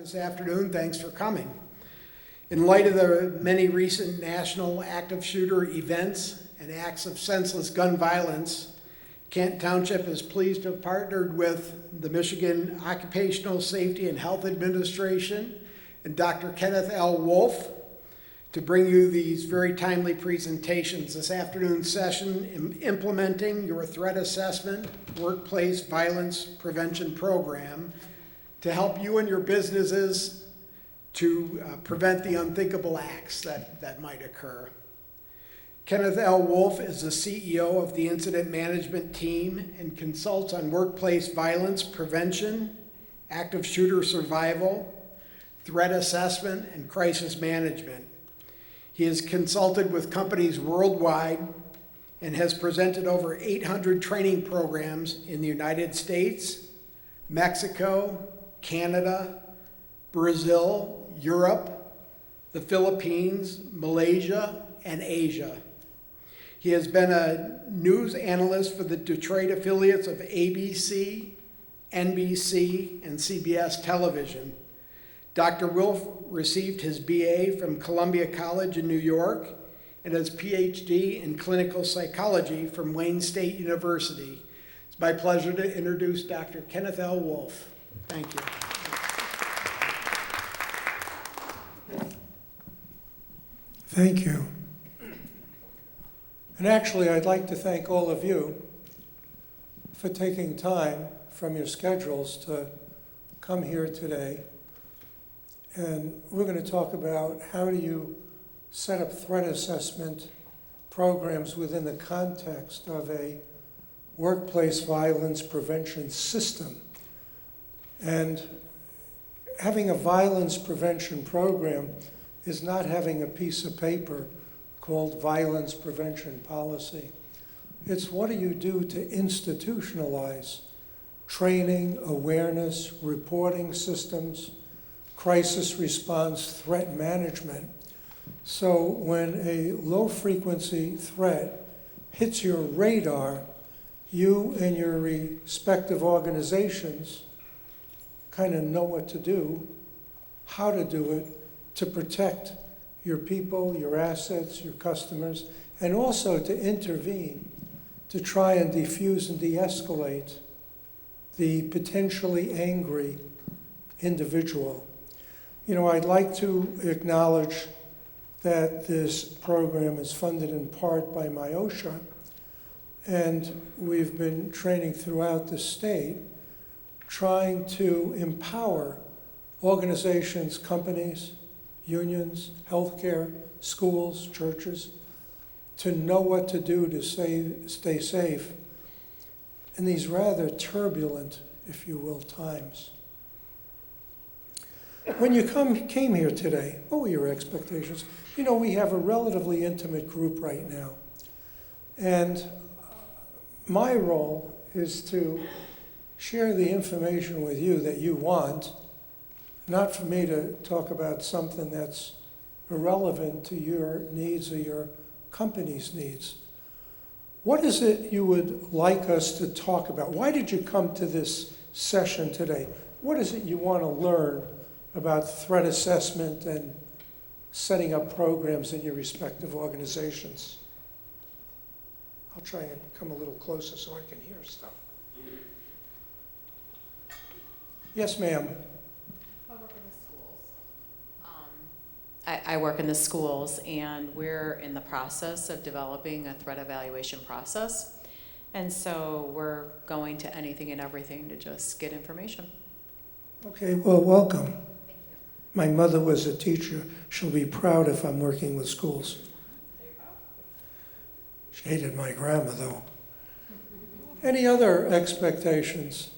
this afternoon. Thanks for coming. In light of the many recent national active shooter events and acts of senseless gun violence, Canton Township is pleased to have partnered with the Michigan Occupational Safety and Health Administration and Dr. Kenneth L. Wolf to bring you these very timely presentations. This afternoon's session, implementing your threat assessment workplace violence prevention program to help you and your businesses to prevent the unthinkable acts that might occur. Kenneth L. Wolf is the CEO of the Incident Management Team and consults on workplace violence prevention, active shooter survival, threat assessment, and crisis management. He has consulted with companies worldwide and has presented over 800 training programs in the United States, Mexico, Canada, Brazil, Europe, the Philippines, Malaysia, and Asia. He has been a news analyst for the Detroit affiliates of ABC, NBC, and CBS Television. Dr. Wolf received his BA from Columbia College in New York and his PhD in clinical psychology from Wayne State University. It's my pleasure to introduce Dr. Kenneth L. Wolf. Thank you. Thank you. And actually, I'd like to thank all of you for taking time from your schedules to come here today. And we're going to talk about how do you set up threat assessment programs within the context of a workplace violence prevention system. And having a violence prevention program is not having a piece of paper called violence prevention policy. It's what do you do to institutionalize training, awareness, reporting systems, crisis response, threat management. So when a low frequency threat hits your radar, you and your respective organizations kind of know what to do, how to do it, to protect your people, your assets, your customers, and also to intervene, to try and defuse and de-escalate the potentially angry individual. You know, I'd like to acknowledge that this program is funded in part by MIOSHA, and we've been training throughout the state, trying to empower organizations, companies, unions, healthcare, schools, churches, to know what to do to stay safe in these rather turbulent, if you will, times. When you came here today, what were your expectations? You know, we have a relatively intimate group right now. And my role is to share the information with you that you want, not for me to talk about something that's irrelevant to your needs or your company's needs. What is it you would like us to talk about? Why did you come to this session today? What is it you want to learn about threat assessment and setting up programs in your respective organizations? I'll try and come a little closer so I can hear stuff. Yes, ma'am. I work in the schools. I work in the schools, and we're in the process of developing a threat evaluation process. And so we're going to anything and everything to just get information. Okay, well, welcome. Thank you. My mother was a teacher. She'll be proud if I'm working with schools. There you go. She hated my grammar, though. Any other expectations?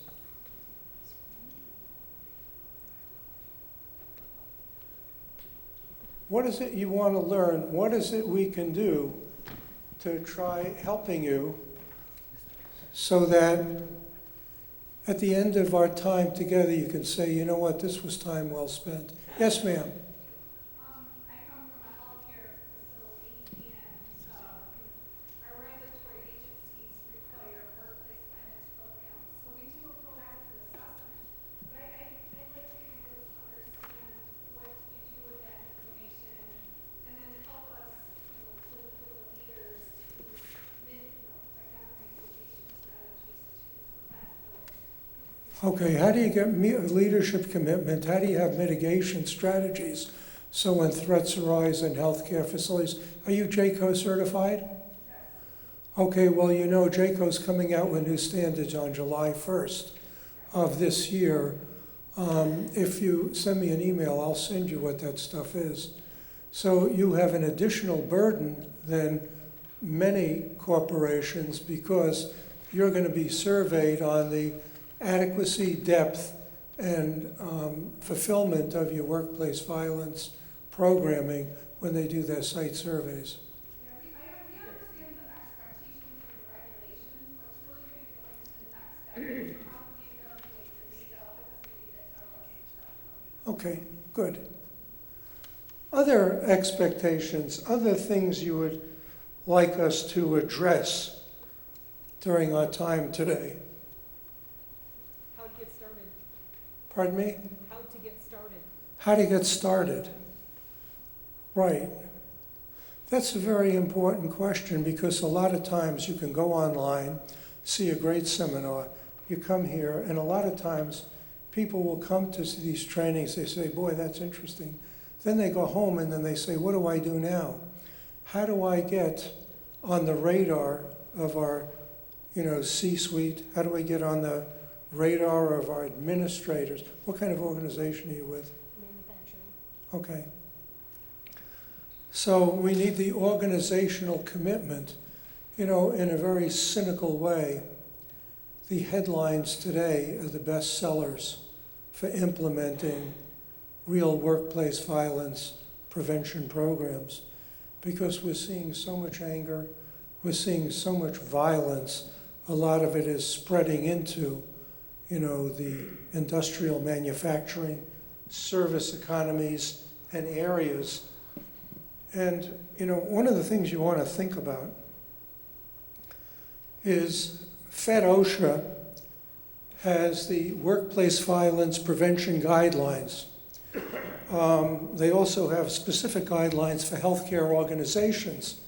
What is it you want to learn? What is it we can do to try helping you so that at the end of our time together you can say, you know what, this was time well spent. Yes, ma'am. I come from a healthcare facility, and our regulatory agencies require workplace violence programs. So we do a proactive assessment. But I'd like to kind of Okay, how do you get leadership commitment? How do you have mitigation strategies? So when threats arise in healthcare facilities, are you JCO certified? Okay, well, you know, JCO's coming out with new standards on July 1st of this year. If you send me an email, I'll send you what that stuff is. So you have an additional burden than many corporations because you're going to be surveyed on the adequacy, depth, and fulfillment of your workplace violence programming when they do their site surveys. Yeah, we understand the expectations of the regulations, but it's really going to go into the next step. How do we evaluate the data with the city that tells us it's Okay, good. Other expectations, other things you would like us to address during our time today? How to get started. Pardon me? How to get started. How to get started. Right. That's a very important question because a lot of times you can go online, see a great seminar, you come here, and a lot of times people will come to these trainings, they say, boy, that's interesting. Then they go home and then they say, what do I do now? How do I get on the radar of our, C-suite? How do I get on the radar of our administrators? What kind of organization are you with? Manufacturing. Okay. So we need the organizational commitment. In a very cynical way, the headlines today are the best sellers for implementing real workplace violence prevention programs because we're seeing so much anger, we're seeing so much violence. A lot of it is spreading into, the industrial manufacturing, service economies, and areas. And, one of the things you want to think about is FedOSHA has the workplace violence prevention guidelines. They also have specific guidelines for healthcare organizations.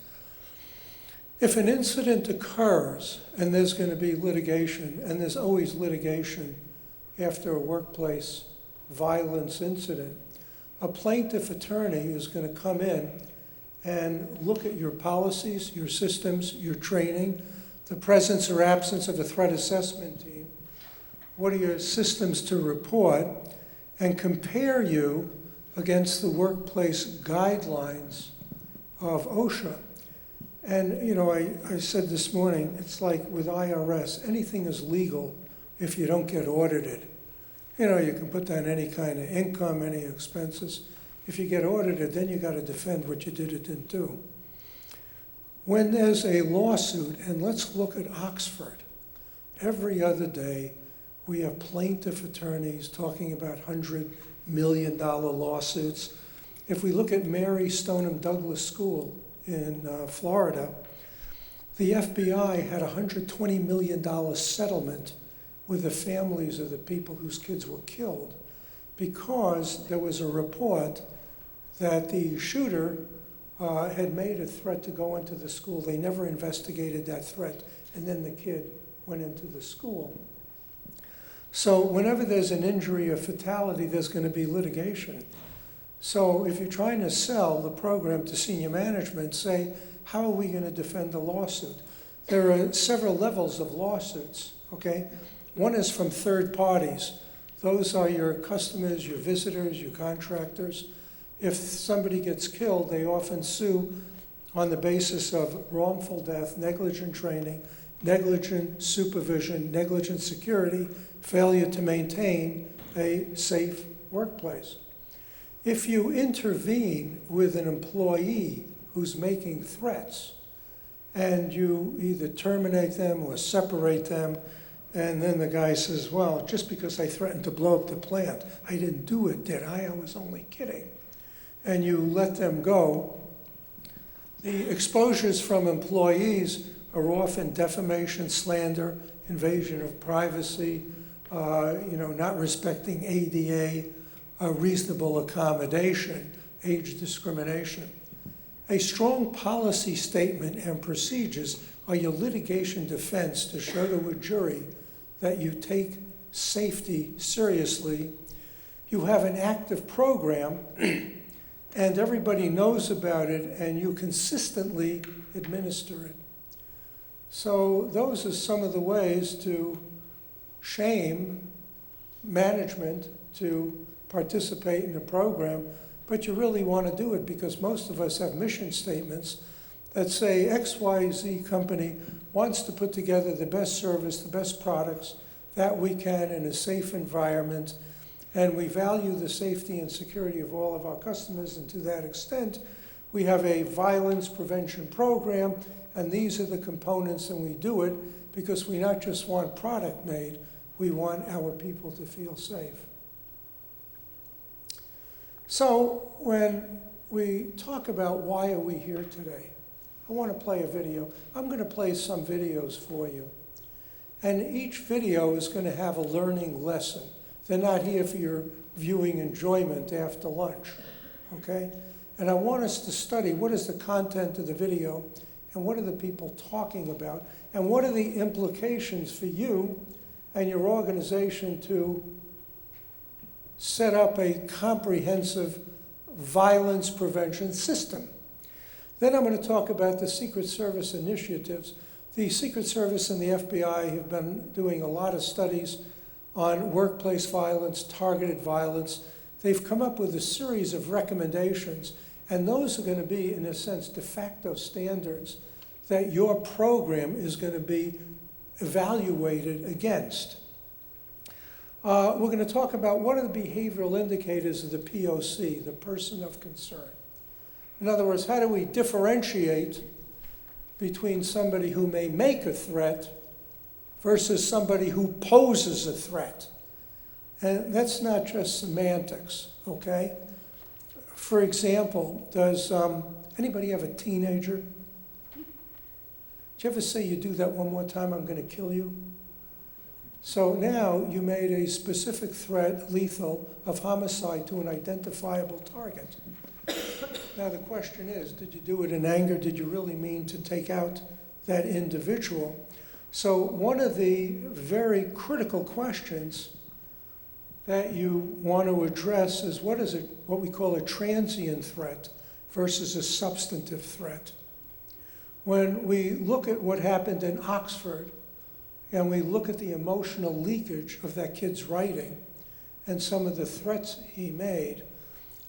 If an incident occurs and there's going to be litigation, and there's always litigation after a workplace violence incident, a plaintiff attorney is going to come in and look at your policies, your systems, your training, the presence or absence of a threat assessment team, what are your systems to report, and compare you against the workplace guidelines of OSHA. And, I said this morning, it's like with IRS, anything is legal if you don't get audited. You can put down any kind of income, any expenses. If you get audited, then you got to defend what you did or didn't do. When there's a lawsuit, and let's look at Oxford, every other day we have plaintiff attorneys talking about $100 million lawsuits. If we look at Mary Stoneham Douglas School in Florida, the FBI had a $120 million settlement with the families of the people whose kids were killed because there was a report that the shooter had made a threat to go into the school. They never investigated that threat, and then the kid went into the school. So whenever there's an injury or fatality, there's going to be litigation. So if you're trying to sell the program to senior management, say, how are we going to defend the lawsuit? There are several levels of lawsuits, okay? One is from third parties. Those are your customers, your visitors, your contractors. If somebody gets killed, they often sue on the basis of wrongful death, negligent training, negligent supervision, negligent security, failure to maintain a safe workplace. If you intervene with an employee who's making threats and you either terminate them or separate them, and then the guy says, well, just because I threatened to blow up the plant, I didn't do it, did I? I was only kidding. And you let them go, the exposures from employees are often defamation, slander, invasion of privacy, not respecting ADA, reasonable accommodation, age discrimination. A strong policy statement and procedures are your litigation defense to show to a jury that you take safety seriously, you have an active program and everybody knows about it and you consistently administer it. So those are some of the ways to shame management to participate in the program, but you really want to do it because most of us have mission statements that say XYZ company wants to put together the best service, the best products that we can in a safe environment, and we value the safety and security of all of our customers, and to that extent, we have a violence prevention program, and these are the components, and we do it because we not just want product made, we want our people to feel safe. So when we talk about why are we here today, I want to play a video. I'm going to play some videos for you. And each video is going to have a learning lesson. They're not here for your viewing enjoyment after lunch, okay? And I want us to study what is the content of the video and what are the people talking about and what are the implications for you and your organization to set up a comprehensive violence prevention system. Then I'm going to talk about the Secret Service initiatives. The Secret Service and the FBI have been doing a lot of studies on workplace violence, targeted violence. They've come up with a series of recommendations, and those are going to be, in a sense, de facto standards that your program is going to be evaluated against. We're going to talk about what are the behavioral indicators of the POC, the person of concern. In other words, how do we differentiate between somebody who may make a threat versus somebody who poses a threat? And that's not just semantics, okay? For example, does anybody have a teenager? Did you ever say, you do that one more time, I'm going to kill you? So now you made a specific threat, lethal, of homicide to an identifiable target. Now the question is, did you do it in anger? Did you really mean to take out that individual? So one of the very critical questions that you want to address is what we call a transient threat versus a substantive threat. When we look at what happened in Oxford, and we look at the emotional leakage of that kid's writing and some of the threats he made,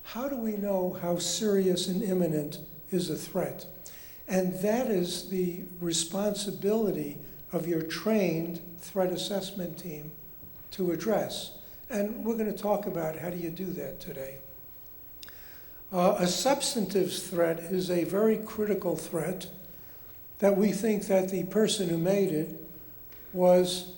how do we know how serious and imminent is a threat? And that is the responsibility of your trained threat assessment team to address. And we're going to talk about how do you do that today. A substantive threat is a very critical threat that we think that the person who made it was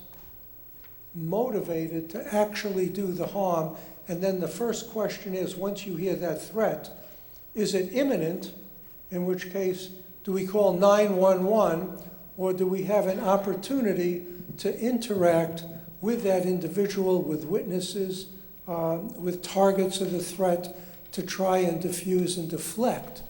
motivated to actually do the harm. And then the first question is, once you hear that threat, is it imminent? In which case, do we call 911, or do we have an opportunity to interact with that individual, with witnesses, with targets of the threat, to try and diffuse and deflect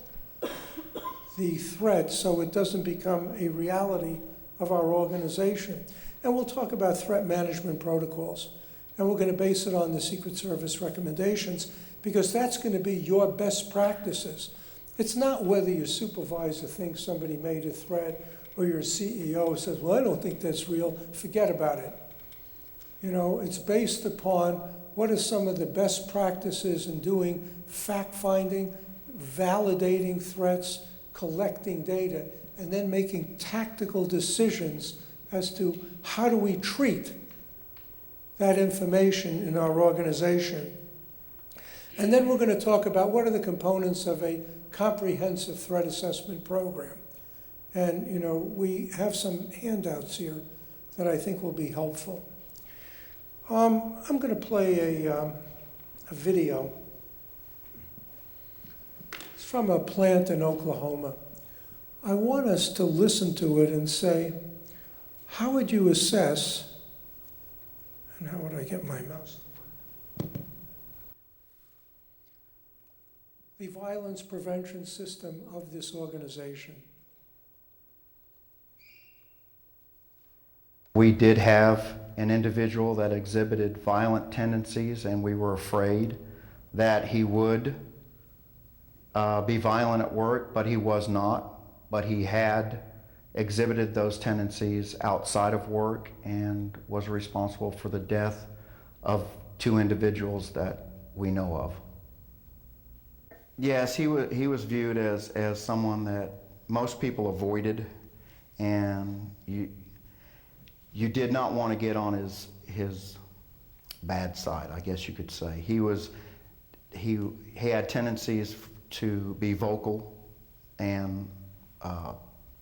the threat so it doesn't become a reality of our organization? And we'll talk about threat management protocols. And we're going to base it on the Secret Service recommendations because that's going to be your best practices. It's not whether your supervisor thinks somebody made a threat or your CEO says, well, I don't think that's real, forget about it. You know, it's based upon what are some of the best practices in doing fact-finding, validating threats, collecting data, and then making tactical decisions as to how do we treat that information in our organization. And then we're going to talk about what are the components of a comprehensive threat assessment program. And, you know, we have some handouts here that I think will be helpful. I'm going to play a video. It's from a plant in Oklahoma. I want us to listen to it and say, how would you assess, and how would I get my mouse to work? The violence prevention system of this organization. We did have an individual that exhibited violent tendencies, and we were afraid that he would be violent at work, but he was not. But he had exhibited those tendencies outside of work and was responsible for the death of 2 individuals that we know of. Yes, he was viewed as someone that most people avoided, and you did not want to get on his bad side, I guess you could say. He had tendencies to be vocal and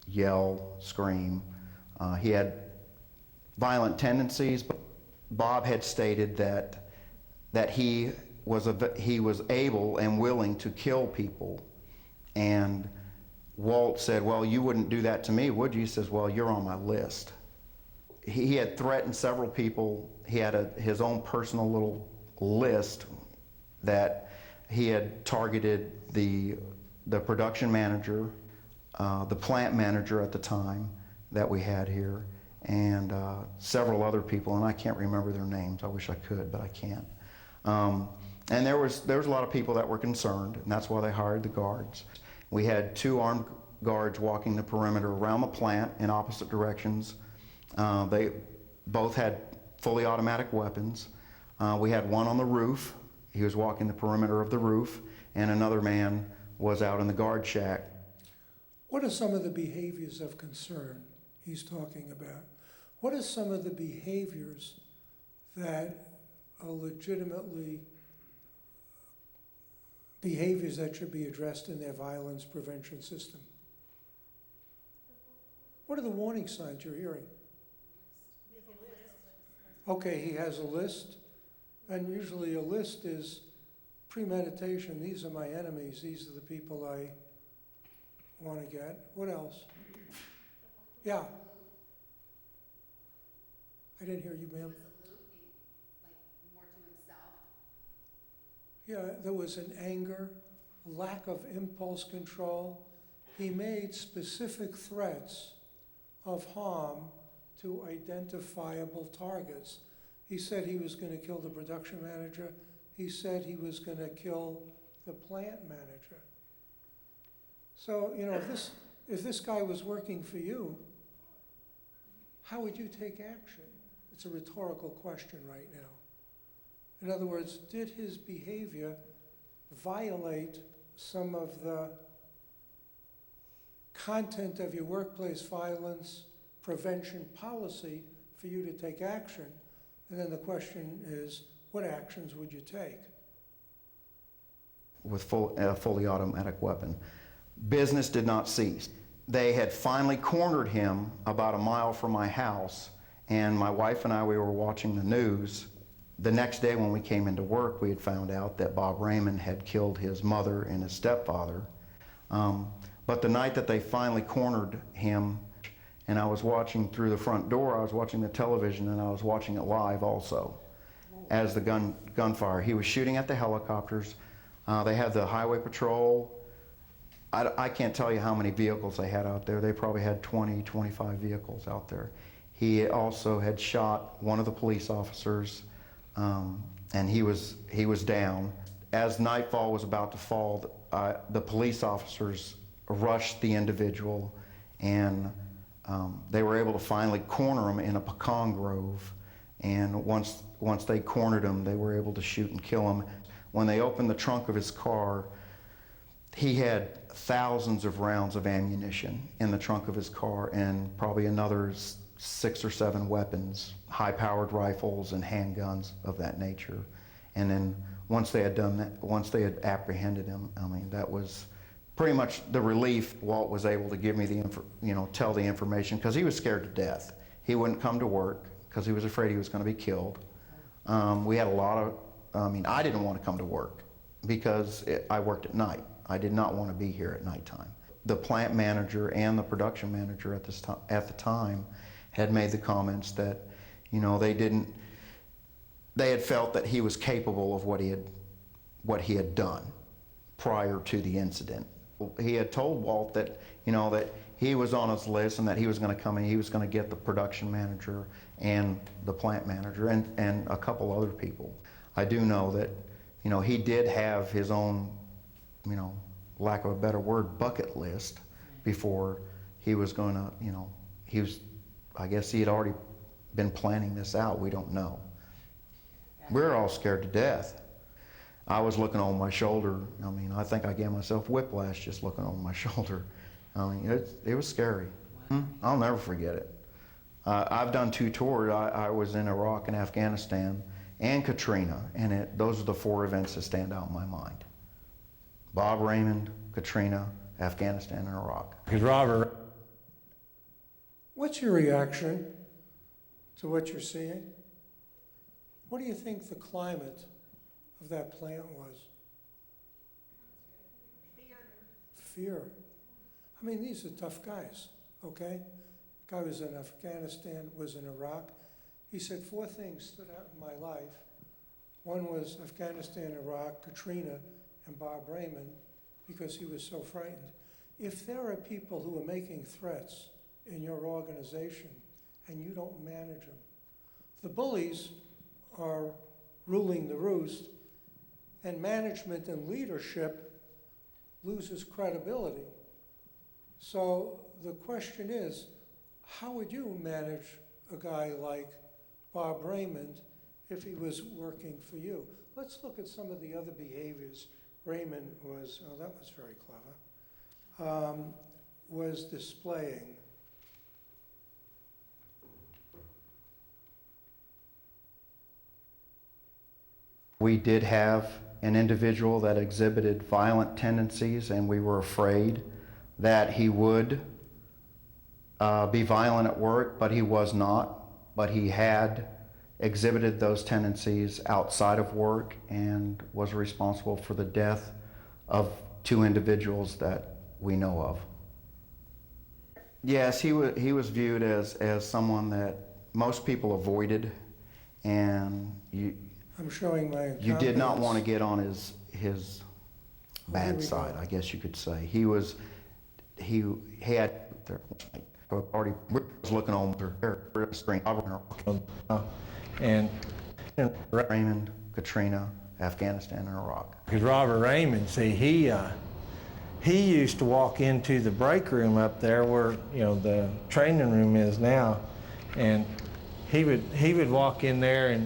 yell, scream. He had violent tendencies, but Bob had stated that he was able and willing to kill people. And Walt said, "Well, you wouldn't do that to me, would you?" He says, "Well, you're on my list." He had threatened several people. He had his own personal little list that he had targeted the production manager, the plant manager at the time that we had here, and several other people, and I can't remember their names. I wish I could, but I can't. And there was a lot of people that were concerned, and that's why they hired the guards. We had 2 armed guards walking the perimeter around the plant in opposite directions. They both had fully automatic weapons. We had one on the roof. He was walking the perimeter of the roof, and another man was out in the guard shack. What are some of the behaviors of concern he's talking about? What are some of the behaviors that are legitimately behaviors that should be addressed in their violence prevention system? What are the warning signs you're hearing? Okay, he has a list, and usually a list is premeditation. These are my enemies. These are the people I want to get. What else? Yeah. I didn't hear you, ma'am. Yeah, there was an anger, lack of impulse control. He made specific threats of harm to identifiable targets. He said he was going to kill the production manager. He said he was going to kill the plant manager. So, you know, if this guy was working for you, how would you take action? It's a rhetorical question right now. In other words, did his behavior violate some of the content of your workplace violence prevention policy for you to take action? And then the question is, what actions would you take? With a fully automatic weapon. Business did not cease. They had finally cornered him about a mile from my house, and my wife and I, we were watching the news. The next day when we came into work, we had found out that Bob Raymond had killed his mother and his stepfather. But the night that they finally cornered him, and I was watching through the front door, I was watching the television, and I was watching it live also as the gunfire. He was shooting at the helicopters. They had the highway patrol. I can't tell you how many vehicles they had out there. They probably had 20, 25 vehicles out there. He also had shot one of the police officers, and he was down. As nightfall was about to fall, the police officers rushed the individual, and they were able to finally corner him in a pecan grove. And once they cornered him, they were able to shoot and kill him. When they opened the trunk of his car, he had thousands of rounds of ammunition in the trunk of his car, and probably another 6 or 7 weapons, high-powered rifles and handguns of that nature. And then once they had done that, once they had apprehended him, I mean, that was pretty much the relief. Walt was able to give me tell the information, because he was scared to death. He wouldn't come to work because he was afraid he was going to be killed. We had a lot of, I didn't want to come to work because I worked at night. I did not want to be here at nighttime. The plant manager and the production manager at the time had made the comments that, they had felt that he was capable of what he had done prior to the incident. He had told Walt that, that he was on his list and that he was going to come in, he was going to get the production manager and the plant manager and a couple other people. I do know that, he did have his own, lack of a better word, bucket list before he was going to, I guess he had already been planning this out. We don't know. We're all scared to death. I was looking over my shoulder. I think I gave myself whiplash just looking over my shoulder. It was scary. I'll never forget it. I've done 2 tours. I was in Iraq and Afghanistan and Katrina, and those are the 4 events that stand out in my mind. Bob Raymond, Katrina, Afghanistan, and Iraq. Because Robert, What's your reaction to what you're seeing? What do you think the climate of that plant was? Fear. These are tough guys, okay? Guy was in Afghanistan, was in Iraq. He said 4 things stood out in my life. One was Afghanistan, Iraq, Katrina, and Bob Raymond, because he was so frightened. If there are people who are making threats in your organization and you don't manage them, the bullies are ruling the roost, and management and leadership loses credibility. So the question is, how would you manage a guy like Bob Raymond if he was working for you? Let's look at some of the other behaviors Raymond was, oh, that was very clever, was displaying. We did have an individual that exhibited violent tendencies, and we were afraid that he would be violent at work, but he was not. But he had exhibited those tendencies outside of work and was responsible for the death of 2 individuals that we know of. Yes, he was viewed as someone that most people avoided, and I'm showing my you did not incompetence. want to get on his Here bad we side, go. I guess you could say. He had already was looking on the screen. and Raymond, Katrina, Afghanistan, and Iraq. because Robert Raymond, see, he used to walk into the break room up there where the training room is now, and he would walk in there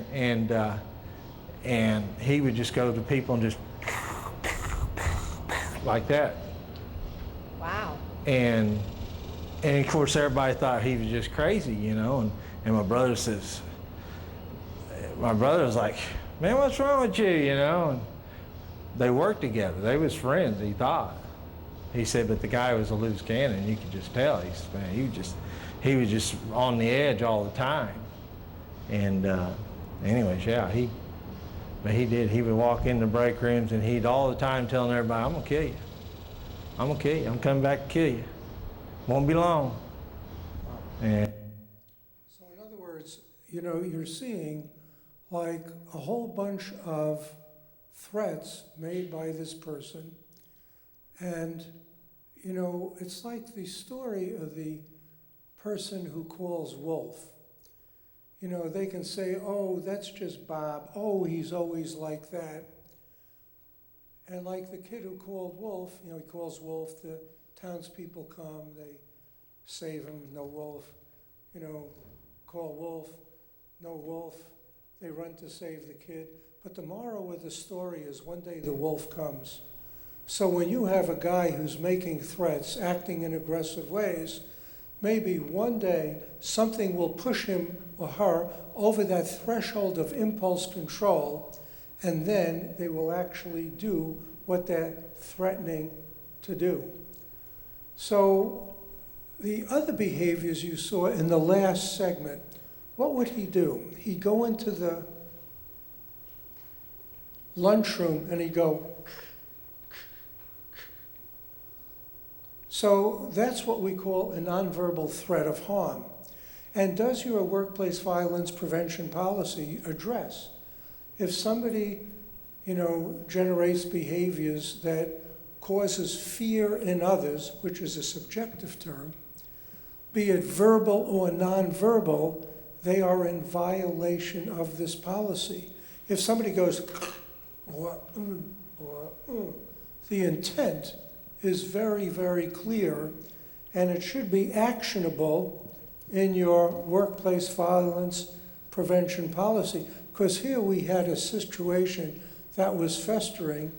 and he would just go to people and just like that. Wow. And of course everybody thought he was just crazy, and my brother was like, man, what's wrong with you, and they worked together. They was friends, he thought. He said, but the guy was a loose cannon. You could just tell. He said, man, he was just on the edge all the time. And anyways, yeah, he did. He would walk in the break rooms and he'd all the time telling everybody, I'm gonna kill you. I'm gonna kill you. I'm coming back to kill you. Won't be long. And So in other words, you're seeing like a whole bunch of threats made by this person. And, it's like the story of the person who calls wolf. They can say, oh, that's just Bob. Oh, he's always like that. And like the kid who called wolf, he calls wolf, the townspeople come, they save him, no wolf. Call wolf, no wolf. They run to save the kid. But the moral of the story is one day the wolf comes. So when you have a guy who's making threats, acting in aggressive ways, maybe one day something will push him or her over that threshold of impulse control, and then they will actually do what they're threatening to do. So the other behaviors you saw in the last segment, what would he do? He'd go into the lunchroom and he'd go. So that's what we call a nonverbal threat of harm. And does your workplace violence prevention policy address if somebody, generates behaviors that causes fear in others, which is a subjective term, be it verbal or nonverbal, they are in violation of this policy. If somebody goes, or, the intent is very, very clear, and it should be actionable in your workplace violence prevention policy. Because here we had a situation that was festering,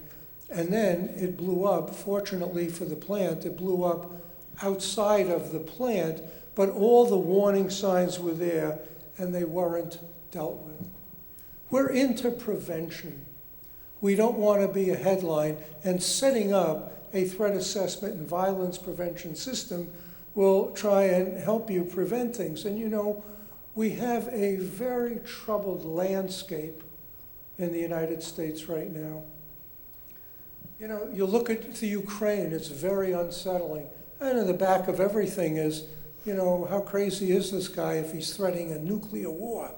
and then it blew up. Fortunately for the plant, it blew up outside of the plant, but all the warning signs were there, and they weren't dealt with. We're into prevention. We don't want to be a headline, and setting up a threat assessment and violence prevention system will try and help you prevent things. And you know, we have a very troubled landscape in the United States right now. You know, you look at the Ukraine, it's very unsettling. And in the back of everything is, you know, how crazy is this guy if he's threatening a nuclear war?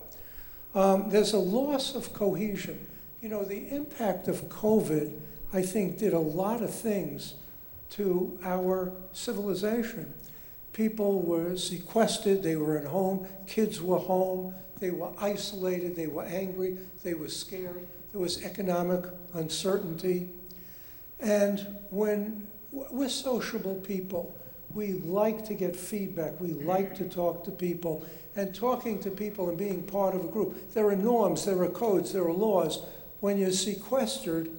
There's a loss of cohesion. You know, the impact of COVID, I think, did a lot of things to our civilization. People were sequestered, they were at home, kids were home, they were isolated, they were angry, they were scared, there was economic uncertainty. And when we're sociable people, we like to get feedback, we like to talk to people, and talking to people and being part of a group. There are norms, there are codes, there are laws. When you're sequestered,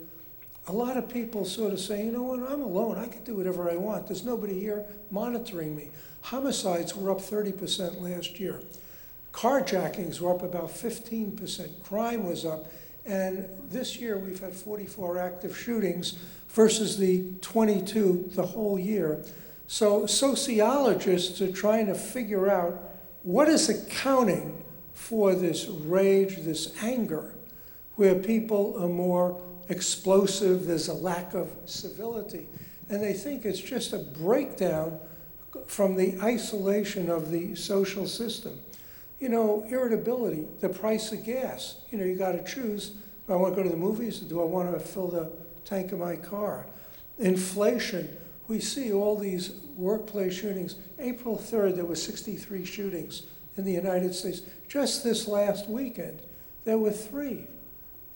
a lot of people sort of say, you know what, I'm alone, I can do whatever I want. There's nobody here monitoring me. Homicides were up 30% last year. Carjackings were up about 15%. Crime was up. And this year we've had 44 active shootings versus the 22 the whole year. So sociologists are trying to figure out what is accounting for this rage, this anger, where people are more explosive, there's a lack of civility. And they think it's just a breakdown from the isolation of the social system. You know, irritability, the price of gas. You know, you got to choose, do I want to go to the movies or do I want to fill the tank of my car? Inflation, we see all these workplace shootings. April 3rd, there were 63 shootings in the United States. Just this last weekend, there were 3,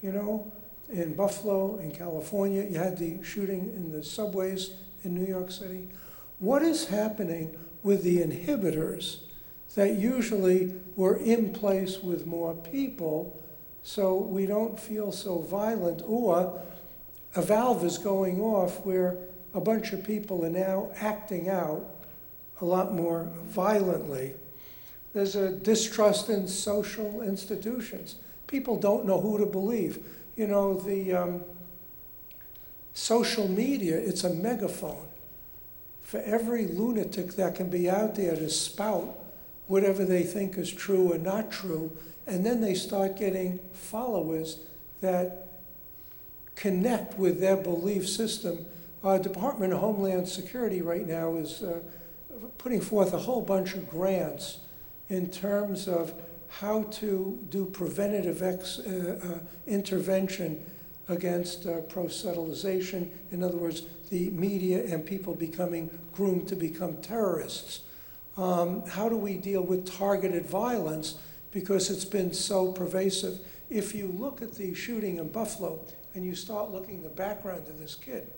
you know, in Buffalo, in California. You had the shooting in the subways in New York City. What is happening with the inhibitors that usually were in place with more people so we don't feel so violent, or a valve is going off where a bunch of people are now acting out a lot more violently? There's a distrust in social institutions. People don't know who to believe. You know, the social media, it's a megaphone for every lunatic that can be out there to spout whatever they think is true or not true, and then they start getting followers that connect with their belief system. Department of Homeland Security right now is putting forth a whole bunch of grants in terms of how to do preventative intervention against pro-settlization. In other words, the media and people becoming groomed to become terrorists. How do we deal with targeted violence, because it's been so pervasive? If you look at the shooting in Buffalo and you start looking at the background of this kid,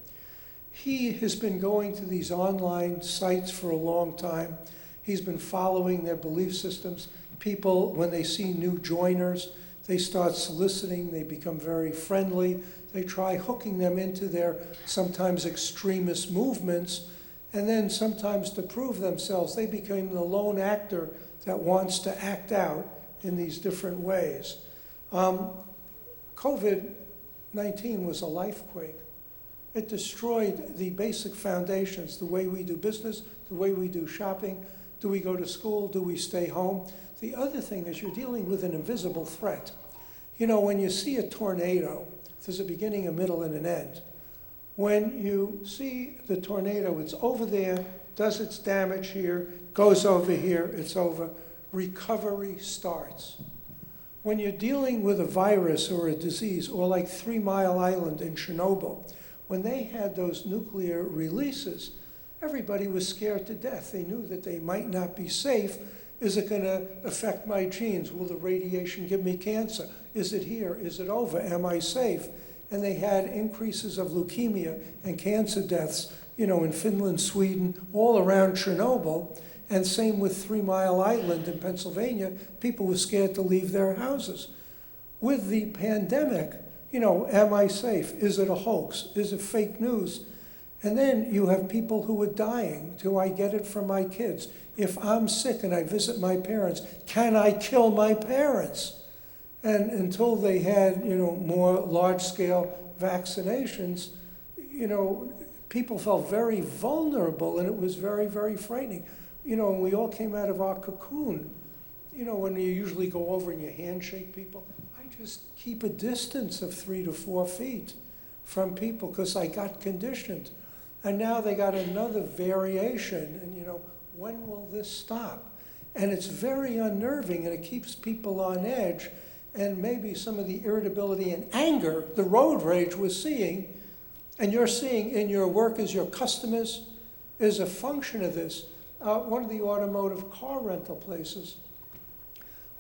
he has been going to these online sites for a long time. He's been following their belief systems. People, when they see new joiners, they start soliciting, they become very friendly. They try hooking them into their sometimes extremist movements, and then sometimes to prove themselves, they become the lone actor that wants to act out in these different ways. COVID-19 was a lifequake. It destroyed the basic foundations, the way we do business, the way we do shopping. Do we go to school? Do we stay home? The other thing is you're dealing with an invisible threat. You know, when you see a tornado, there's a beginning, a middle, and an end. When you see the tornado, it's over there, does its damage here, goes over here, it's over. Recovery starts. When you're dealing with a virus or a disease, or like 3 Mile Island in Chernobyl, when they had those nuclear releases, everybody was scared to death. They knew that they might not be safe. Is it going to affect my genes? Will the radiation give me cancer? Is it here? Is it over? Am I safe? And they had increases of leukemia and cancer deaths, in Finland, Sweden, all around Chernobyl. And same with 3 Mile Island in Pennsylvania. People were scared to leave their houses. With the pandemic, am I safe? Is it a hoax? Is it fake news? And then you have people who are dying. Do I get it from my kids? If I'm sick and I visit my parents, can I kill my parents? And until they had, more large-scale vaccinations, people felt very vulnerable, and it was very, very frightening. And we all came out of our cocoon. When you usually go over and you handshake people, I just keep a distance of 3 to 4 feet from people because I got conditioned. And now they got another variation, and when will this stop? And it's very unnerving, and it keeps people on edge, and maybe some of the irritability and anger, the road rage we're seeing, and you're seeing in your work as your customers, is a function of this. One of the automotive car rental places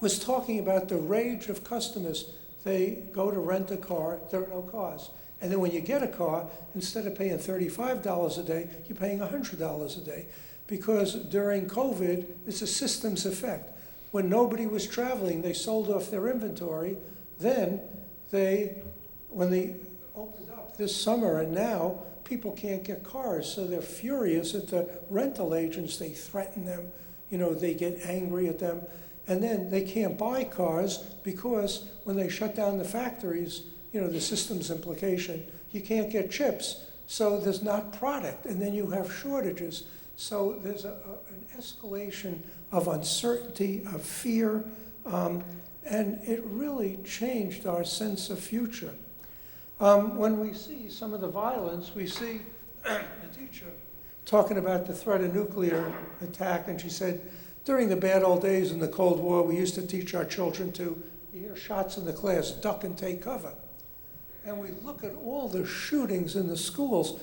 was talking about the rage of customers. They go to rent a car, there are no cars. And then when you get a car, instead of paying $35 a day, you're paying $100 a day. Because during COVID, it's a systems effect. When nobody was traveling, they sold off their inventory. Then when they opened up this summer and now, people can't get cars. So they're furious at the rental agents. They threaten them. They get angry at them. And then they can't buy cars because when they shut down the factories, the systems implication, you can't get chips. So there's not product, and then you have shortages. So there's an escalation of uncertainty, of fear, and it really changed our sense of future. When we see some of the violence, we see a teacher talking about the threat of nuclear attack, and she said, during the bad old days in the Cold War, we used to teach our children to, you hear shots in the class, duck and take cover. And we look at all the shootings in the schools.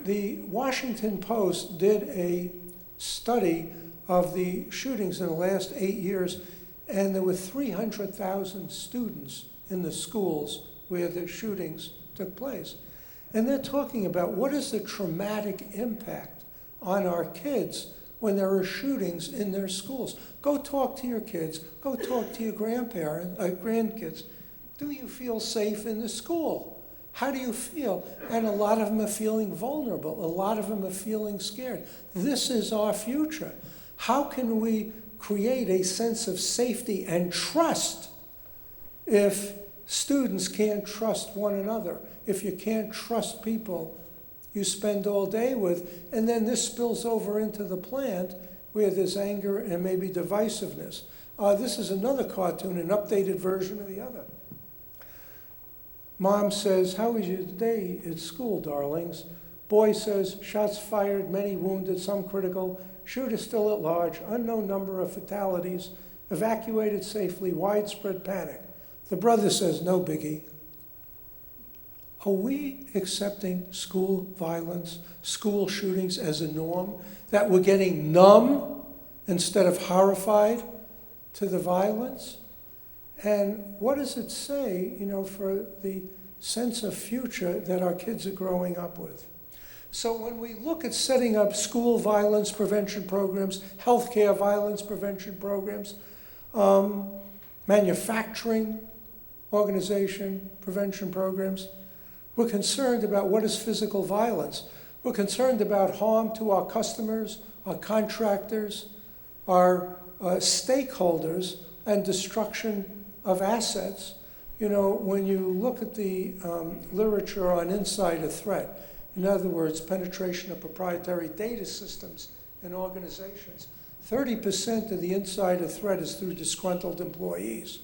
The Washington Post did a study of the shootings in the last 8 years, and there were 300,000 students in the schools where the shootings took place. And they're talking about what is the traumatic impact on our kids when there are shootings in their schools. Go talk to your kids. Go talk to your grandkids. Do you feel safe in the school? How do you feel? And a lot of them are feeling vulnerable. A lot of them are feeling scared. This is our future. How can we create a sense of safety and trust if students can't trust one another? If you can't trust people you spend all day with, and then this spills over into the plant where there's anger and maybe divisiveness. This is another cartoon, an updated version of the other. Mom says, "How was your day at school, darlings?" Boy says, "Shots fired, many wounded, some critical. Shooter still at large, unknown number of fatalities, evacuated safely, widespread panic." The brother says, "No biggie." Are we accepting school violence, school shootings as a norm? That we're getting numb instead of horrified to the violence? And what does it say, for the sense of future that our kids are growing up with? So when we look at setting up school violence prevention programs, healthcare violence prevention programs, manufacturing organization prevention programs, we're concerned about what is physical violence. We're concerned about harm to our customers, our contractors, our stakeholders, and destruction of assets. When you look at the literature on insider threat, in other words, penetration of proprietary data systems in organizations, 30% of the insider threat is through disgruntled employees.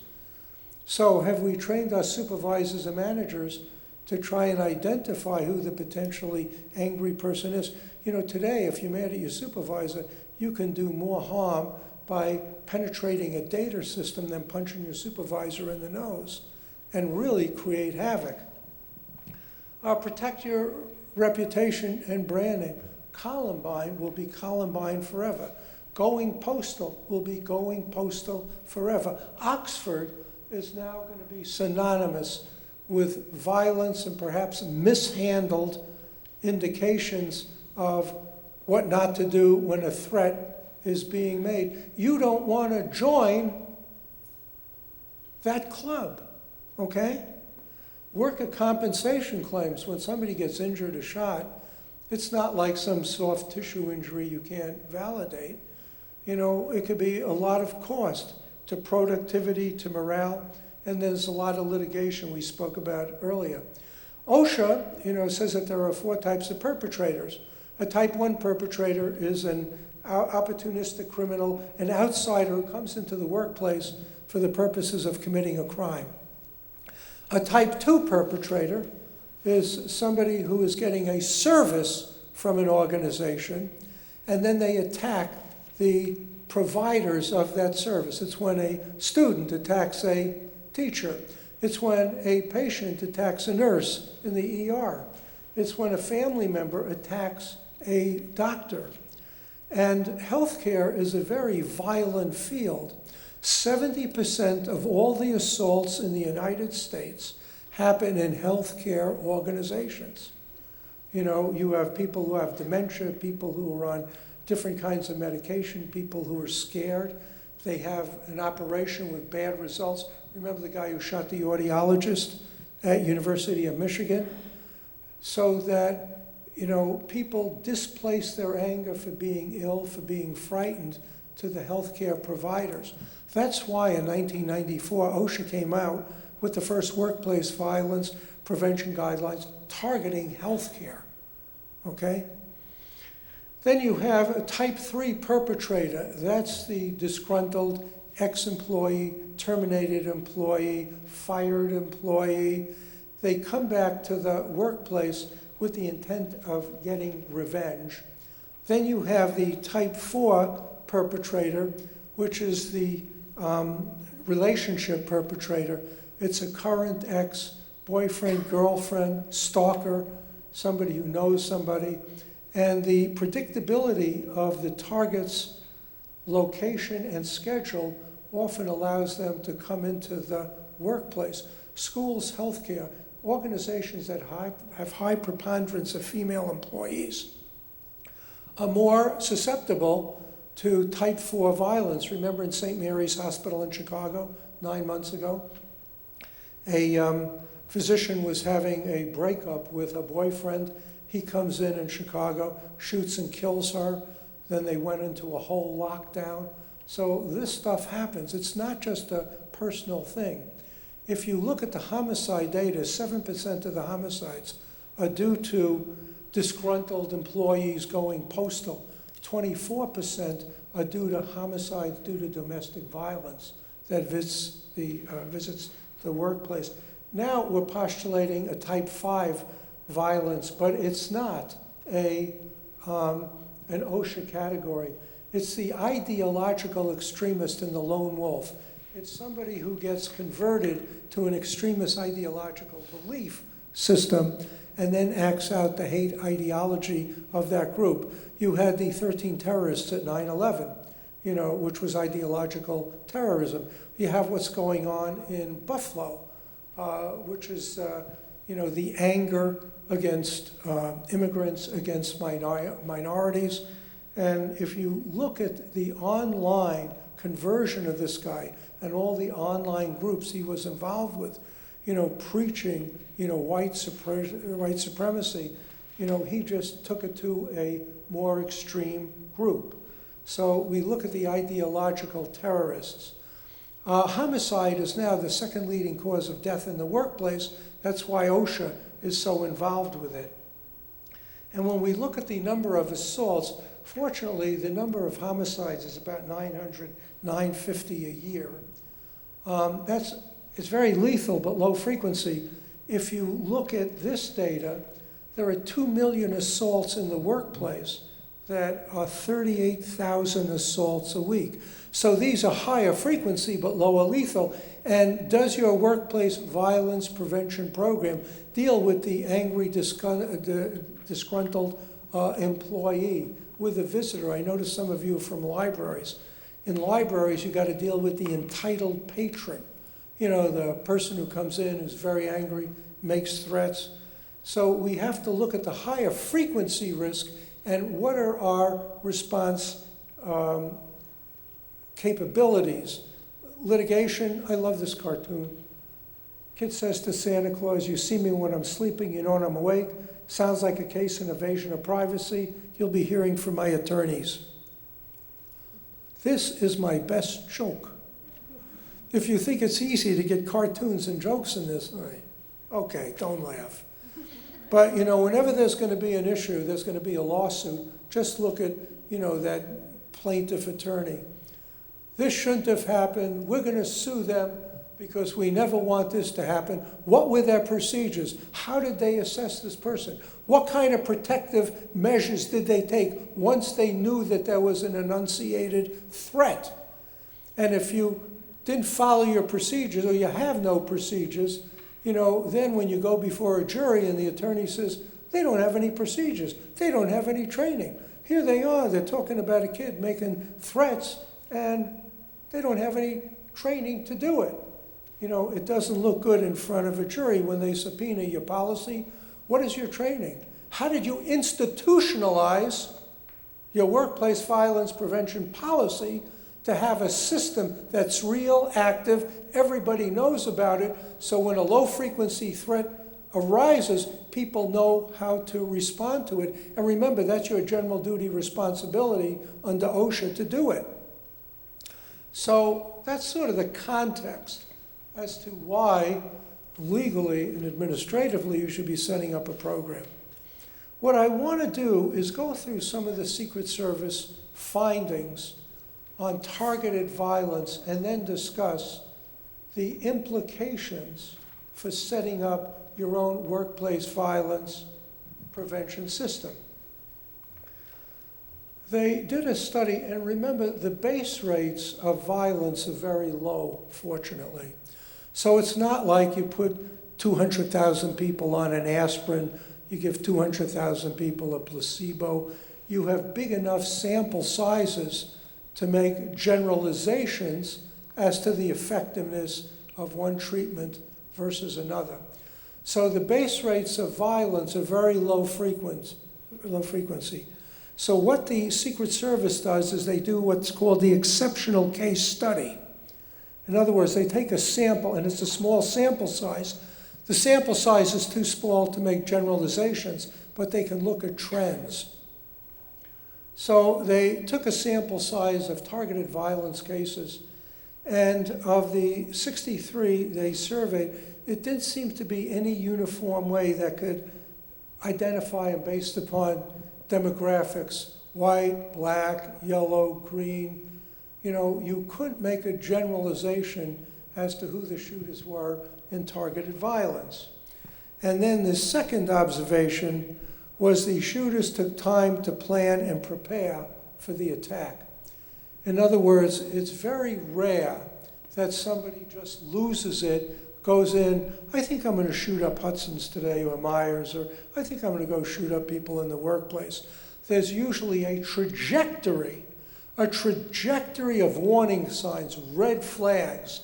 So have we trained our supervisors and managers to try and identify who the potentially angry person is? Today, if you're mad at your supervisor, you can do more harm by penetrating a data system than punching your supervisor in the nose and really create havoc. Protect your reputation and branding. Columbine will be Columbine forever. Going postal will be going postal forever. Oxford is now going to be synonymous with violence and perhaps mishandled indications of what not to do when a threat is being made. You don't want to join that club, okay? Worker compensation claims, when somebody gets injured or shot, it's not like some soft tissue injury you can't validate. You know, it could be a lot of cost to productivity, to morale, and there's a lot of litigation we spoke about earlier. OSHA, you know, says that there are 4 types of perpetrators. A type 1 perpetrator is an opportunistic criminal, an outsider who comes into the workplace for the purposes of committing a crime. A type 2 perpetrator is somebody who is getting a service from an organization, and then they attack the providers of that service. It's when a student attacks a teacher. It's when a patient attacks a nurse in the ER. It's when a family member attacks a doctor. And healthcare is a very violent field. 70% of all the assaults in the United States happen in healthcare organizations. You know, you have people who have dementia, people who are on different kinds of medication, people who are scared. They have an operation with bad results. Remember the guy who shot the audiologist at University of Michigan? So that, you know, people displace their anger for being ill, for being frightened to the healthcare providers. That's why in 1994, OSHA came out with the first workplace violence prevention guidelines targeting healthcare, okay? Then you have a type 3 perpetrator. That's the disgruntled ex-employee, terminated employee, fired employee. They come back to the workplace with the intent of getting revenge. Then you have the type 4 perpetrator, which is the relationship perpetrator. It's a current ex, boyfriend, girlfriend, stalker, somebody who knows somebody. And the predictability of the target's location and schedule often allows them to come into the workplace. Schools, healthcare, organizations that have high preponderance of female employees are more susceptible to type 4 violence. Remember in St. Mary's Hospital in Chicago 9 months ago? A physician was having a breakup with a boyfriend. He comes in Chicago, shoots and kills her. Then they went into a whole lockdown. So this stuff happens. It's not just a personal thing. If you look at the homicide data, 7% of the homicides are due to disgruntled employees going postal. 24% are due to homicides due to domestic violence that visits the workplace. Now we're postulating a type 5 violence, but it's not an OSHA category. It's the ideological extremist and the lone wolf. It's somebody who gets converted to an extremist ideological belief system and then acts out the hate ideology of that group. You had the 13 terrorists at 9/11, you know, which was ideological terrorism. You have what's going on in Buffalo, which is, you know, the anger against immigrants, against minorities. And if you look at the online conversion of this guy and all the online groups he was involved with, you know, preaching, you know, white supremacy, you know, he just took it to a more extreme group. So we look at the ideological terrorists. Homicide is now the second leading cause of death in the workplace. That's why OSHA is so involved with it. And when we look at the number of assaults, fortunately, the number of homicides is about 900, 950 a year. It's very lethal, but low frequency. If you look at this data, there are 2 million assaults in the workplace that are 38,000 assaults a week. So these are higher frequency, but lower lethal. And does your workplace violence prevention program deal with the angry, disgruntled employee, with a visitor. I noticed some of you are from libraries. In libraries, you got to deal with the entitled patron. You know, the person who comes in who's very angry, makes threats. So we have to look at the higher frequency risk and what are our response capabilities. Litigation, I love this cartoon. Kid says to Santa Claus, "You see me when I'm sleeping, you know when I'm awake." Sounds like a case in invasion of privacy. You'll be hearing from my attorneys. This is my best joke. If you think it's easy to get cartoons and jokes in this, okay, don't laugh. But, you know, whenever there's going to be an issue, there's going to be a lawsuit, just look at, you know, that plaintiff attorney. This shouldn't have happened. We're going to sue them because we never want this to happen. What were their procedures? How did they assess this person? What kind of protective measures did they take once they knew that there was an enunciated threat? And if you didn't follow your procedures, or you have no procedures, you know, then when you go before a jury and the attorney says, they don't have any procedures, they don't have any training. Here they are, they're talking about a kid making threats, and they don't have any training to do it. You know, it doesn't look good in front of a jury when they subpoena your policy. What is your training? How did you institutionalize your workplace violence prevention policy to have a system that's real, active, everybody knows about it, so when a low-frequency threat arises, people know how to respond to it. And remember, that's your general duty responsibility under OSHA to do it. So that's sort of the context as to why legally and administratively you should be setting up a program. What I want to do is go through some of the Secret Service findings on targeted violence and then discuss the implications for setting up your own workplace violence prevention system. They did a study, and remember, the base rates of violence are very low, fortunately. So it's not like you put 200,000 people on an aspirin, you give 200,000 people a placebo. You have big enough sample sizes to make generalizations as to the effectiveness of one treatment versus another. So the base rates of violence are very low frequency. So what the Secret Service does is they do what's called the exceptional case study. In other words, they take a sample, and it's a small sample size. The sample size is too small to make generalizations, but they can look at trends. So they took a sample size of targeted violence cases, and of the 63 they surveyed, it didn't seem to be any uniform way that could identify them based upon demographics, white, black, yellow, green. You know, you couldn't make a generalization as to who the shooters were in targeted violence. And then the second observation was the shooters took time to plan and prepare for the attack. In other words, it's very rare that somebody just loses it, goes in, I think I'm going to shoot up Hudson's today or Myers, or I think I'm going to go shoot up people in the workplace. There's usually a trajectory of warning signs, red flags,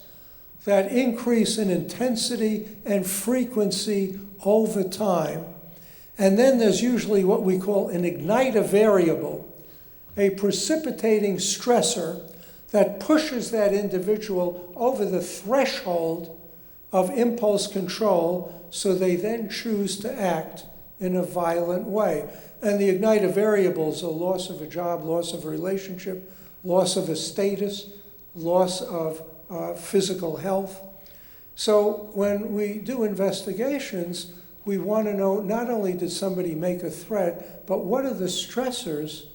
that increase in intensity and frequency over time. And then there's usually what we call an igniter variable, a precipitating stressor that pushes that individual over the threshold of impulse control, so they then choose to act in a violent way. And the igniter variables are loss of a job, loss of a relationship, loss of a status, loss of physical health. So when we do investigations, we want to know not only did somebody make a threat, but what are the stressors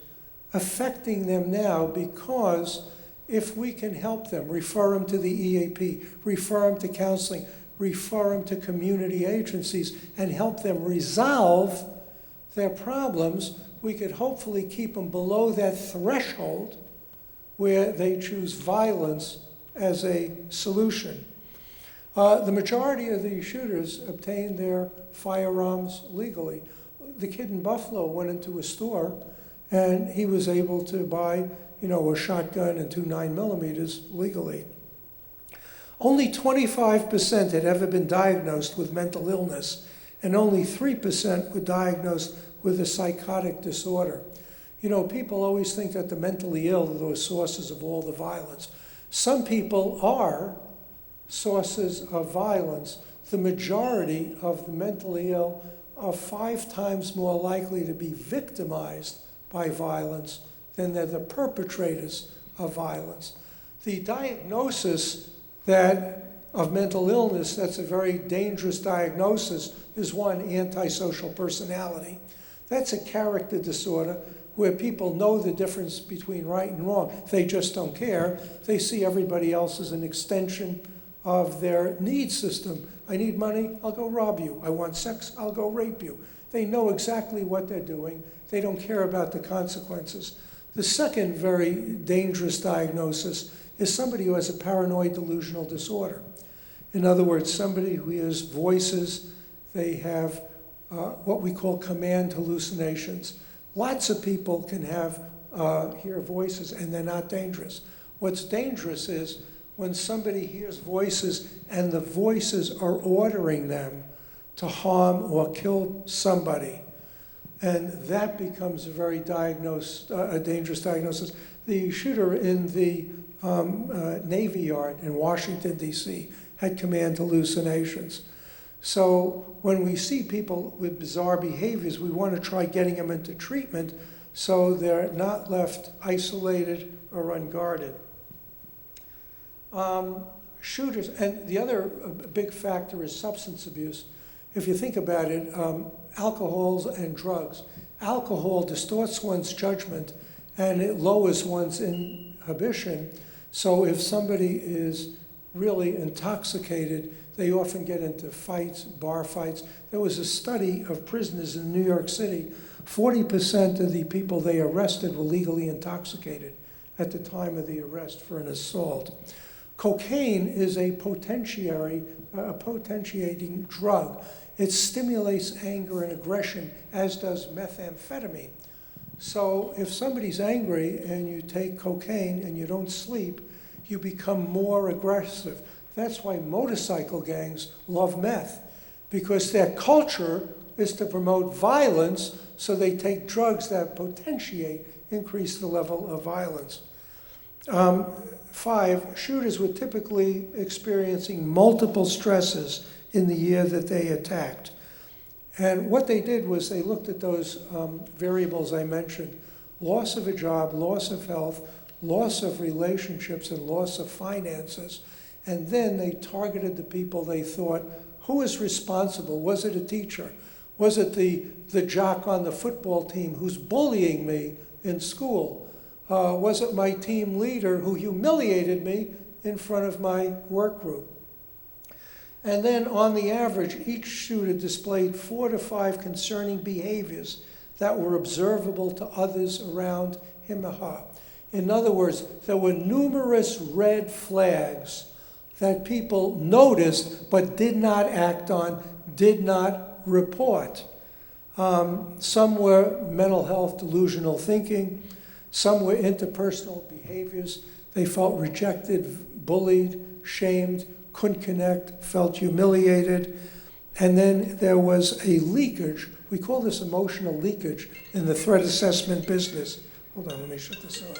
affecting them now, because if we can help them, refer them to the EAP, refer them to counseling, refer them to community agencies, and help them resolve their problems, we could hopefully keep them below that threshold where they choose violence as a solution. The majority of the shooters obtain their firearms legally. the kid in Buffalo went into a store and he was able to buy, a shotgun and 2 9mm legally. Only 25% had ever been diagnosed with mental illness, and only 3% were diagnosed with a psychotic disorder. People always think that the mentally ill are the sources of all the violence. Some people are sources of violence. The majority of the mentally ill are 5 times more likely to be victimized by violence than they're the perpetrators of violence. The diagnosis of mental illness, that's a very dangerous diagnosis, is one, antisocial personality. That's a character disorder where people know the difference between right and wrong. They just don't care. They see everybody else as an extension of their need system. I need money, I'll go rob you. I want sex, I'll go rape you. They know exactly what they're doing. They don't care about the consequences. The second very dangerous diagnosis is somebody who has a paranoid delusional disorder. In other words, somebody who hears voices, they have what we call command hallucinations. Lots of people can hear voices and they're not dangerous. What's dangerous is when somebody hears voices and the voices are ordering them to harm or kill somebody. And that becomes a very dangerous diagnosis. The shooter in the Navy Yard in Washington, D.C. had command hallucinations. So when we see people with bizarre behaviors, we want to try getting them into treatment so they're not left isolated or unguarded. Shooters, and the other big factor is substance abuse. If you think about it, alcohol and drugs. Alcohol distorts one's judgment and it lowers one's inhibition. So if somebody is really intoxicated, they often get into fights, bar fights. There was a study of prisoners in New York City. 40% of the people they arrested were legally intoxicated at the time of the arrest for an assault. Cocaine is a potentiating drug. It stimulates anger and aggression, as does methamphetamine. So if somebody's angry and you take cocaine and you don't sleep, you become more aggressive. That's why motorcycle gangs love meth, because their culture is to promote violence, so they take drugs that increase the level of violence. 5, shooters were typically experiencing multiple stresses in the year that they attacked. And what they did was they looked at those variables I mentioned: loss of a job, loss of health, loss of relationships, and loss of finances. And then they targeted the people they thought, who is responsible? Was it a teacher? Was it the jock on the football team who's bullying me in school? Was it my team leader who humiliated me in front of my work group? And then on the average, each shooter displayed 4 to 5 concerning behaviors that were observable to others around him or her. In other words, there were numerous red flags that people noticed but did not act on, did not report. Some were mental health, delusional thinking. Some were interpersonal behaviors. They felt rejected, bullied, shamed, couldn't connect, felt humiliated. And then there was a leakage. We call this emotional leakage in the threat assessment business. Hold on, let me shut this off.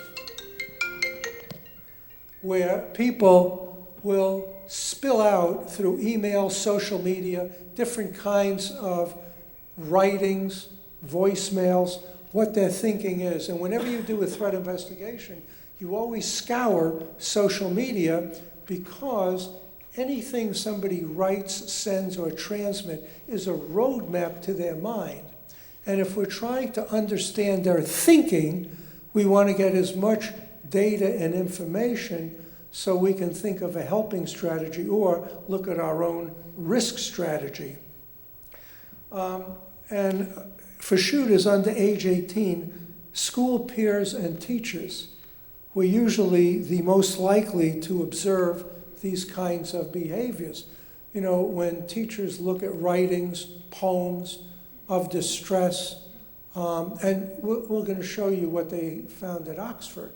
Where people will spill out through email, social media, different kinds of writings, voicemails, what their thinking is. And whenever you do a threat investigation, you always scour social media, because anything somebody writes, sends, or transmits is a roadmap to their mind. And if we're trying to understand their thinking, we want to get as much data and information so we can think of a helping strategy or look at our own risk strategy. And for shooters under age 18, school peers and teachers were usually the most likely to observe these kinds of behaviors. When teachers look at writings, poems, of distress. And we're going to show you what they found at Oxford.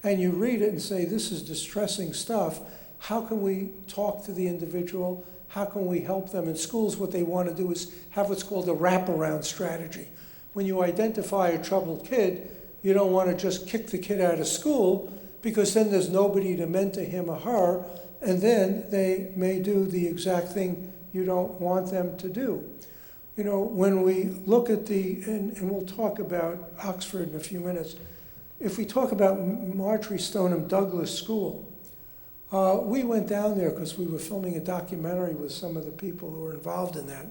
And you read it and say, this is distressing stuff. How can we talk to the individual? How can we help them? In schools, what they want to do is have what's called a wraparound strategy. When you identify a troubled kid, you don't want to just kick the kid out of school, because then there's nobody to mentor him or her, and then they may do the exact thing you don't want them to do. You know, when we look at and we'll talk about Oxford in a few minutes, if we talk about Marjorie Stoneham Douglas School, we went down there because we were filming a documentary with some of the people who were involved in that.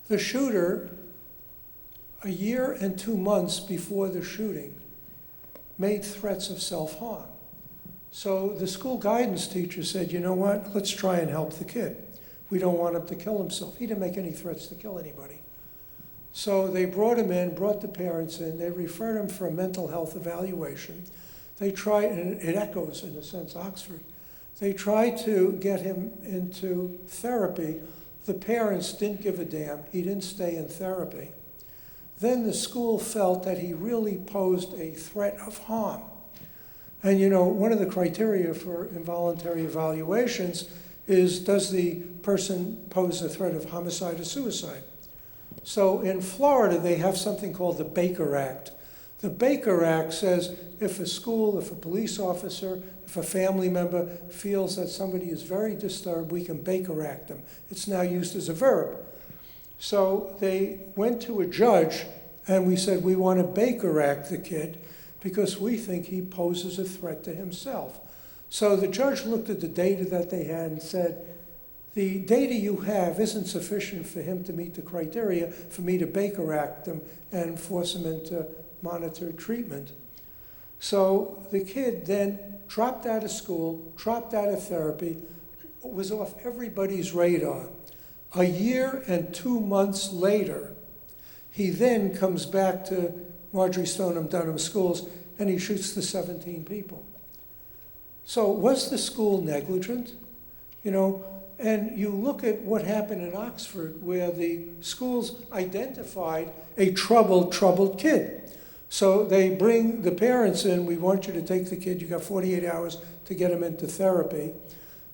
The shooter, a year and 2 months before the shooting, made threats of self-harm. So the school guidance teacher said, you know what, let's try and help the kid. We don't want him to kill himself. He didn't make any threats to kill anybody. So they brought him in, brought the parents in, they referred him for a mental health evaluation. They tried, and it echoes in a sense Oxford, they tried to get him into therapy. The parents didn't give a damn. He didn't stay in therapy. Then the school felt that he really posed a threat of harm. And you know, one of the criteria for involuntary evaluations is, does the person pose a threat of homicide or suicide? So in Florida, they have something called the Baker Act. The Baker Act says if a school, if a police officer, if a family member feels that somebody is very disturbed, we can Baker Act them. It's now used as a verb. So they went to a judge and we said, we want to Baker Act the kid because we think he poses a threat to himself. So the judge looked at the data that they had and said, the data you have isn't sufficient for him to meet the criteria for me to Baker Act him and force him into monitored treatment. So the kid then dropped out of school, dropped out of therapy, was off everybody's radar. A year and 2 months later, he then comes back to Marjorie Stoneham Dunham schools and he shoots the 17 people. So was the school negligent? You know, and you look at what happened in Oxford where the schools identified a troubled kid. So they bring the parents in, we want you to take the kid, you got 48 hours to get him into therapy.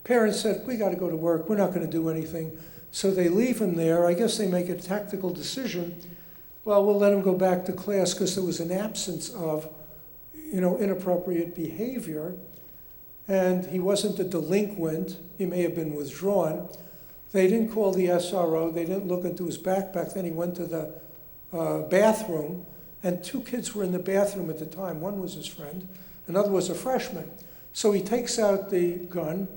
Parents said, we got to go to work, we're not going to do anything. So they leave him there. I guess they make a tactical decision. Well, we'll let him go back to class because there was an absence of, you know, inappropriate behavior. And he wasn't a delinquent. He may have been withdrawn. They didn't call the SRO. They didn't look into his backpack. Then he went to the bathroom, and 2 kids were in the bathroom at the time. One was his friend. Another was a freshman. So he takes out the gun,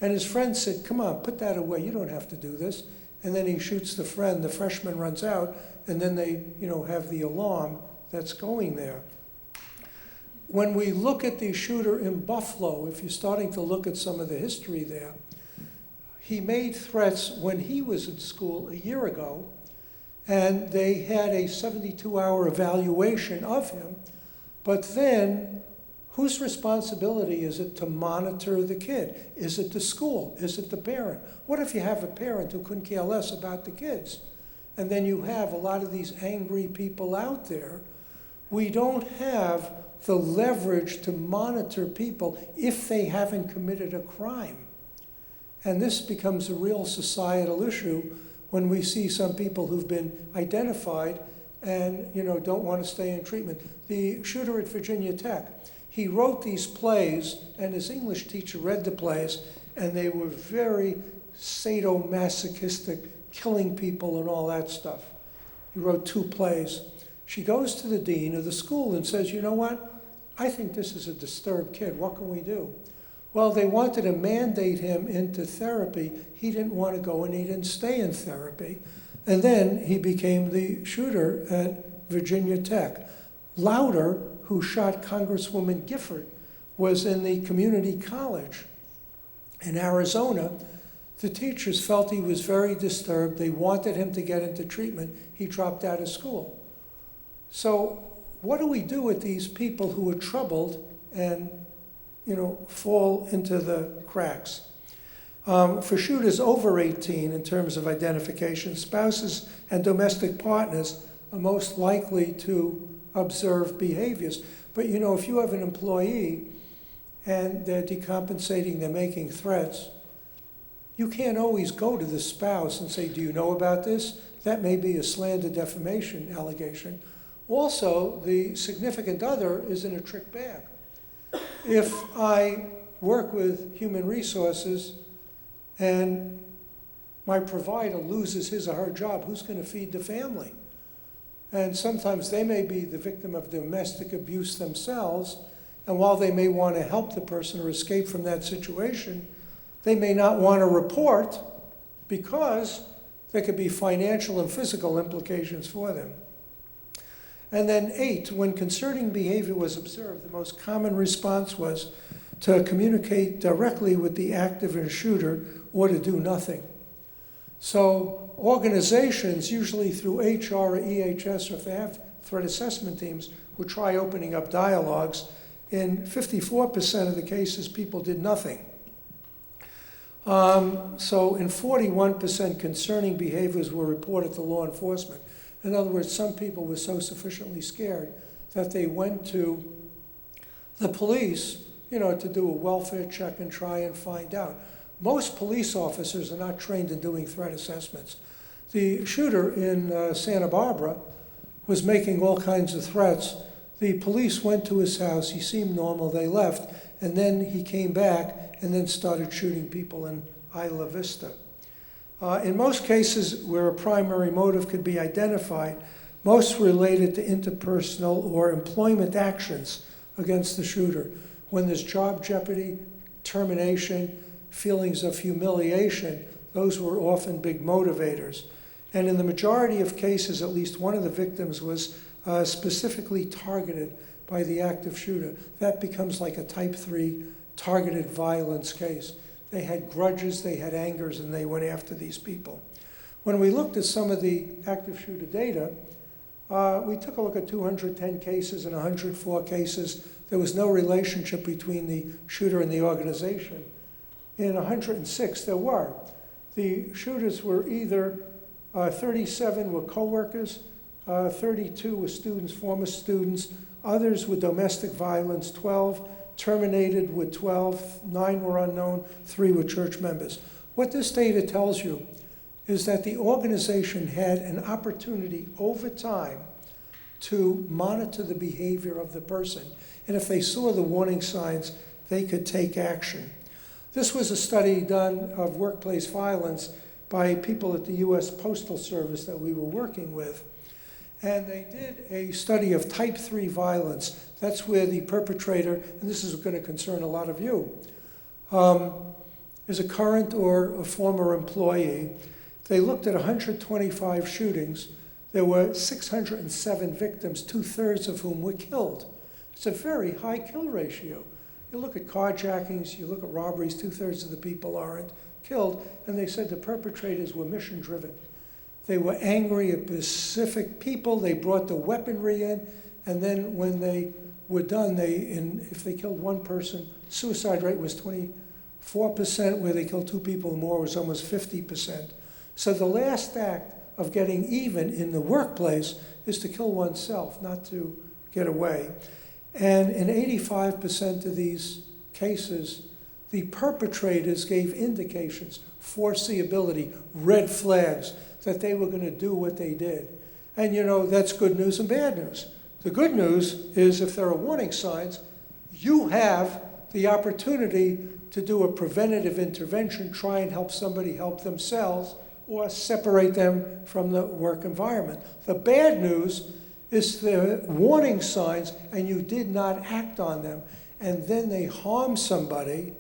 and his friend said, come on, put that away. You don't have to do this. And then he shoots the friend. The freshman runs out, and then they, you know, have the alarm that's going there. When we look at the shooter in Buffalo, if you're starting to look at some of the history there, he made threats when he was in school a year ago, and they had a 72-hour evaluation of him. But then, whose responsibility is it to monitor the kid? Is it the school? Is it the parent? What if you have a parent who couldn't care less about the kids? And then you have a lot of these angry people out there. We don't have the leverage to monitor people if they haven't committed a crime. And this becomes a real societal issue when we see some people who've been identified and, you know, don't want to stay in treatment. The shooter at Virginia Tech, he wrote these plays, and his English teacher read the plays, and they were very sadomasochistic, killing people and all that stuff. He wrote 2 plays. She goes to the dean of the school and says, you know what? I think this is a disturbed kid. What can we do? Well, they wanted to mandate him into therapy. He didn't want to go, and he didn't stay in therapy. And then he became the shooter at Virginia Tech. Lauder, who shot Congresswoman Gifford, was in the community college in Arizona. The teachers felt he was very disturbed. They wanted him to get into treatment. He dropped out of school. So what do we do with these people who are troubled and, you know, fall into the cracks? For shooters over 18, in terms of identification, spouses and domestic partners are most likely to observe behaviors. But you know, if you have an employee and they're decompensating, they're making threats, you can't always go to the spouse and say, do you know about this? That may be a slander defamation allegation. Also, the significant other is in a trick bag. If I work with human resources and my provider loses his or her job, who's going to feed the family? And sometimes they may be the victim of domestic abuse themselves, and while they may want to help the person or escape from that situation, they may not want to report because there could be financial and physical implications for them. And then 8, when concerning behavior was observed, the most common response was to communicate directly with the active shooter or to do nothing. So organizations, usually through HR or EHS, or if they have threat assessment teams, will try opening up dialogues. In 54% of the cases, people did nothing. So in 41%, concerning behaviors were reported to law enforcement. In other words, some people were so sufficiently scared that they went to the police, you know, to do a welfare check and try and find out. Most police officers are not trained in doing threat assessments. The shooter in Santa Barbara was making all kinds of threats. The police went to his house, he seemed normal, they left, and then he came back and then started shooting people in Isla Vista. In most cases where a primary motive could be identified, most related to interpersonal or employment actions against the shooter. When there's job jeopardy, termination, feelings of humiliation, those were often big motivators. And in the majority of cases, at least one of the victims was specifically targeted by the active shooter. That becomes like a type 3 targeted violence case. They had grudges, they had angers, and they went after these people. When we looked at some of the active shooter data, we took a look at 210 cases. In 104 cases, there was no relationship between the shooter and the organization. In 106, there were. The shooters were either 37 were coworkers, 32 were students, former students, others were domestic violence, 12 terminated with 12, 9 were unknown, 3 were church members. What this data tells you is that the organization had an opportunity over time to monitor the behavior of the person. And if they saw the warning signs, they could take action. This was a study done of workplace violence by people at the U.S. Postal Service that we were working with. And they did a study of type 3 violence. That's where the perpetrator, and this is going to concern a lot of you, is a current or a former employee. They looked at 125 shootings. There were 607 victims, 2/3 of whom were killed. It's a very high kill ratio. You look at carjackings, you look at robberies, 2/3 of the people aren't killed, and they said the perpetrators were mission-driven. They were angry at specific people, they brought the weaponry in, and then when they were done, if they killed one person, suicide rate was 24%, where they killed 2 people or more was almost 50%. So the last act of getting even in the workplace is to kill oneself, not to get away. And in 85% of these cases, the perpetrators gave indications, foreseeability, red flags, that they were going to do what they did. And you know, that's good news and bad news. The good news is if there are warning signs, you have the opportunity to do a preventative intervention, try and help somebody help themselves, or separate them from the work environment. The bad news is the warning signs and you did not act on them, and then they harm somebody.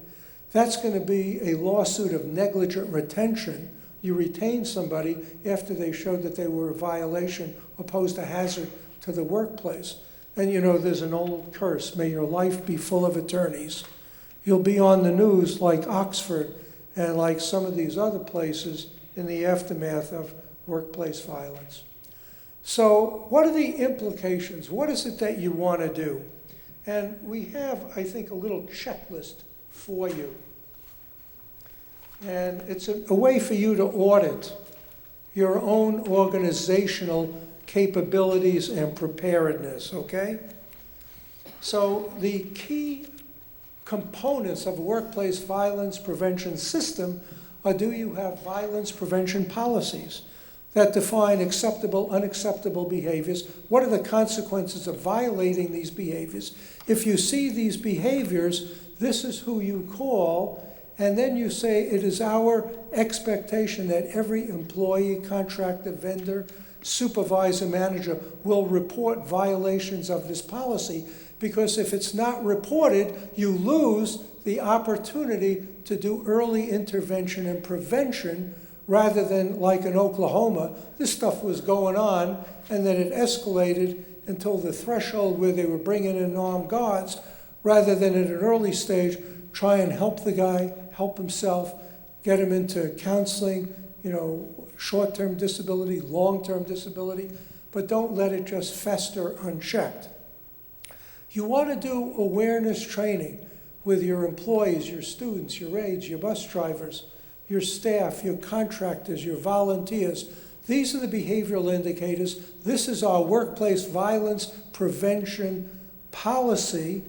That's going to be a lawsuit of negligent retention. You retain somebody after they showed that they were a violation or posed a hazard to the workplace. And you know, there's an old curse, may your life be full of attorneys. You'll be on the news like Oxford and like some of these other places in the aftermath of workplace violence. So what are the implications? What is it that you want to do? And we have, I think, a little checklist for you. And it's a way for you to audit your own organizational capabilities and preparedness, okay? So the key components of a workplace violence prevention system are, do you have violence prevention policies that define acceptable, unacceptable behaviors? What are the consequences of violating these behaviors? If you see these behaviors, this is who you call, and then you say it is our expectation that every employee, contractor, vendor, supervisor, manager will report violations of this policy, because if it's not reported, you lose the opportunity to do early intervention and prevention, rather than like in Oklahoma, this stuff was going on and then it escalated until the threshold where they were bringing in armed guards, rather than at an early stage try and help the guy, help himself, get him into counseling, short-term disability, long-term disability, but don't let it just fester unchecked. You want to do awareness training with your employees, your students, your aides, your bus drivers, your staff, your contractors, your volunteers. These are the behavioral indicators. This is our workplace violence prevention policy.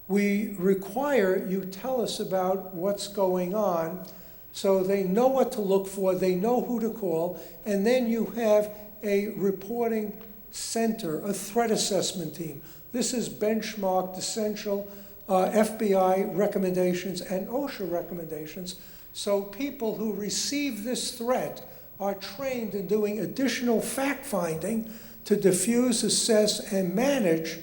We require you tell us about what's going on so they know what to look for, they know who to call, and then you have a reporting center, a threat assessment team. This is benchmarked essential FBI recommendations and OSHA recommendations. So people who receive this threat are trained in doing additional fact-finding to diffuse, assess, and manage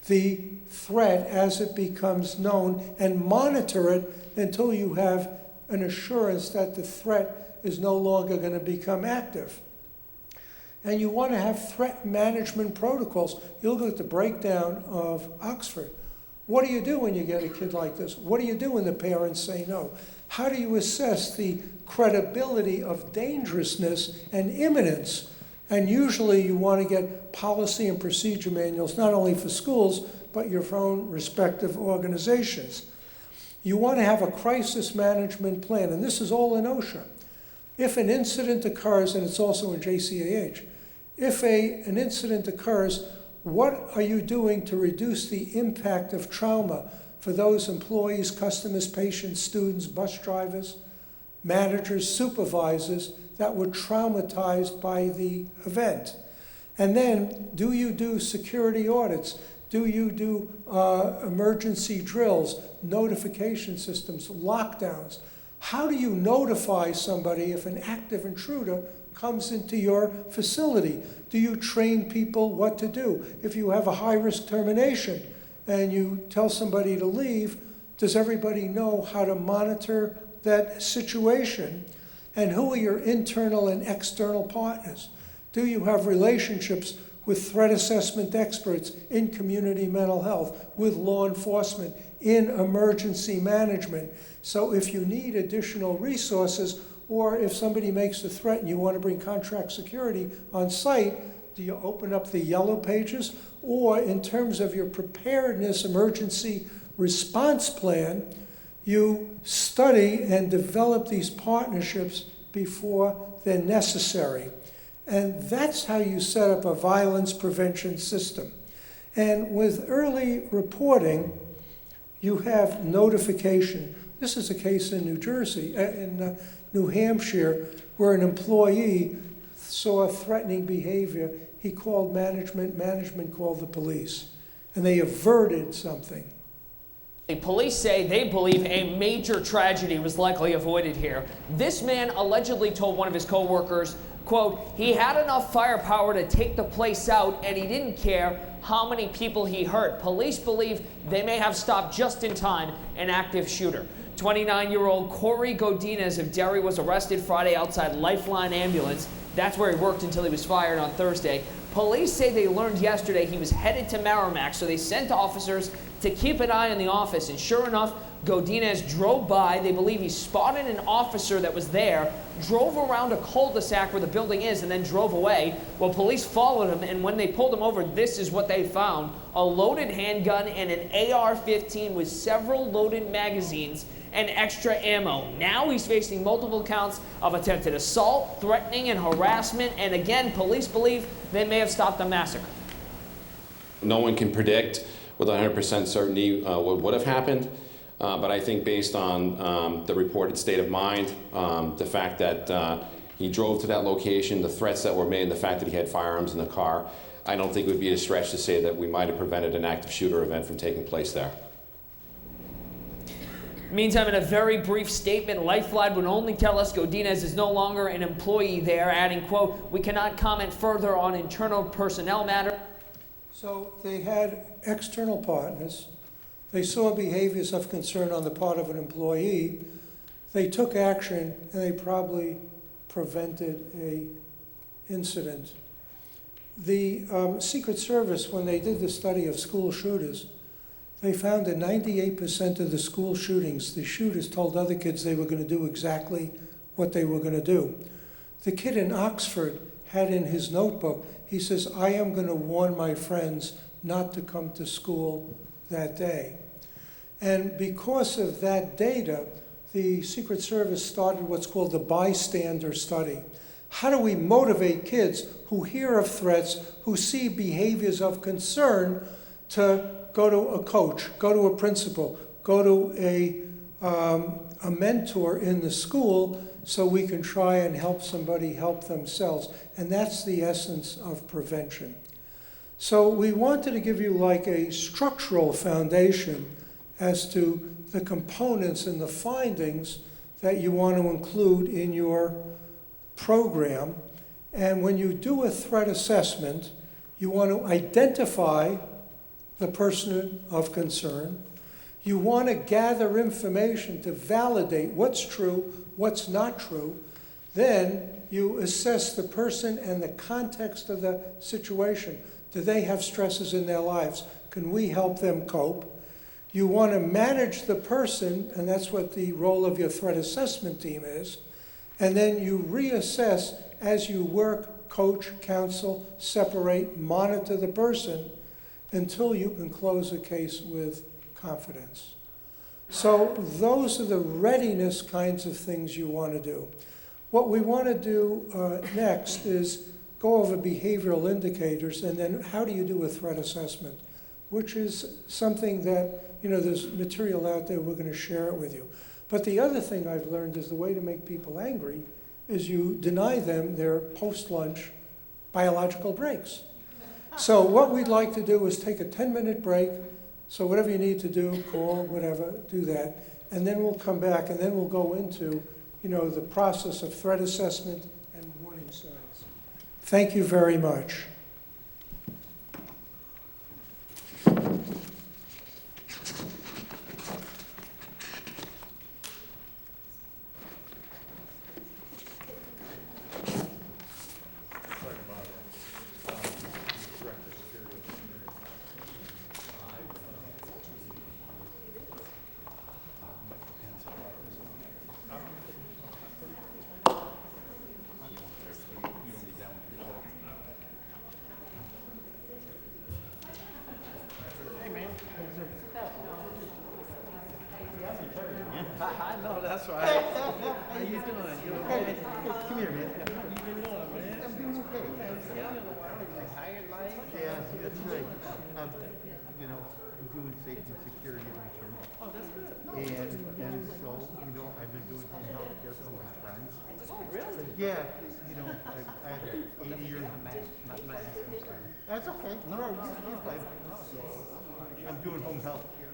the threat as it becomes known, and monitor it until you have an assurance that the threat is no longer going to become active. And you want to have threat management protocols. You'll look at the breakdown of Oxford. What do you do when you get a kid like this? What do you do when the parents say no? How do you assess the credibility of dangerousness and imminence? And usually you want to get policy and procedure manuals, not only for schools, but your own respective organizations. You want to have a crisis management plan, and this is all in OSHA. If an incident occurs, and it's also in JCAH, if an incident occurs, what are you doing to reduce the impact of trauma for those employees, customers, patients, students, bus drivers, managers, supervisors that were traumatized by the event? And then, do you do security audits? Do you do emergency drills, notification systems, lockdowns? How do you notify somebody if an active intruder comes into your facility? Do you train people what to do? If you have a high-risk termination and you tell somebody to leave, does everybody know how to monitor that situation? And who are your internal and external partners? Do you have relationships with threat assessment experts in community mental health, with law enforcement, in emergency management? So if you need additional resources, or if somebody makes a threat and you want to bring contract security on site, do you open up the yellow pages? Or in terms of your preparedness emergency response plan, you study and develop these partnerships before they're necessary. And that's how you set up a violence prevention system. And with early reporting, you have notification. This is a case in New Jersey, in New Hampshire, where an employee saw threatening behavior. He called management, management called the police, and they averted something. The police say they believe a major tragedy was likely avoided here. This man allegedly told one of his co-workers, quote, he had enough firepower to take the place out and he didn't care how many people he hurt. Police believe they may have stopped just in time an active shooter. 29-year-old Corey Godinez of Derry was arrested Friday outside Lifeline Ambulance. That's where he worked until he was fired on Thursday. Police say they learned yesterday he was headed to Merrimack, so they sent officers to keep an eye on the office. And sure enough, Godinez drove by. They believe he spotted an officer that was there, drove around a cul-de-sac where the building is, and then drove away. Well, police followed him, and when they pulled him over, this is what they found: a loaded handgun and an AR-15 with several loaded magazines and extra ammo. Now he's facing multiple counts of attempted assault, threatening, and harassment. And again, police believe they may have stopped the massacre. No one can predict with 100% certainty what would have happened, but I think based on the reported state of mind, the fact that he drove to that location, the threats that were made, and the fact that he had firearms in the car, I don't think it would be a stretch to say that we might have prevented an active shooter event from taking place there. Meantime, in a very brief statement, Lifeline would only tell us Godinez is no longer an employee there, adding, quote, "We cannot comment further on internal personnel matters." So they had external partners. They saw behaviors of concern on the part of an employee. They took action, and they probably prevented a incident. The Secret Service, when they did the study of school shooters, they found that 98% of the school shootings, the shooters told other kids they were going to do exactly what they were going to do. The kid in Oxford had in his notebook, he says, "I am going to warn my friends not to come to school that day." And because of that data, the Secret Service started what's called the bystander study. How do we motivate kids who hear of threats, who see behaviors of concern, to go to a coach, go to a principal, go to a mentor in the school, so we can try and help somebody help themselves. And that's the essence of prevention. So we wanted to give you like a structural foundation as to the components and the findings that you want to include in your program. And when you do a threat assessment, you want to identify the person of concern. You want to gather information to validate what's true, what's not true. Then you assess the person and the context of the situation. Do they have stresses in their lives? Can we help them cope? You want to manage the person, and that's what the role of your threat assessment team is. And then you reassess as you work, coach, counsel, separate, monitor the person until you can close a case with confidence. So those are the readiness kinds of things you want to do. What we want to do next is go over behavioral indicators, and then how do you do a threat assessment, which is something that, there's material out there, we're going to share it with you. But the other thing I've learned is the way to make people angry is you deny them their post-lunch biological breaks. So what we'd like to do is take a 10-minute break. So whatever you need to do, call, whatever, do that. And then we'll come back, and then we'll go into, the process of threat assessment and warning signs. Thank you very much. I know, that's right. How you doing? You okay? Come here, man. How you doing, man? I'm doing okay. Retired life? Yeah, that's right. I'm doing safety and security insurance. Oh, that's good. And so, I've been doing home health care for my friends. Oh, really? Yeah, I have 80 years. Not mad. That's okay. No, you're fine. I'm doing home health care.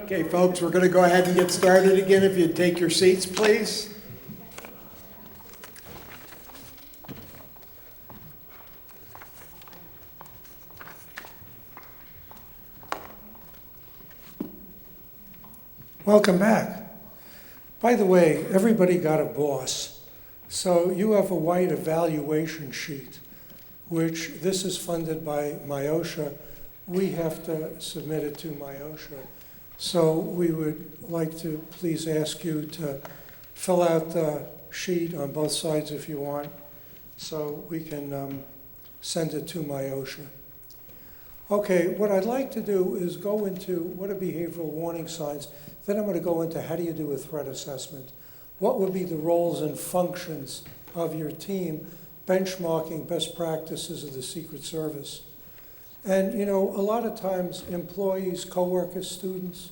Okay, folks, we're going to go ahead and get started again. If you'd take your seats, please. Welcome back. By the way, everybody got a boss. So you have a white evaluation sheet, which this is funded by MIOSHA. We have to submit it to MIOSHA. So we would like to please ask you to fill out the sheet on both sides if you want, so we can send it to MIOSHA. Okay, what I'd like to do is go into what are behavioral warning signs. Then I'm going to go into how do you do a threat assessment. What would be the roles and functions of your team, benchmarking best practices of the Secret Service. And you know, a lot of times employees, coworkers, students,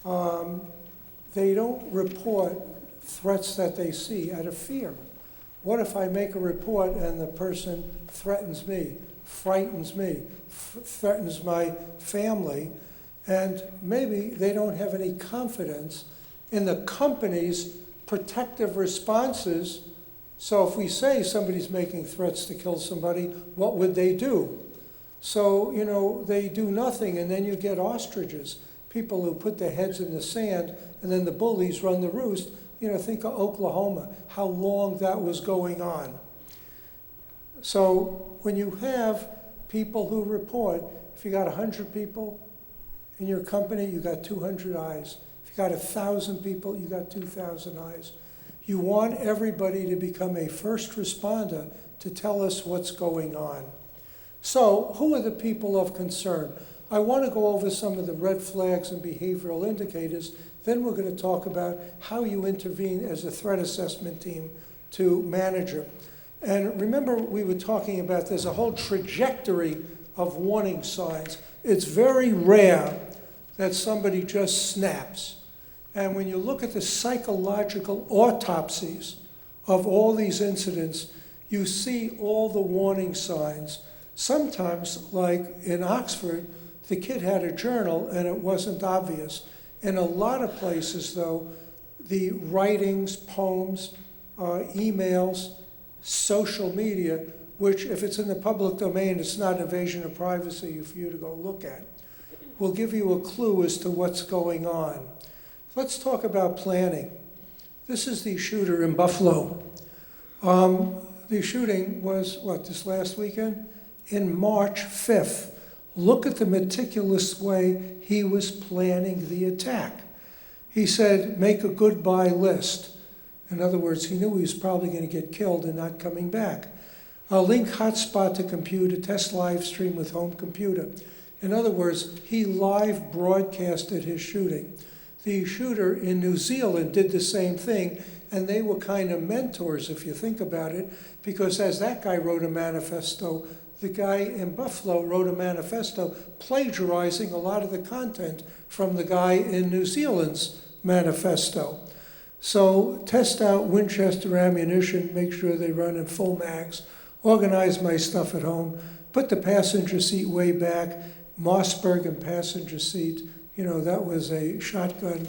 they don't report threats that they see out of fear. What if I make a report and the person threatens me, frightens me, threatens my family, and maybe they don't have any confidence in the company's protective responses. So if we say somebody's making threats to kill somebody, what would they do? So, you know, they do nothing, and then you get ostriches, people who put their heads in the sand, and then the bullies run the roost. You know, think of Oklahoma, how long that was going on. So when you have people who report, if you got 100 people in your company, you got 200 eyes. If you got 1,000 people, you got 2,000 eyes. You want everybody to become a first responder to tell us what's going on. So who are the people of concern? I want to go over some of the red flags and behavioral indicators. Then we're going to talk about how you intervene as a threat assessment team to manage it. And remember, we were talking about there's a whole trajectory of warning signs. It's very rare that somebody just snaps. And when you look at the psychological autopsies of all these incidents, you see all the warning signs. Sometimes, like in Oxford, the kid had a journal and it wasn't obvious. In a lot of places, though, the writings, poems, emails, social media, which if it's in the public domain, it's not an invasion of privacy for you to go look at, will give you a clue as to what's going on. Let's talk about planning. This is the shooter in Buffalo. The shooting was, this last weekend? In March 5th. Look at the meticulous way he was planning the attack. He said, make a goodbye list. In other words, he knew he was probably going to get killed and not coming back. A link hotspot to computer, test live stream with home computer. In other words, he live broadcasted his shooting. The shooter in New Zealand did the same thing, and they were kind of mentors, if you think about it, because as that guy wrote a manifesto, the guy in Buffalo wrote a manifesto plagiarizing a lot of the content from the guy in New Zealand's manifesto. So test out Winchester ammunition, make sure they run in full mags, organize my stuff at home, put the passenger seat way back, Mossberg in passenger seat, you know, that was a shotgun.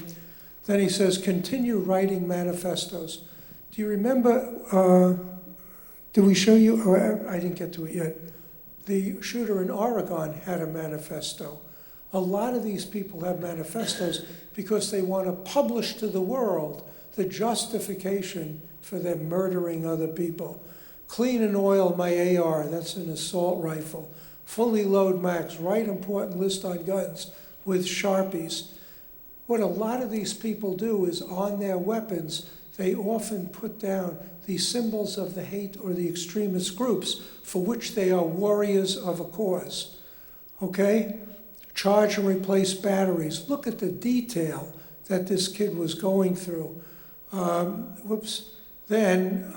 Then he says, continue writing manifestos. Do you remember, did we show you, oh, I didn't get to it yet. The shooter in Oregon had a manifesto. A lot of these people have manifestos because they want to publish to the world the justification for them murdering other people. Clean and oil my AR, that's an assault rifle. Fully load max, write important list on guns with Sharpies. What a lot of these people do is on their weapons, they often put down the symbols of the hate or the extremist groups for which they are warriors of a cause. Okay? Charge and replace batteries. Look at the detail that this kid was going through. Then,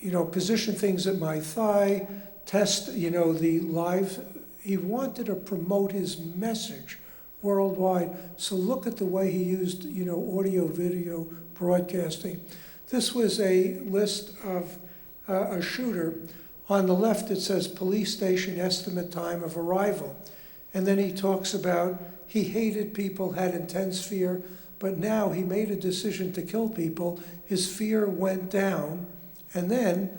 you know, position things at my thigh, test, you know, the live. He wanted to promote his message worldwide. So look at the way he used, you know, audio, video, broadcasting. This was a list of a shooter. On the left, it says police station estimate time of arrival. And then he talks about he hated people, had intense fear, but now he made a decision to kill people. His fear went down. And then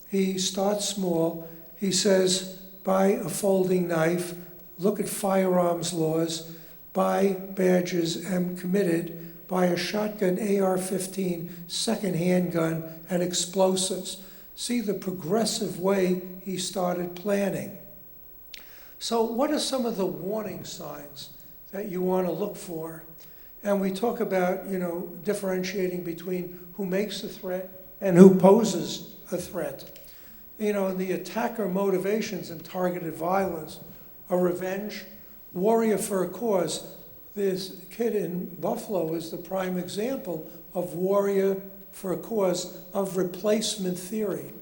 he starts small. He says, buy a folding knife, look at firearms laws, buy badges, am committed, by a shotgun AR-15 second-hand gun and explosives. See the progressive way he started planning. So what are some of the warning signs that you want to look for? And we talk about, differentiating between who makes a threat and who poses a threat. The attacker motivations in targeted violence are revenge, warrior for a cause. This kid in Buffalo is the prime example of warrior for a cause, of replacement theory.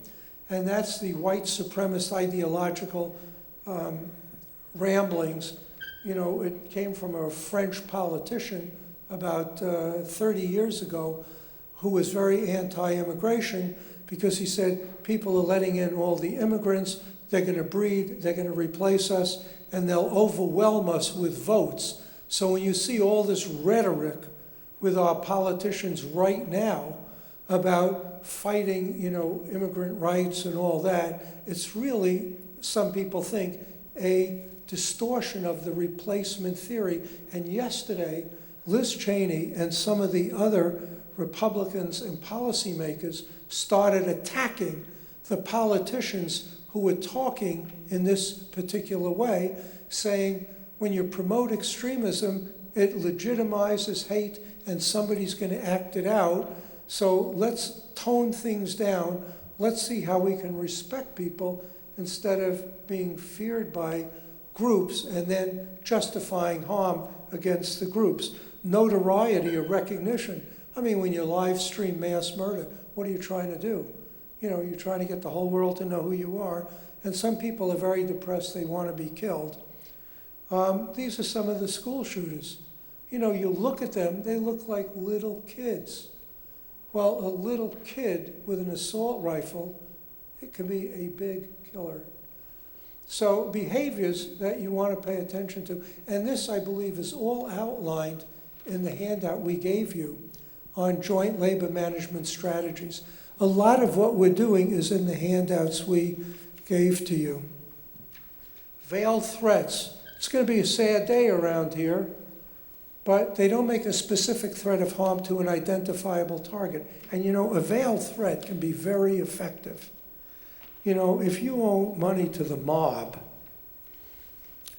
And that's the white supremacist ideological ramblings. It came from a French politician about 30 years ago who was very anti-immigration because he said people are letting in all the immigrants, they're going to breed, they're going to replace us, and they'll overwhelm us with votes. So when you see all this rhetoric with our politicians right now about fighting, immigrant rights and all that, it's really, some people think, a distortion of the replacement theory. And yesterday, Liz Cheney and some of the other Republicans and policymakers started attacking the politicians who were talking in this particular way, saying when you promote extremism, it legitimizes hate and somebody's going to act it out. So let's tone things down. Let's see how we can respect people instead of being feared by groups and then justifying harm against the groups. Notoriety or recognition. I mean, when you live stream mass murder, what are you trying to do? You're trying to get the whole world to know who you are. And some people are very depressed, they want to be killed. These are some of the school shooters. You look at them, they look like little kids. Well, a little kid with an assault rifle, it can be a big killer. So behaviors that you want to pay attention to, and this, I believe, is all outlined in the handout we gave you on joint labor management strategies. A lot of what we're doing is in the handouts we gave to you. Veiled threats. It's going to be a sad day around here, but they don't make a specific threat of harm to an identifiable target. And a veiled threat can be very effective. If you owe money to the mob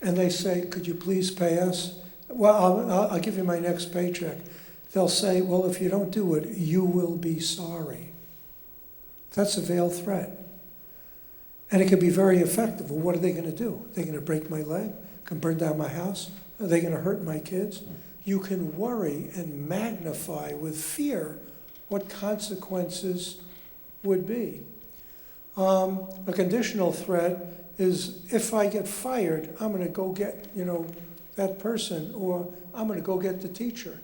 and they say, could you please pay us? Well, I'll give you my next paycheck. They'll say, well, if you don't do it, you will be sorry. That's a veiled threat. And it can be very effective. Well, what are they going to do? Are they going to break my leg? Can burn down my house? Are they going to hurt my kids? You can worry and magnify with fear what consequences would be. A conditional threat is if I get fired, I'm going to go get, that person, or I'm going to go get the teacher.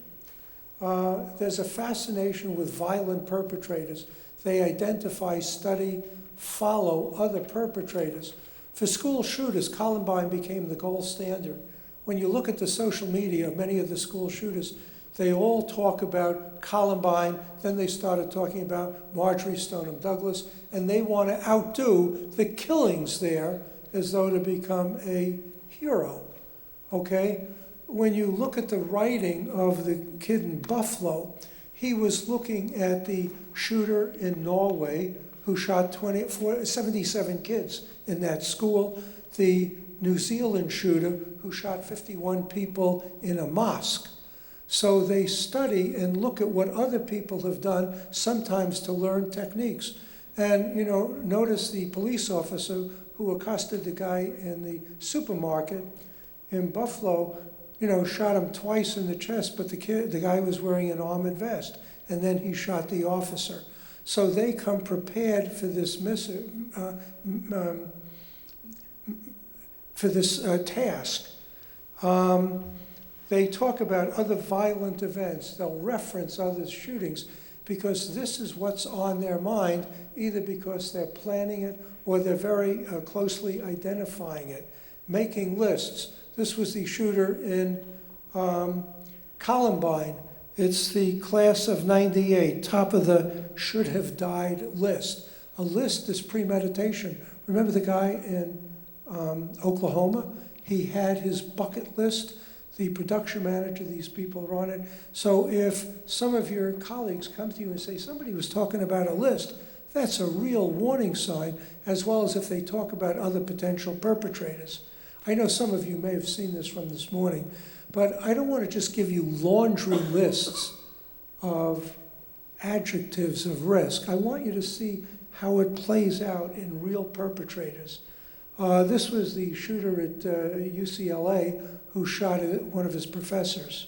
There's a fascination with violent perpetrators. They identify, study, follow other perpetrators. For school shooters, Columbine became the gold standard. When you look at the social media of many of the school shooters, they all talk about Columbine, then they started talking about Marjorie Stoneman Douglas, and they want to outdo the killings there as though to become a hero, okay? When you look at the writing of the kid in Buffalo, he was looking at the shooter in Norway who shot 77 kids in that school, the New Zealand shooter who shot 51 people in a mosque. So they study and look at what other people have done, sometimes to learn techniques. And, notice the police officer who accosted the guy in the supermarket in Buffalo, shot him twice in the chest, but the guy was wearing an armored vest, and then he shot the officer. So they come prepared for this task. They talk about other violent events. They'll reference other shootings because this is what's on their mind, either because they're planning it or they're very closely identifying it, making lists. This was the shooter in Columbine. It's the class of '98, top of the should have died list. A list is premeditation. Remember the guy in Oklahoma? He had his bucket list. the production manager, these people are on it. So if some of your colleagues come to you and say, somebody was talking about a list, that's a real warning sign, as well as if they talk about other potential perpetrators. I know some of you may have seen this from this morning, but I don't want to just give you laundry lists of adjectives of risk. I want you to see how it plays out in real perpetrators. This was the shooter at UCLA who shot at one of his professors.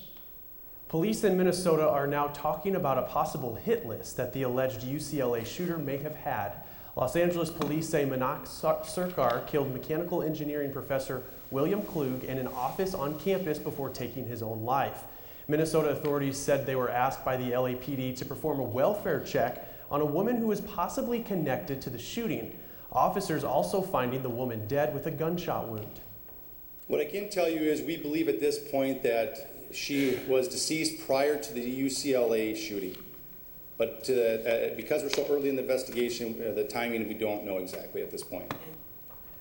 Police in Minnesota are now talking about a possible hit list that the alleged UCLA shooter may have had. Los Angeles police say Manak Sarkar killed mechanical engineering professor William Klug in an office on campus before taking his own life. Minnesota authorities said they were asked by the LAPD to perform a welfare check on a woman who was possibly connected to the shooting. Officers also finding the woman dead with a gunshot wound. What I can tell you is we believe at this point that she was deceased prior to the UCLA shooting. But because we're so early in the investigation, the timing we don't know exactly at this point.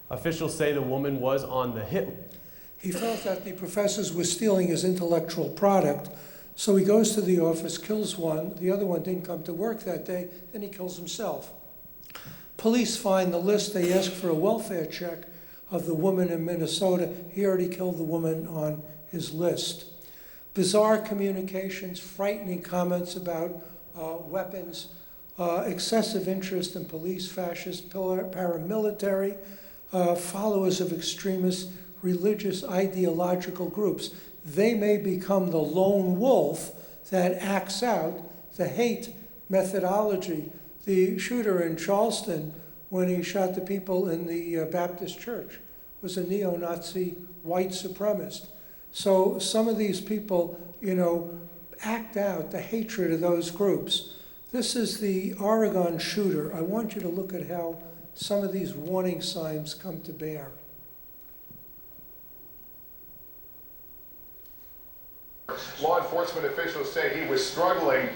Officials say the woman was on the hit. He felt that the professors were stealing his intellectual product, so he goes to the office, kills one. The other one didn't come to work that day, then he kills himself. Police find the list. They ask for a welfare check of the woman in Minnesota. He already killed the woman on his list. Bizarre communications, frightening comments about weapons, excessive interest in police, fascist, paramilitary, followers of extremist religious ideological groups. They may become the lone wolf that acts out the hate methodology. The shooter in Charleston, when he shot the people in the Baptist church, was a neo-Nazi white supremacist. So some of these people, act out the hatred of those groups. This is the Oregon shooter. I want you to look at how some of these warning signs come to bear. Law enforcement officials say he was struggling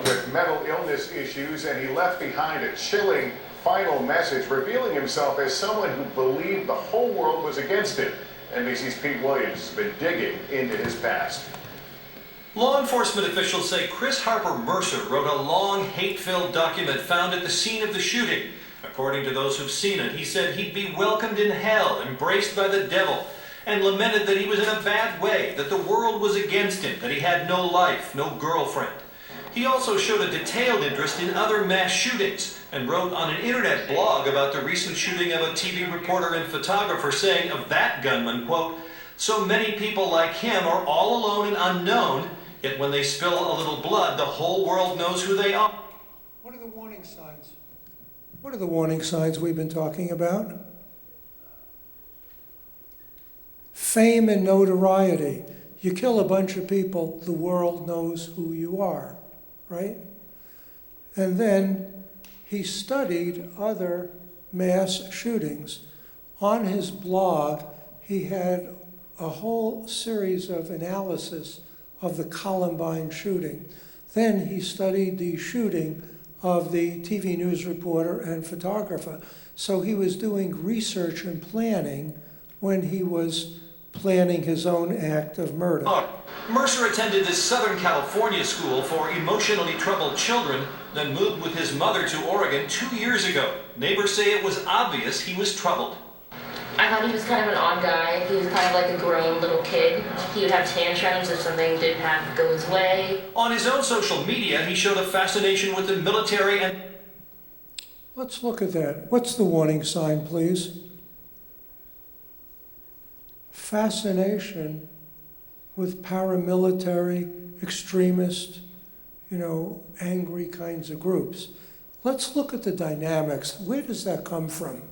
with mental illness issues, and he left behind a chilling final message revealing himself as someone who believed the whole world was against him. NBC's Pete Williams has been digging into his past. Law enforcement officials say Chris Harper Mercer wrote a long, hate-filled document found at the scene of the shooting. According to those who've seen it, he said he'd be welcomed in hell, embraced by the devil, and lamented that he was in a bad way, that the world was against him, that he had no life, no girlfriend. He also showed a detailed interest in other mass shootings and wrote on an internet blog about the recent shooting of a TV reporter and photographer, saying of that gunman, quote, "So many people like him are all alone and unknown, yet when they spill a little blood, the whole world knows who they are." What are the warning signs? What are the warning signs we've been talking about? Fame and notoriety. You kill a bunch of people, the world knows who you are, right? And then he studied other mass shootings. On his blog, he had a whole series of analysis of the Columbine shooting. Then he studied the shooting of the TV news reporter and photographer. So he was doing research and planning when he was planning his own act of murder. Mercer attended this Southern California school for emotionally troubled children, then moved with his mother to Oregon 2 years ago. Neighbors say it was obvious he was troubled. I thought he was kind of an odd guy. He was kind of like a grown little kid. He would have tantrums if something didn't go his way. On his own social media, he showed a fascination with the military and... Let's look at that. What's the warning sign, please? Fascination with paramilitary, extremist, angry kinds of groups. Let's look at the dynamics. Where does that come from?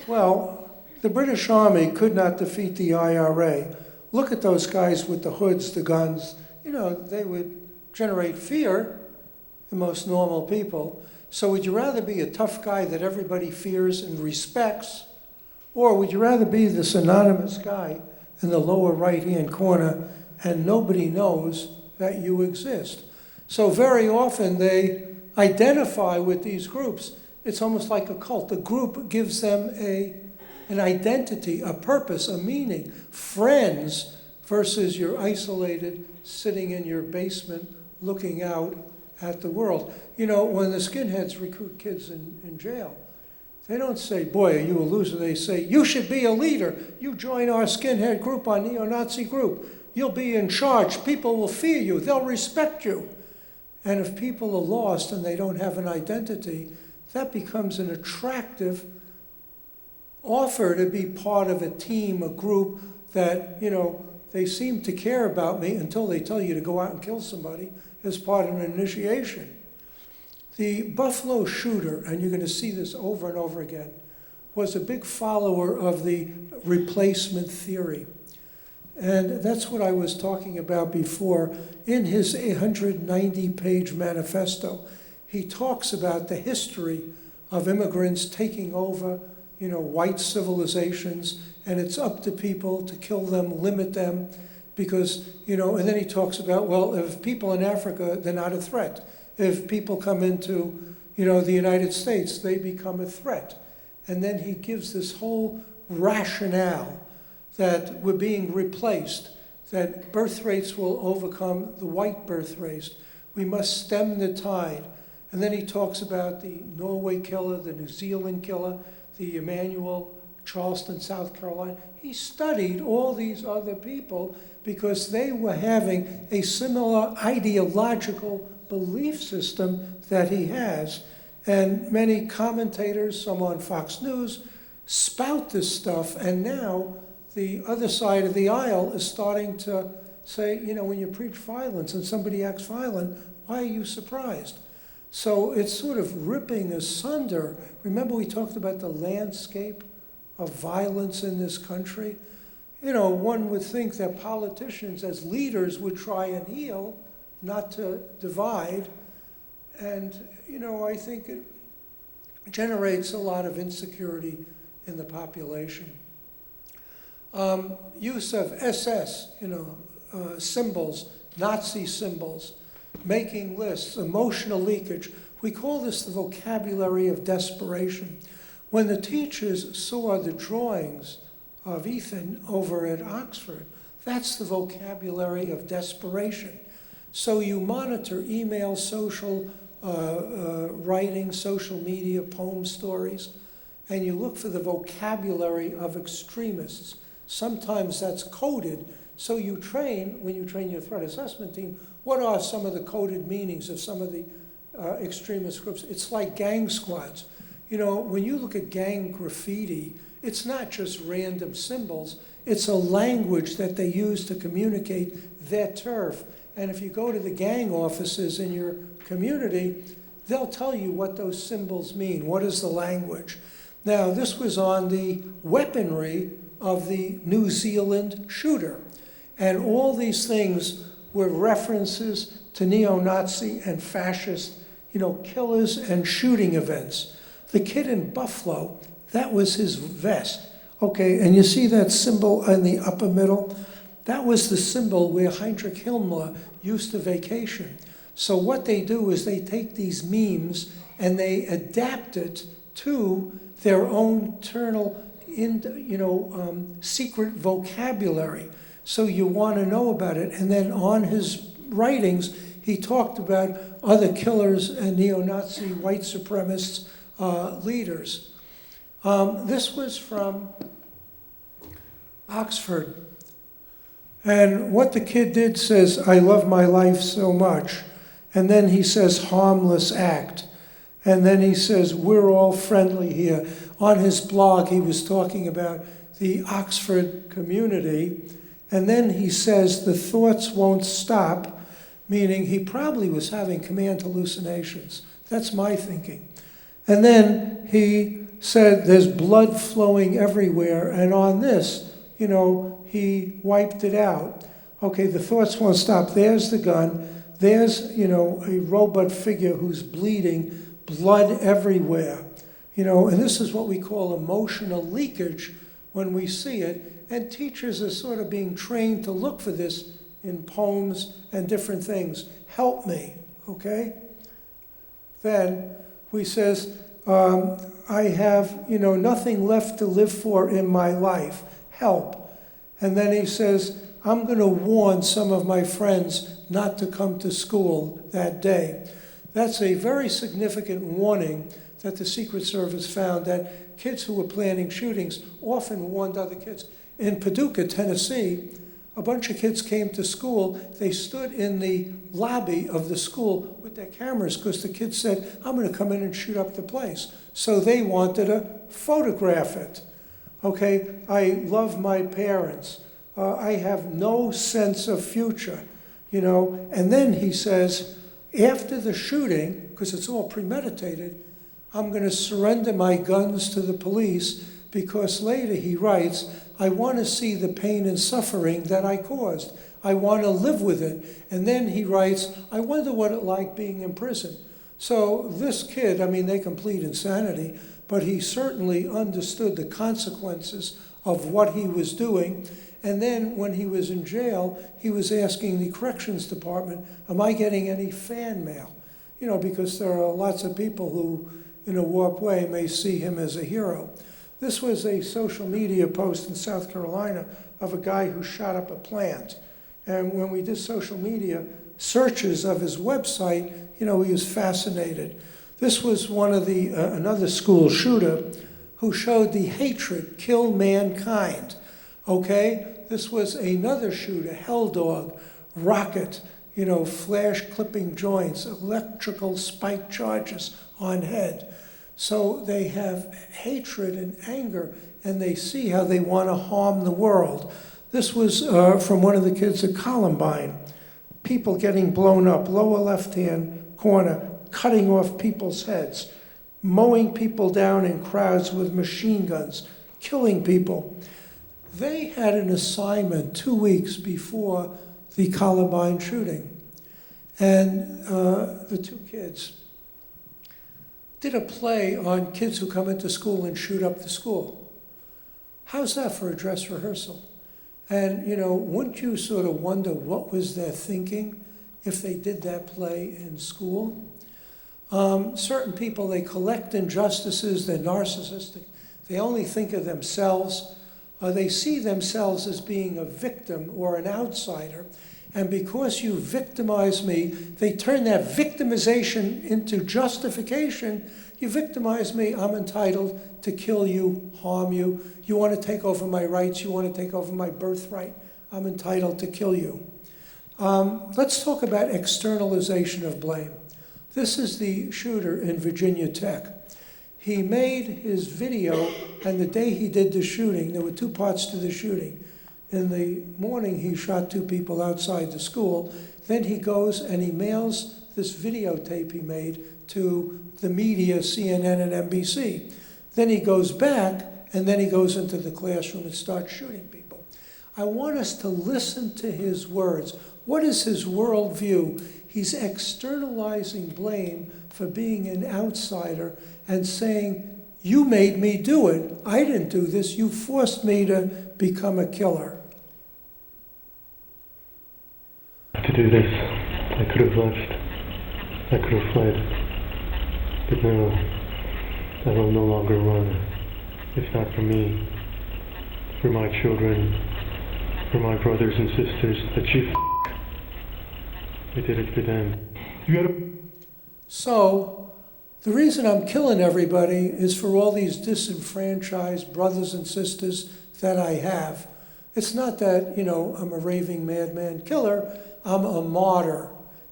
Well, the British Army could not defeat the IRA. Look at those guys with the hoods, the guns. They would generate fear in most normal people. So would you rather be a tough guy that everybody fears and respects, or would you rather be this anonymous guy in the lower right-hand corner and nobody knows that you exist? So very often they identify with these groups. It's almost like a cult. The group gives them an identity, a purpose, a meaning. Friends versus you're isolated, sitting in your basement, looking out at the world. You know, when the skinheads recruit kids in jail, they don't say, boy, are you a loser? They say, you should be a leader. You join our skinhead group, our neo-Nazi group. You'll be in charge. People will fear you. They'll respect you. And if people are lost and they don't have an identity, that becomes an attractive offer to be part of a team, a group that, you know, they seem to care about me until they tell you to go out and kill somebody as part of an initiation. The Buffalo shooter, and you're going to see this over and over again, was a big follower of the replacement theory. And that's what I was talking about before. In his 190-page manifesto, he talks about the history of immigrants taking over, you know, white civilizations, and it's up to people to kill them, limit them, because, you know, and then he talks about, well, if people in Africa, they're not a threat. If people come into, you know, the United States, they become a threat. And then he gives this whole rationale that we're being replaced, that birth rates will overcome the white birth rates. We must stem the tide. And then he talks about the Norway killer, the New Zealand killer, the Emmanuel, Charleston, South Carolina. He studied all these other people because they were having a similar ideological belief system that he has. And many commentators, some on Fox News, spout this stuff, and now the other side of the aisle is starting to say, you know, when you preach violence and somebody acts violent, why are you surprised? So it's sort of ripping asunder. Remember we talked about the landscape of violence in this country? You know, one would think that politicians as leaders would try and heal, not to divide. And, you know, I think it generates a lot of insecurity in the population. Use of SS, you know, symbols, Nazi symbols, making lists, emotional leakage. We call this the vocabulary of desperation. When the teachers saw the drawings of Ethan over at Oxford, that's the vocabulary of desperation. So you monitor email, social writing, social media, poem stories, and you look for the vocabulary of extremists. Sometimes that's coded. So you train, when you train your threat assessment team, what are some of the coded meanings of some of the extremist groups? It's like gang squads. You know, when you look at gang graffiti, it's not just random symbols. It's a language that they use to communicate their turf. And if you go to the gang offices in your community, they'll tell you what those symbols mean. What is the language? Now, this was on the weaponry of the New Zealand shooter. And all these things were references to neo-Nazi and fascist, you know, killers and shooting events. The kid in Buffalo, that was his vest. Okay, and you see that symbol in the upper middle? That was the symbol where Heinrich Himmler used to vacation. So what they do is they take these memes and they adapt it to their own internal, secret vocabulary. So you want to know about it. And then on his writings, he talked about other killers and neo-Nazi white supremacist leaders. This was from Oxford. And what the kid did says, I love my life so much. And then he says, harmless act. And then he says, we're all friendly here. On his blog, he was talking about the Oxford community. And then he says, the thoughts won't stop, meaning he probably was having command hallucinations. That's my thinking. And then he said, there's blood flowing everywhere. And on this, he wiped it out. Okay, the thoughts won't stop. There's the gun. There's, a robot figure who's bleeding, blood everywhere. And this is what we call emotional leakage when we see it. And teachers are sort of being trained to look for this in poems and different things. Help me, okay? Then he says, I have, nothing left to live for in my life. Help. And then he says, I'm going to warn some of my friends not to come to school that day. That's a very significant warning that the Secret Service found, that kids who were planning shootings often warned other kids. In Paducah, Tennessee, a bunch of kids came to school. They stood in the lobby of the school with their cameras because the kids said, I'm going to come in and shoot up the place. So they wanted to photograph it. Okay, I love my parents. I have no sense of future, you know. And then he says, after the shooting, because it's all premeditated, I'm going to surrender my guns to the police, because later he writes, I want to see the pain and suffering that I caused. I want to live with it. And then he writes, I wonder what it's like being in prison. So this kid, I mean, they complete insanity, but he certainly understood the consequences of what he was doing. And then when he was in jail, he was asking the corrections department, am I getting any fan mail? You know, because there are lots of people who, in a warped way, may see him as a hero. This was a social media post in South Carolina of a guy who shot up a plant. And when we did social media searches of his website, you know, he was fascinated. This was one of the, another school shooter who showed the hatred, kill mankind, okay? This was another shooter, Hell Dog, rocket, you know, flash clipping joints, electrical spike charges on head. So they have hatred and anger, and they see how they want to harm the world. This was from one of the kids at Columbine. People getting blown up, lower left-hand corner, cutting off people's heads, mowing people down in crowds with machine guns, killing people. They had an assignment 2 weeks before the Columbine shooting. And the two kids did a play on kids who come into school and shoot up the school. How's that for a dress rehearsal? And, you know, wouldn't you sort of wonder what was their thinking if they did that play in school? Certain people, they collect injustices, they're narcissistic. They only think of themselves. They see themselves as being a victim or an outsider. And because you victimize me, they turn that victimization into justification. You victimize me, I'm entitled to kill you, harm you. You want to take over my rights, you want to take over my birthright, I'm entitled to kill you. Let's talk about externalization of blame. This is the shooter in Virginia Tech. He made his video, and the day he did the shooting, there were two parts to the shooting. In the morning, he shot two people outside the school. Then he goes and he mails this videotape he made to the media, CNN and NBC. Then he goes back, and then he goes into the classroom and starts shooting people. I want us to listen to his words. What is his worldview? He's externalizing blame for being an outsider and saying, you made me do it. I didn't do this. You forced me to become a killer. To do this, I could have left. I could have fled. But no, I will no longer run. If not for me, for my children, for my brothers and sisters, that you I did it for them. So, the reason I'm killing everybody is for all these disenfranchised brothers and sisters that I have. It's not that, you know, I'm a raving madman killer, I'm a martyr.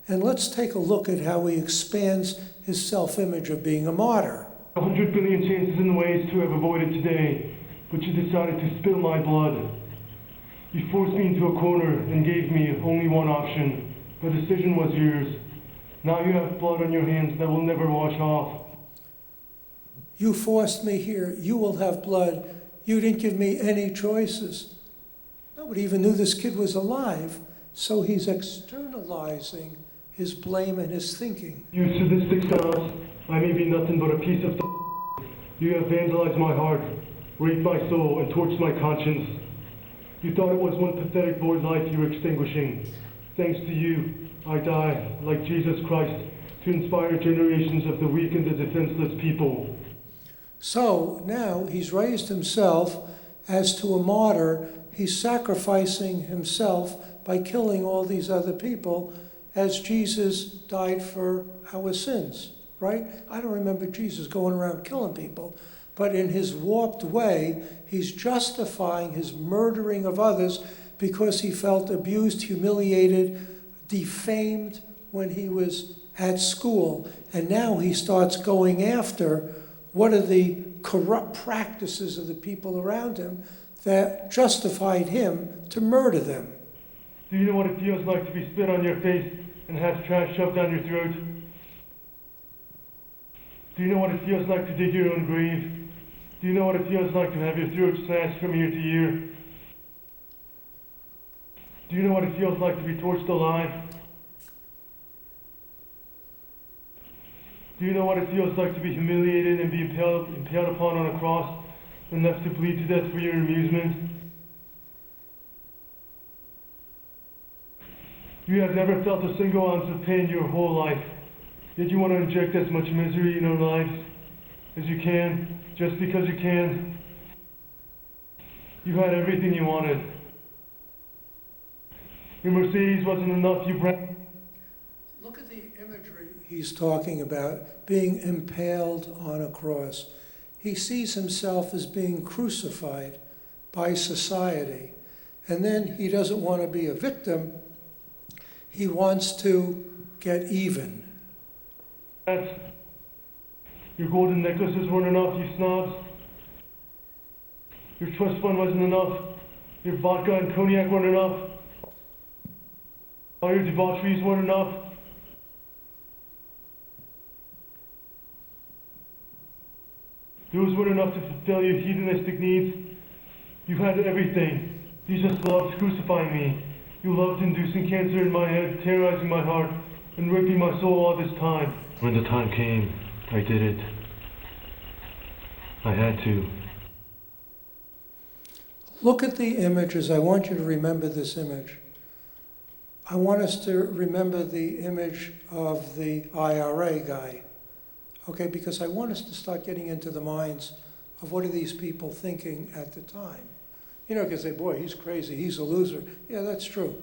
And let's take a look at how he expands his self-image of being a martyr. 100 billion chances in the ways to have avoided today, but you decided to spill my blood. You forced me into a corner and gave me only one option. The decision was yours. Now you have blood on your hands that will never wash off. You forced me here. You will have blood. You didn't give me any choices. Nobody even knew this kid was alive. So he's externalizing his blame and his thinking. You sadistic sons, I may be nothing but a piece of You have vandalized my heart, raped my soul, and torched my conscience. You thought it was one pathetic void life you were extinguishing. Thanks to you, I die, like Jesus Christ, to inspire generations of the weak and the defenseless people. So now he's raised himself as to a martyr. he's sacrificing himself by killing all these other people as Jesus died for our sins, right? I don't remember Jesus going around killing people, but in his warped way, he's justifying his murdering of others because he felt abused, humiliated, defamed when he was at school. And now he starts going after what are the corrupt practices of the people around him that justified him to murder them. Do you know what it feels like to be spit on your face and have trash shoved down your throat? Do you know what it feels like to dig your own grave? Do you know what it feels like to have your throat slashed from ear to ear? Do you know what it feels like to be torched alive? Do you know what it feels like to be humiliated and be impaled upon on a cross and left to bleed to death for your amusement? You have never felt a single ounce of pain your whole life, yet you want to inject as much misery in our lives as you can, just because you can. You had everything you wanted. Your Mercedes wasn't enough, you Look at the imagery he's talking about, being impaled on a cross. He sees himself as being crucified by society. And then he doesn't want to be a victim. He wants to get even. Your golden necklaces weren't enough, you snobs. Your trust fund wasn't enough. Your vodka and cognac weren't enough. All your debaucheries weren't enough. Those weren't enough to fulfill your hedonistic needs. You had everything. You just loved crucifying me. You loved inducing cancer in my head, terrorizing my heart, and raping my soul all this time. When the time came, I did it. I had to. Look at the images. I want you to remember this image. I want us to remember the image of the IRA guy, okay? Because I want us to start getting into the minds of what are these people thinking at the time. You know, because they say, boy, he's crazy, he's a loser. Yeah, that's true.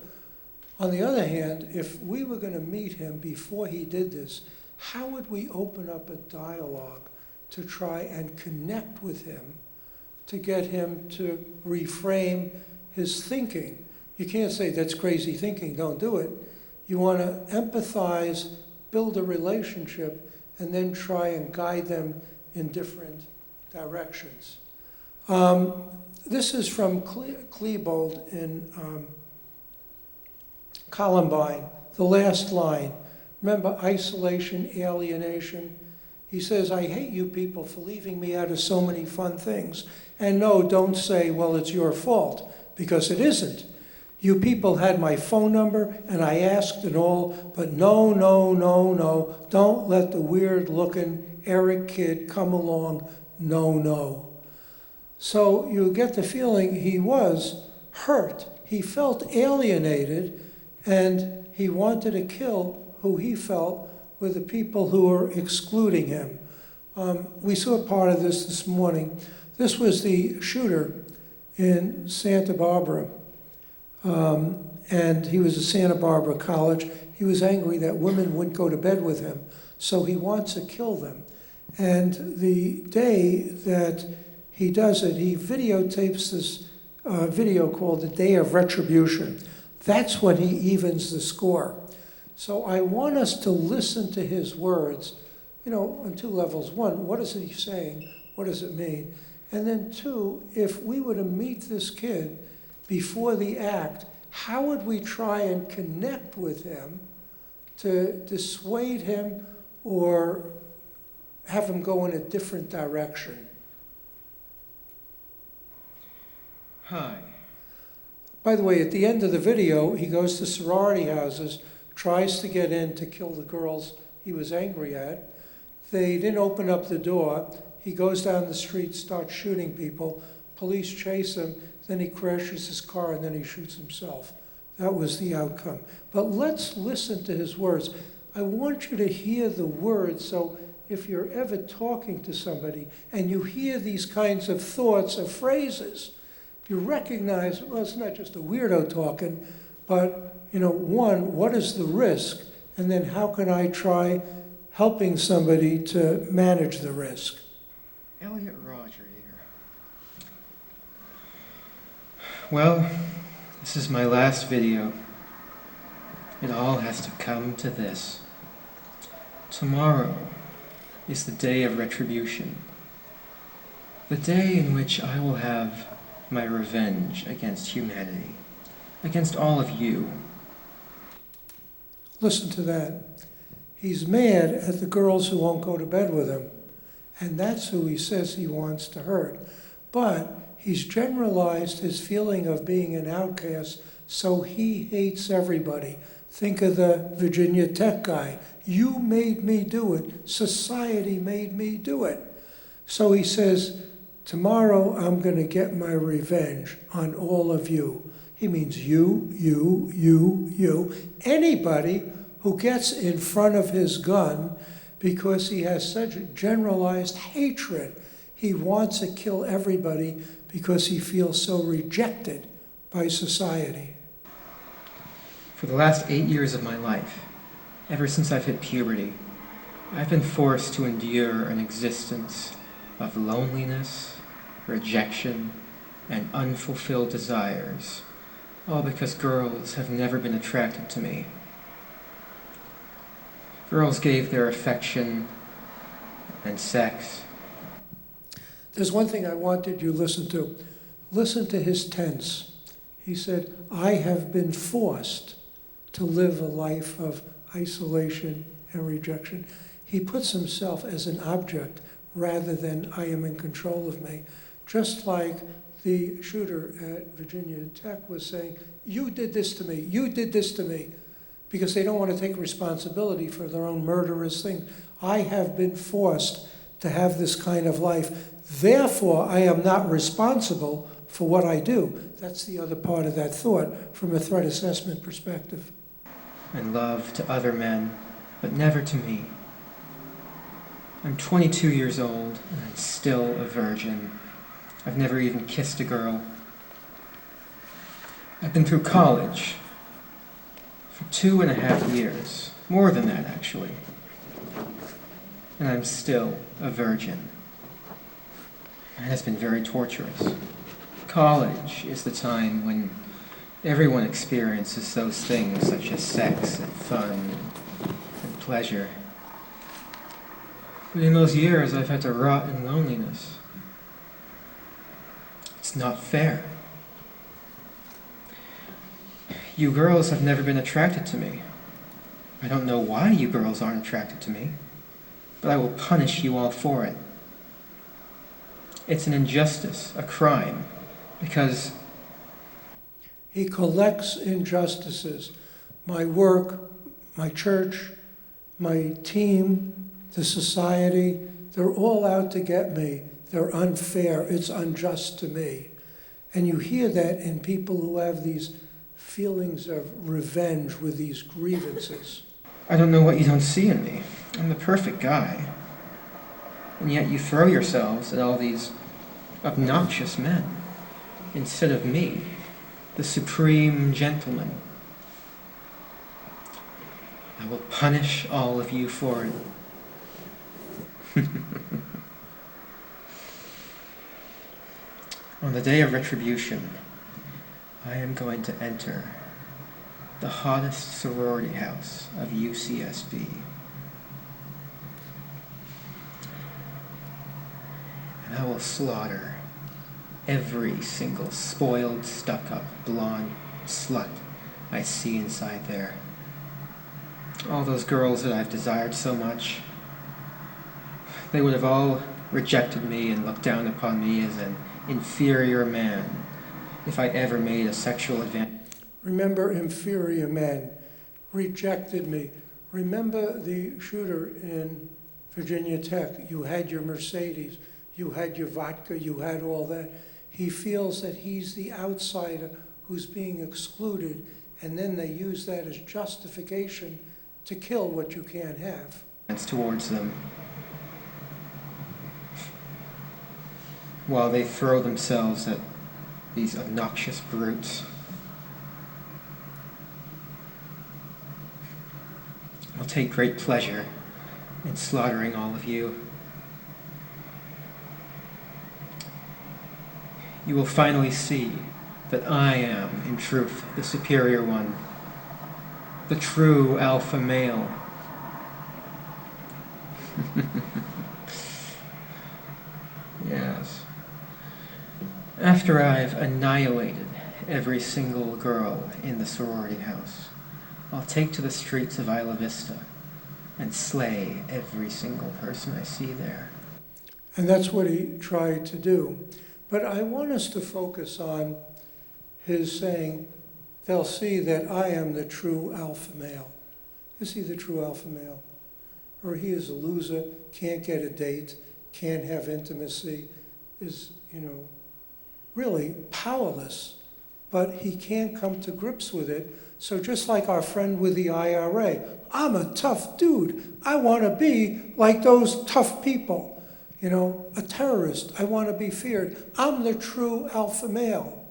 On the other hand, if we were going to meet him before he did this, how would we open up a dialogue to try and connect with him, to get him to reframe his thinking? You can't say, that's crazy thinking, don't do it. You want to empathize, build a relationship, and then try and guide them in different directions. This is from Klebold in Columbine, the last line. Remember isolation, alienation? He says, I hate you people for leaving me out of so many fun things. And no, don't say, well, it's your fault, because it isn't. You people had my phone number, and I asked and all, but no, no, no, no. Don't let the weird-looking Eric kid come along. No, no. So you get the feeling he was hurt. He felt alienated, and he wanted to kill who he felt were the people who were excluding him. We saw part of this morning. This was the shooter in Santa Barbara. And he was at Santa Barbara College. He was angry that women wouldn't go to bed with him, so he wants to kill them. And the day that he does it, he videotapes this video called The Day of Retribution. That's when he evens the score. So I want us to listen to his words, you know, on two levels. One, what is he saying? What does it mean? And then two, if we were to meet this kid before the act, how would we try and connect with him to dissuade him or have him go in a different direction? Hi. By the way, at the end of the video, he goes to sorority houses, tries to get in to kill the girls he was angry at. They didn't open up the door. He goes down the street, starts shooting people. Police chase him. Then he crashes his car, and then he shoots himself. That was the outcome. But let's listen to his words. I want you to hear the words, so if you're ever talking to somebody and you hear these kinds of thoughts or phrases, you recognize, well, it's not just a weirdo talking, but, one, what is the risk? And then how can I try helping somebody to manage the risk? Elliot Roger here. Well, this is my last video. It all has to come to this. Tomorrow is the day of retribution. The day in which I will have my revenge against humanity, against all of you. Listen to that. He's mad at the girls who won't go to bed with him, and that's who he says he wants to hurt. But he's generalized his feeling of being an outcast, so he hates everybody. Think of the Virginia Tech guy. You made me do it. Society made me do it. So he says, tomorrow I'm going to get my revenge on all of you. He means you. Anybody who gets in front of his gun because he has such generalized hatred. He wants to kill everybody because he feels so rejected by society. For the last 8 years of my life, ever since I've hit puberty, I've been forced to endure an existence of loneliness, rejection, and unfulfilled desires, all because girls have never been attracted to me. Girls gave their affection and sex. There's one thing I wanted you to listen to. Listen to his tense. He said, I have been forced to live a life of isolation and rejection. He puts himself as an object rather than I am in control of me. Just like the shooter at Virginia Tech was saying, you did this to me, you did this to me, because they don't want to take responsibility for their own murderous thing. I have been forced to have this kind of life. Therefore, I am not responsible for what I do. That's the other part of that thought from a threat assessment perspective. And love to other men, but never to me. I'm 22 years old, and I'm still a virgin. I've never even kissed a girl. I've been through college for 2.5 years. More than that, actually. And I'm still a virgin. It has been very torturous. College is the time when everyone experiences those things such as sex and fun and pleasure. But in those years, I've had to rot in loneliness. It's not fair. You girls have never been attracted to me. I don't know why you girls aren't attracted to me, but I will punish you all for it. It's an injustice, a crime, because he collects injustices. My work, my church, my team, the society, they're all out to get me. They're unfair. It's unjust to me. And you hear that in people who have these feelings of revenge with these grievances. I don't know what you don't see in me. I'm the perfect guy. And yet you throw yourselves at all these obnoxious men instead of me, the supreme gentleman. I will punish all of you for it. On the day of retribution, I am going to enter the hottest sorority house of UCSB. And I will slaughter every single spoiled, stuck-up, blonde slut I see inside there. All those girls that I've desired so much, they would have all rejected me and looked down upon me as an inferior man if I ever made a sexual advance. Remember inferior men rejected me. Remember the shooter in Virginia Tech. You had your Mercedes, you had your vodka, you had all that. He feels that he's the outsider who's being excluded, and then they use that as justification to kill what you can't have. Towards them, while they throw themselves at these obnoxious brutes. I'll take great pleasure in slaughtering all of you. You will finally see that I am, in truth, the superior one, the true alpha male. Yes. After I've annihilated every single girl in the sorority house, I'll take to the streets of Isla Vista and slay every single person I see there. And that's what he tried to do. But I want us to focus on his saying, they'll see that I am the true alpha male. Is he the true alpha male? Or he is a loser, can't get a date, can't have intimacy, is, really powerless, but he can't come to grips with it. So just like our friend with the IRA, I'm a tough dude. I want to be like those tough people. A terrorist, I want to be feared. I'm the true alpha male,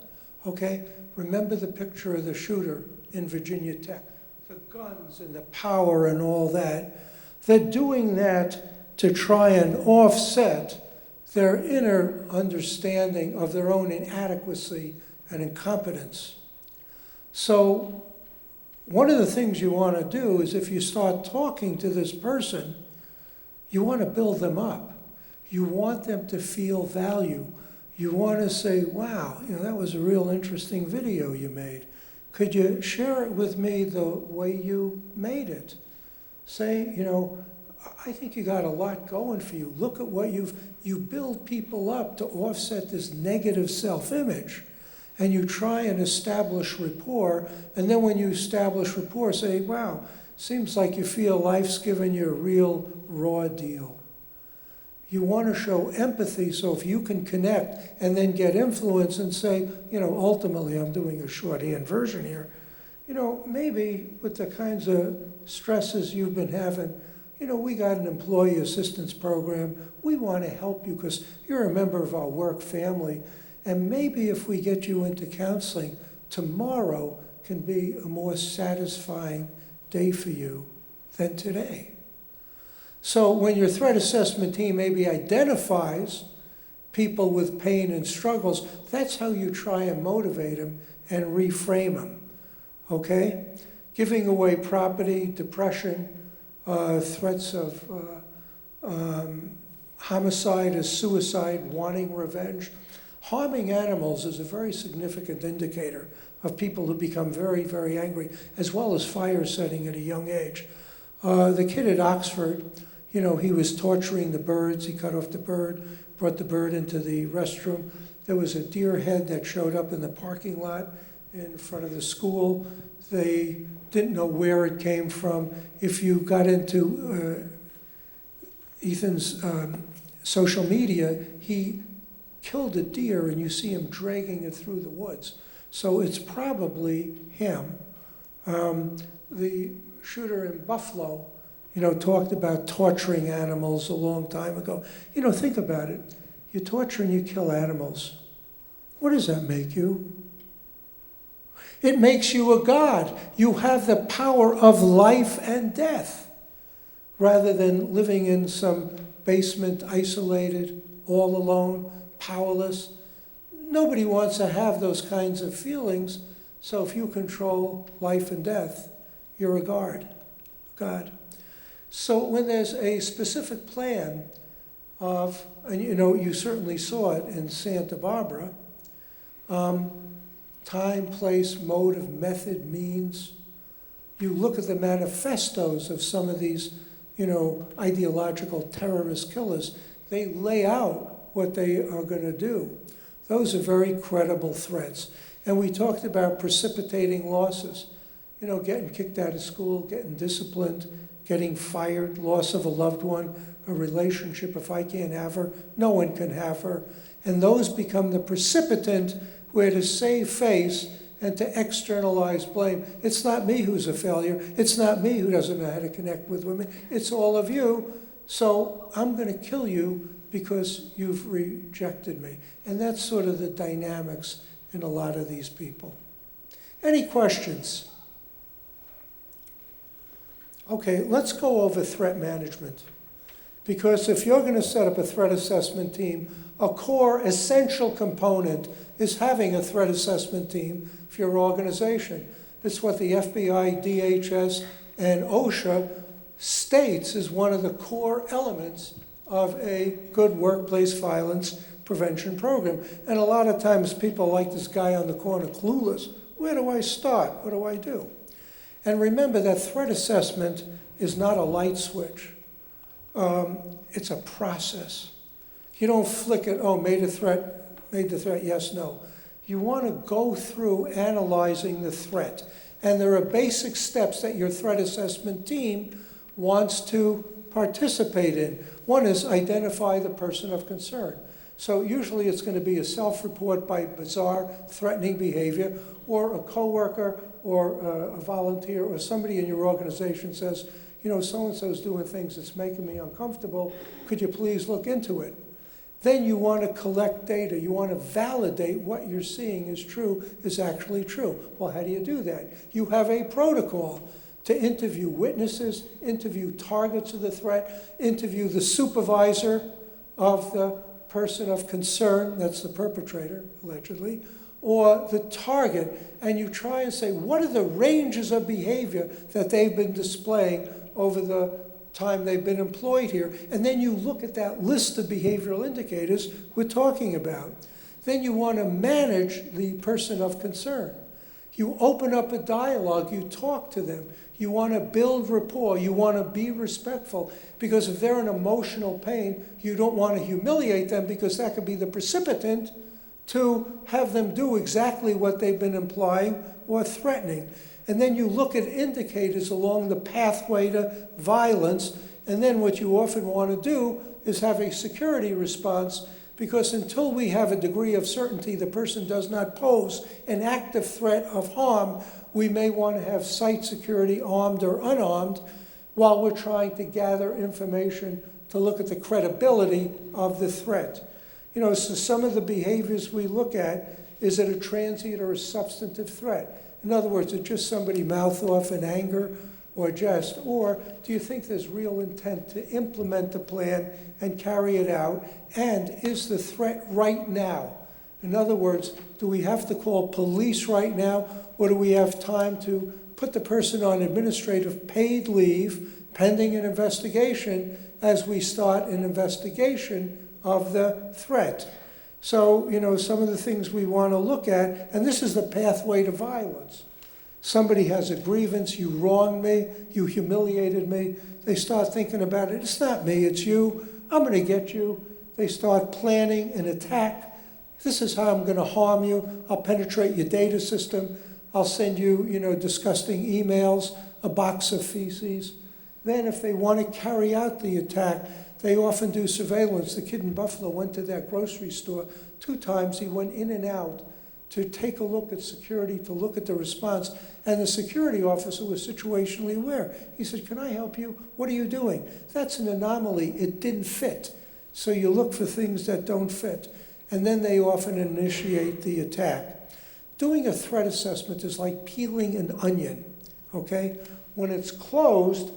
okay? Remember the picture of the shooter in Virginia Tech, the guns and the power and all that. They're doing that to try and offset their inner understanding of their own inadequacy and incompetence. So one of the things you want to do is if you start talking to this person, you want to build them up. You want them to feel value. You want to say, wow, that was a real interesting video you made. Could you share it with me the way you made it? Say, I think you got a lot going for you. Look at what you build people up to offset this negative self-image. And you try and establish rapport. And then when you establish rapport, say, wow, seems like you feel life's given you a real raw deal. You want to show empathy, so if you can connect and then get influence and say, ultimately I'm doing a shorthand version here, maybe with the kinds of stresses you've been having, we got an employee assistance program. We want to help you because you're a member of our work family. And maybe if we get you into counseling, tomorrow can be a more satisfying day for you than today. So when your threat assessment team maybe identifies people with pain and struggles, that's how you try and motivate them and reframe them, okay? Giving away property, depression, threats of homicide as suicide, wanting revenge. Harming animals is a very significant indicator of people who become very, very angry, as well as fire setting at a young age. The kid at Oxford, he was torturing the birds. He cut off the bird, brought the bird into the restroom. There was a deer head that showed up in the parking lot in front of the school. They didn't know where it came from. If you got into Ethan's social media, he killed a deer and you see him dragging it through the woods. So it's probably him. The shooter in Buffalo, talked about torturing animals a long time ago. Think about it. You torture and you kill animals. What does that make you? It makes you a god. You have the power of life and death, rather than living in some basement, isolated, all alone, powerless. Nobody wants to have those kinds of feelings, so if you control life and death, you're a god. So when there's a specific plan of, and you certainly saw it in Santa Barbara, time, place, motive, method, means. You look at the manifestos of some of these, ideological terrorist killers, they lay out what they are going to do. Those are very credible threats. And we talked about precipitating losses, getting kicked out of school, getting disciplined, getting fired, loss of a loved one, a relationship. If I can't have her, no one can have her. And those become the precipitant where to save face and to externalize blame. It's not me who's a failure. It's not me who doesn't know how to connect with women. It's all of you. So I'm going to kill you because you've rejected me. And that's sort of the dynamics in a lot of these people. Any questions? Okay, let's go over threat management. Because if you're going to set up a threat assessment team, a core essential component is having a threat assessment team for your organization. It's what the FBI, DHS, and OSHA states is one of the core elements of a good workplace violence prevention program. And a lot of times people like this guy on the corner, clueless. Where do I start? What do I do? And remember that threat assessment is not a light switch. It's a process. You don't flick it, oh, made the threat, yes, no. You want to go through analyzing the threat. And there are basic steps that your threat assessment team wants to participate in. One is identify the person of concern. So usually it's going to be a self-report by bizarre, threatening behavior, or a coworker or a volunteer or somebody in your organization says, you know, so-and-so is doing things that's making me uncomfortable. Could you please look into it? Then you want to collect data. You want to validate what you're seeing is true, is actually true. Well, how do you do that? You have a protocol to interview witnesses, interview targets of the threat, interview the supervisor of the person of concern, that's the perpetrator, allegedly, or the target, and you try and say, what are the ranges of behavior that they've been displaying over the time they've been employed here? And then you look at that list of behavioral indicators we're talking about. Then you want to manage the person of concern. You open up a dialogue, you talk to them. You want to build rapport, you want to be respectful, because if they're in emotional pain, you don't want to humiliate them because that could be the precipitant to have them do exactly what they've been implying or threatening. And then you look at indicators along the pathway to violence, and then what you often want to do is have a security response, because until we have a degree of certainty the person does not pose an active threat of harm, we may want to have site security, armed or unarmed, while we're trying to gather information to look at the credibility of the threat. You know, so some of the behaviors we look at, is it a transient or a substantive threat? In other words, is it just somebody mouth off in anger or jest? Or do you think there's real intent to implement the plan and carry it out? And is the threat right now? In other words, do we have to call police right now, or do we have time to put the person on administrative paid leave pending an investigation as we start an investigation of the threat? So, you know, some of the things we want to look at, and this is the pathway to violence. Somebody has a grievance, you wronged me, you humiliated me. They start thinking about it, it's not me, it's you, I'm going to get you. They start planning an attack. This is how I'm going to harm you. I'll penetrate your data system. I'll send you, you know, disgusting emails, a box of feces. Then if they want to carry out the attack, they often do surveillance. The kid in Buffalo went to that grocery store 2 times. He went in and out to take a look at security, to look at the response. And the security officer was situationally aware. He said, can I help you? What are you doing? That's an anomaly. It didn't fit. So you look for things that don't fit. And then they often initiate the attack. Doing a threat assessment is like peeling an onion, okay? When it's closed,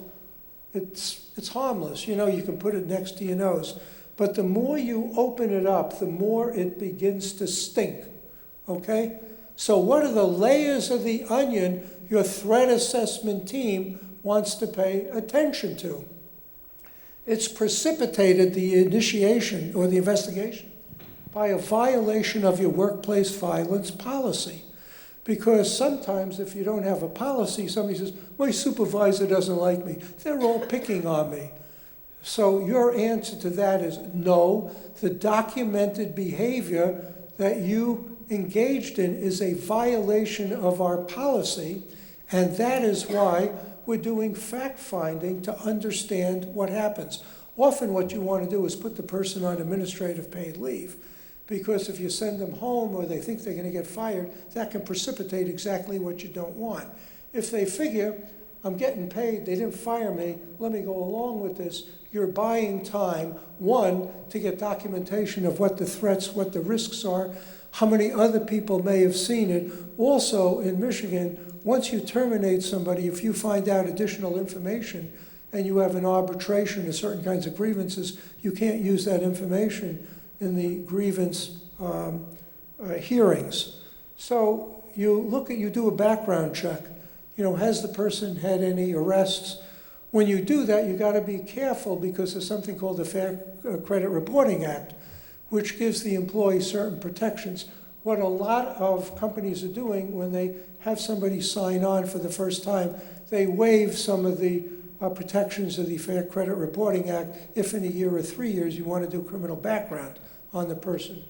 it's harmless. You know, you can put it next to your nose. But the more you open it up, the more it begins to stink, okay? So what are the layers of the onion your threat assessment team wants to pay attention to? It's precipitated the initiation or the investigation by a violation of your workplace violence policy. Because sometimes if you don't have a policy, somebody says, my supervisor doesn't like me. They're all picking on me. So your answer to that is no. The documented behavior that you engaged in is a violation of our policy, and that is why we're doing fact-finding to understand what happens. Often what you want to do is put the person on administrative paid leave, because if you send them home or they think they're going to get fired, that can precipitate exactly what you don't want. If they figure, I'm getting paid, they didn't fire me, let me go along with this, you're buying time, one, to get documentation of what the threats, what the risks are, how many other people may have seen it. Also, in Michigan, once you terminate somebody, if you find out additional information and you have an arbitration of certain kinds of grievances, you can't use that information in the grievance hearings. So you do a background check. Has the person had any arrests? When you do that, you got to be careful because there's something called the Fair Credit Reporting Act, which gives the employee certain protections. What a lot of companies are doing when they have somebody sign on for the first time, they waive some of the protections of the Fair Credit Reporting Act if in a year or 3 years you want to do criminal background on the person.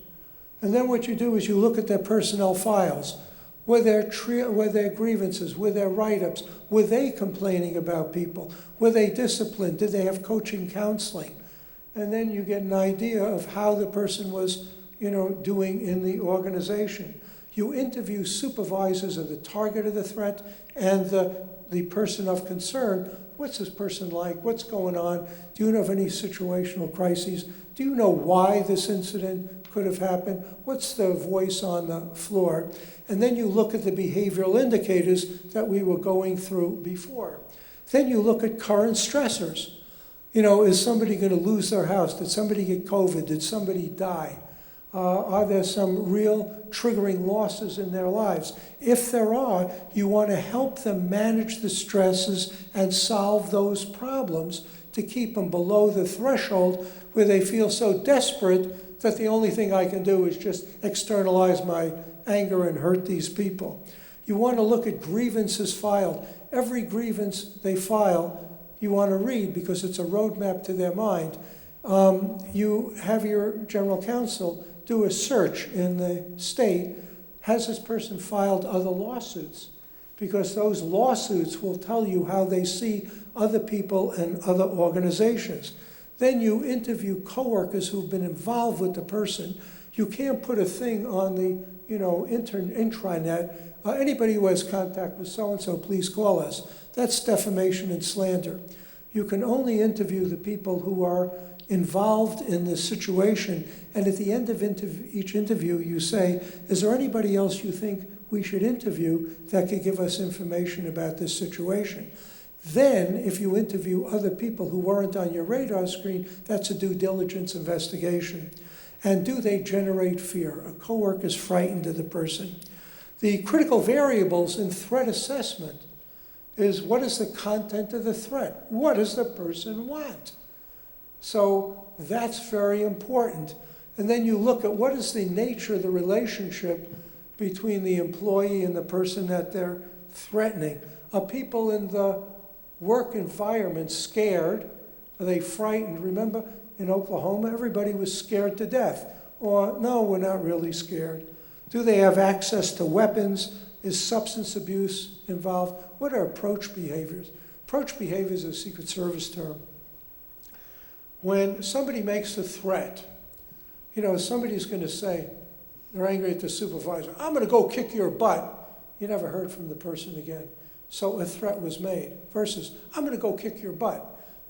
And then what you do is you look at their personnel files. Were there grievances? Were there write-ups? Were they complaining about people? Were they disciplined? Did they have coaching, counseling? And then you get an idea of how the person was, doing in the organization. You interview supervisors of the target of the threat and the person of concern. What's this person like? What's going on? Do you know of any situational crises? Do you know why this incident could have happened? What's the voice on the floor? And then you look at the behavioral indicators that we were going through before. Then you look at current stressors. Is somebody going to lose their house? Did somebody get COVID? Did somebody die? Are there some real triggering losses in their lives? If there are, you want to help them manage the stresses and solve those problems to keep them below the threshold where they feel so desperate that the only thing I can do is just externalize my anger and hurt these people. You want to look at grievances filed. Every grievance they file, you want to read because it's a roadmap to their mind. You have your general counsel do a search in the state. Has this person filed other lawsuits? Because those lawsuits will tell you how they see other people and other organizations. Then you interview coworkers who've been involved with the person. You can't put a thing on the intranet. Anybody who has contact with so-and-so, please call us. That's defamation and slander. You can only interview the people who are involved in the situation, and at the end of each interview you say, is there anybody else you think we should interview that could give us information about this situation? Then, if you interview other people who weren't on your radar screen, that's a due diligence investigation. And do they generate fear? A coworker is frightened of the person. The critical variables in threat assessment is what is the content of the threat? What does the person want? So that's very important. And then you look at what is the nature of the relationship between the employee and the person that they're threatening. Are people in the work environment scared? Are they frightened? Remember in Oklahoma, everybody was scared to death. Or no, we're not really scared. Do they have access to weapons? Is substance abuse involved? What are approach behaviors? Approach behaviors is a Secret Service term. When somebody makes a threat, somebody's going to say, they're angry at the supervisor, I'm going to go kick your butt. You never heard from the person again. So a threat was made versus, I'm going to go kick your butt.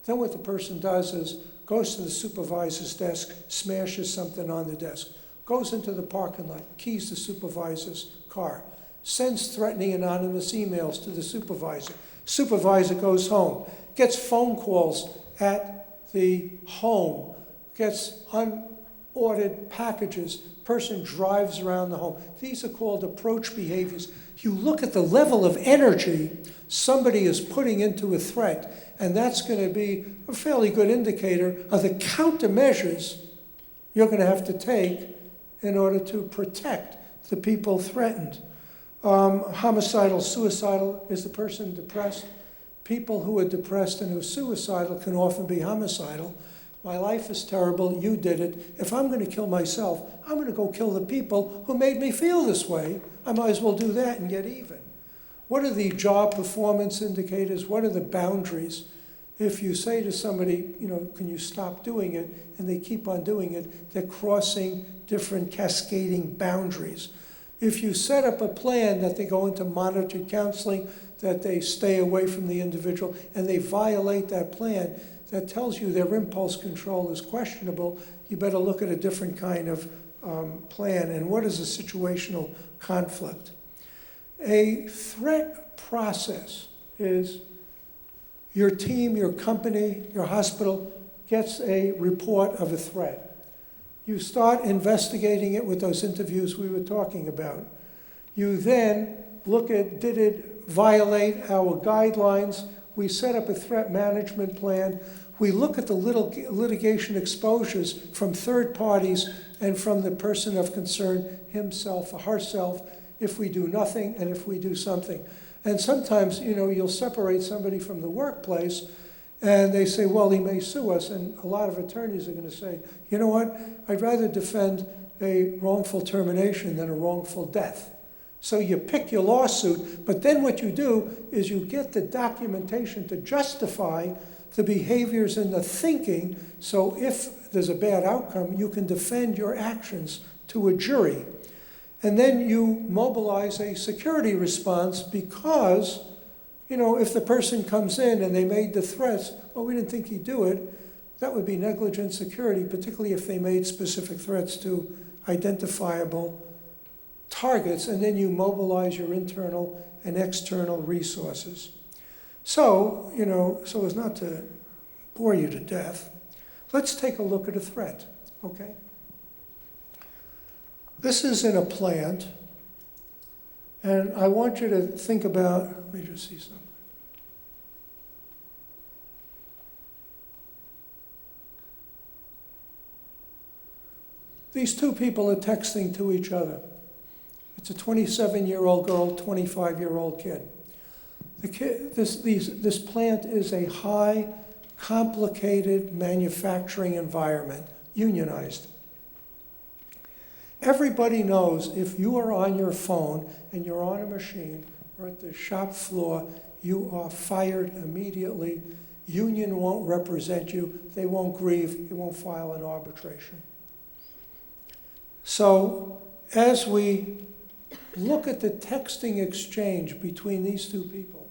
Then what the person does is goes to the supervisor's desk, smashes something on the desk, goes into the parking lot, keys the supervisor's car, sends threatening anonymous emails to the supervisor. Supervisor goes home, gets phone calls at the home, gets unordered packages, person drives around the home. These are called approach behaviors. You look at the level of energy somebody is putting into a threat, and that's going to be a fairly good indicator of the countermeasures you're going to have to take in order to protect the people threatened. Homicidal, suicidal, is the person depressed? People who are depressed and who are suicidal can often be homicidal. My life is terrible, you did it. If I'm going to kill myself, I'm going to go kill the people who made me feel this way. I might as well do that and get even. What are the job performance indicators? What are the boundaries? If you say to somebody, can you stop doing it, and they keep on doing it, they're crossing different cascading boundaries. If you set up a plan that they go into monitored counseling, that they stay away from the individual, and they violate that plan, that tells you their impulse control is questionable, you better look at a different kind of plan, and what is a situational conflict? A threat process is your team, your company, your hospital gets a report of a threat. You start investigating it with those interviews we were talking about. You then look at, did it violate our guidelines? We set up a threat management plan. We look at the litigation exposures from third parties and from the person of concern, himself or herself, if we do nothing and if we do something. And sometimes, you'll separate somebody from the workplace and they say, well, he may sue us. And a lot of attorneys are going to say, you know what, I'd rather defend a wrongful termination than a wrongful death. So you pick your lawsuit, but then what you do is you get the documentation to justify the behaviors and the thinking, so if there's a bad outcome, you can defend your actions to a jury. And then you mobilize a security response because, if the person comes in and they made the threats, well, we didn't think he'd do it, that would be negligent security, particularly if they made specific threats to identifiable targets, and then you mobilize your internal and external resources. So, so as not to bore you to death, let's take a look at a threat, okay? This is in a plant, and I want you to think about, let me just see something. These two people are texting to each other. It's a 27-year-old girl, 25-year-old kid. This plant is a high, complicated manufacturing environment, unionized. Everybody knows if you are on your phone and you're on a machine or at the shop floor, you are fired immediately. Union won't represent you. They won't grieve. They won't file an arbitration. So as we look at the texting exchange between these two people,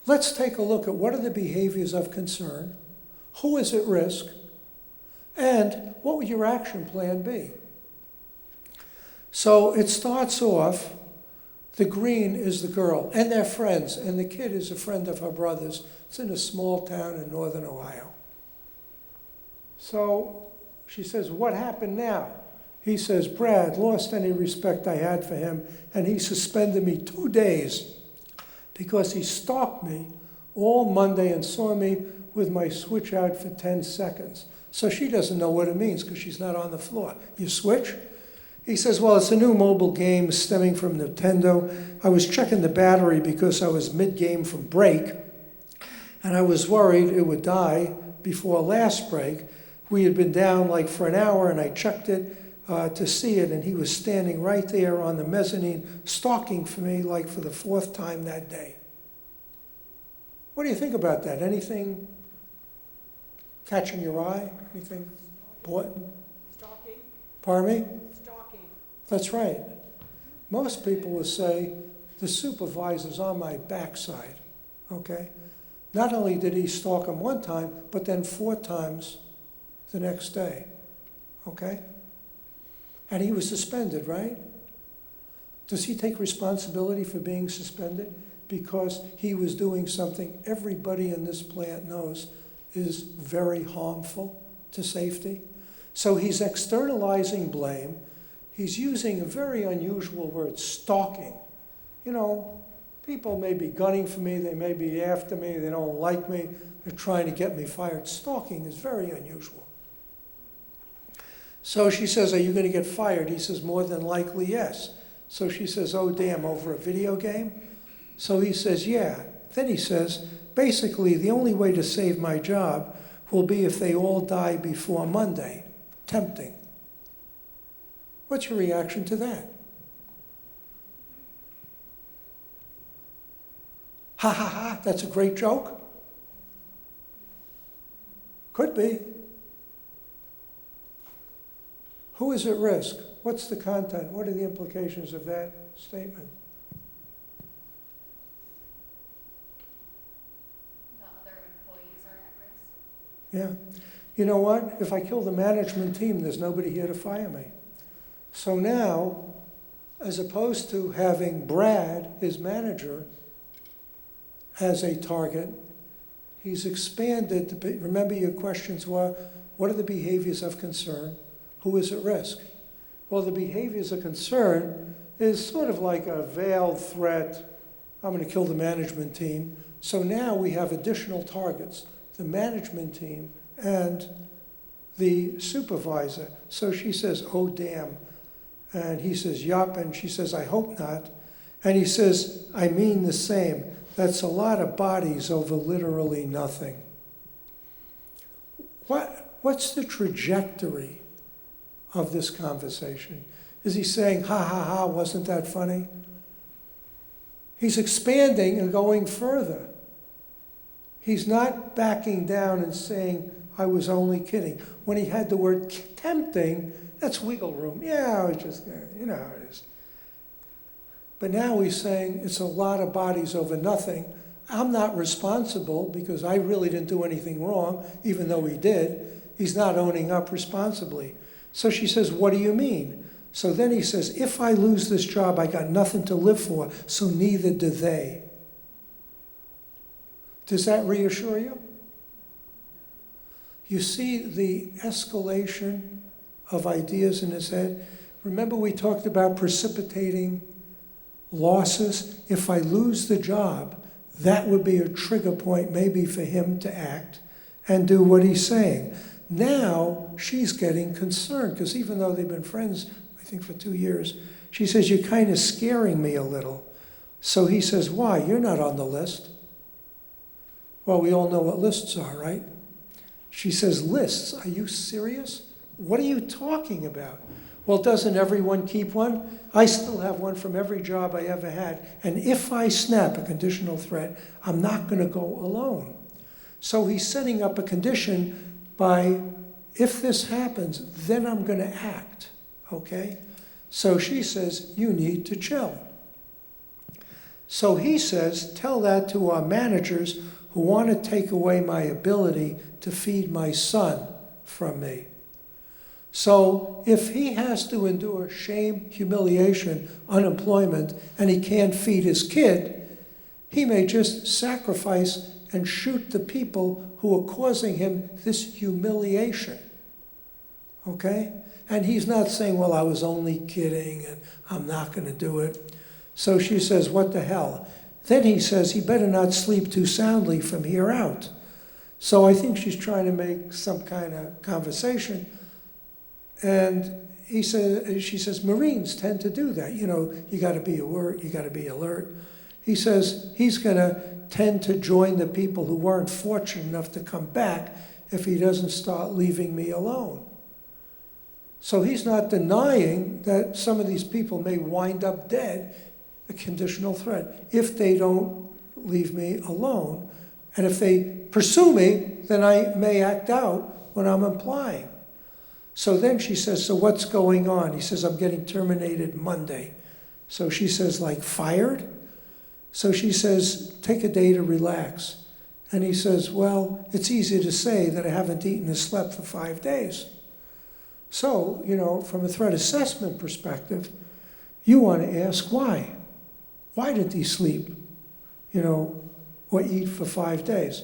let's take a look at what are the behaviors of concern, who is at risk, and what would your action plan be? So it starts off, the green is the girl, and they're friends, and the kid is a friend of her brother's. It's in a small town in northern Ohio. So she says, what happened now? He says, Brad, lost any respect I had for him, and he suspended me 2 days because he stalked me all Monday and saw me with my switch out for 10 seconds. So she doesn't know what it means because she's not on the floor. You switch? He says, well, it's a new mobile game stemming from Nintendo. I was checking the battery because I was mid-game from break, and I was worried it would die before last break. We had been down like for an hour, and I checked it to see it, and he was standing right there on the mezzanine, stalking for me like for the 4th time that day. What do you think about that? Anything catching your eye? Anything important? Stalking. Pardon me? Stalking. That's right. Most people will say, the supervisor's on my backside, okay? Not only did he stalk him 1 time, but then 4 times the next day, okay? And he was suspended, right? Does he take responsibility for being suspended? Because he was doing something everybody in this plant knows is very harmful to safety. So he's externalizing blame. He's using a very unusual word, stalking. People may be gunning for me, they may be after me, they don't like me, they're trying to get me fired. Stalking is very unusual. So she says, are you going to get fired? He says, more than likely, yes. So she says, oh, damn, over a video game? So he says, yeah. Then he says, basically, the only way to save my job will be if they all die before Monday. Tempting. What's your reaction to that? Ha ha ha, that's a great joke? Could be. Who is at risk? What's the content? What are the implications of that statement? The other employees are at risk. Yeah. you know what? If I kill the management team, there's nobody here to fire me. So now, as opposed to having Brad, his manager, as a target, he's expanded. Remember your questions were, what are the behaviors of concern? Who is at risk? Well, the behaviors of concern is sort of like a veiled threat. I'm going to kill the management team. So now we have additional targets, the management team and the supervisor. So she says, oh, damn. And he says, yup. And she says, I hope not. And he says, I mean the same. That's a lot of bodies over literally nothing. What's the trajectory of this conversation? Is he saying, ha, ha, ha, wasn't that funny? He's expanding and going further. He's not backing down and saying, I was only kidding. When he had the word tempting, that's wiggle room. Yeah, I was just, you know how it is. But now he's saying it's a lot of bodies over nothing. I'm not responsible because I really didn't do anything wrong, even though he did. He's not owning up responsibly. So she says, what do you mean? So then he says, if I lose this job, I got nothing to live for, so neither do they. Does that reassure you? You see the escalation of ideas in his head? Remember we talked about precipitating losses? If I lose the job, that would be a trigger point maybe for him to act and do what he's saying. Now she's getting concerned because even though they've been friends, I think for 2 years, she says, you're kind of scaring me a little. So he says, why? You're not on the list. Well, we all know what lists are, right? She says, lists? Are you serious? What are you talking about? Well, doesn't everyone keep one? I still have one from every job I ever had. And if I snap a conditional threat, I'm not going to go alone. So he's setting up a condition by, if this happens, then I'm going to act, okay? So she says, you need to chill. So he says, tell that to our managers who want to take away my ability to feed my son from me. So if he has to endure shame, humiliation, unemployment, and he can't feed his kid, he may just sacrifice and shoot the people who are causing him this humiliation. Okay? And he's not saying, well, I was only kidding and I'm not going to do it. So she says, what the hell? Then he says he better not sleep too soundly from here out. So I think she's trying to make some kind of conversation. And she says, Marines tend to do that. You know, you got to be alert, you got to be alert. He says he's going to tend to join the people who weren't fortunate enough to come back if he doesn't start leaving me alone. So he's not denying that some of these people may wind up dead, a conditional threat, if they don't leave me alone. And if they pursue me, then I may act out what I'm implying. So then she says, so what's going on? He says, I'm getting terminated Monday. So she says, like fired? So she says, take a day to relax. And he says, well, it's easy to say that I haven't eaten or slept for 5 days. So, you know, from a threat assessment perspective, you want to ask why. Why didn't he sleep, you know, or eat for 5 days?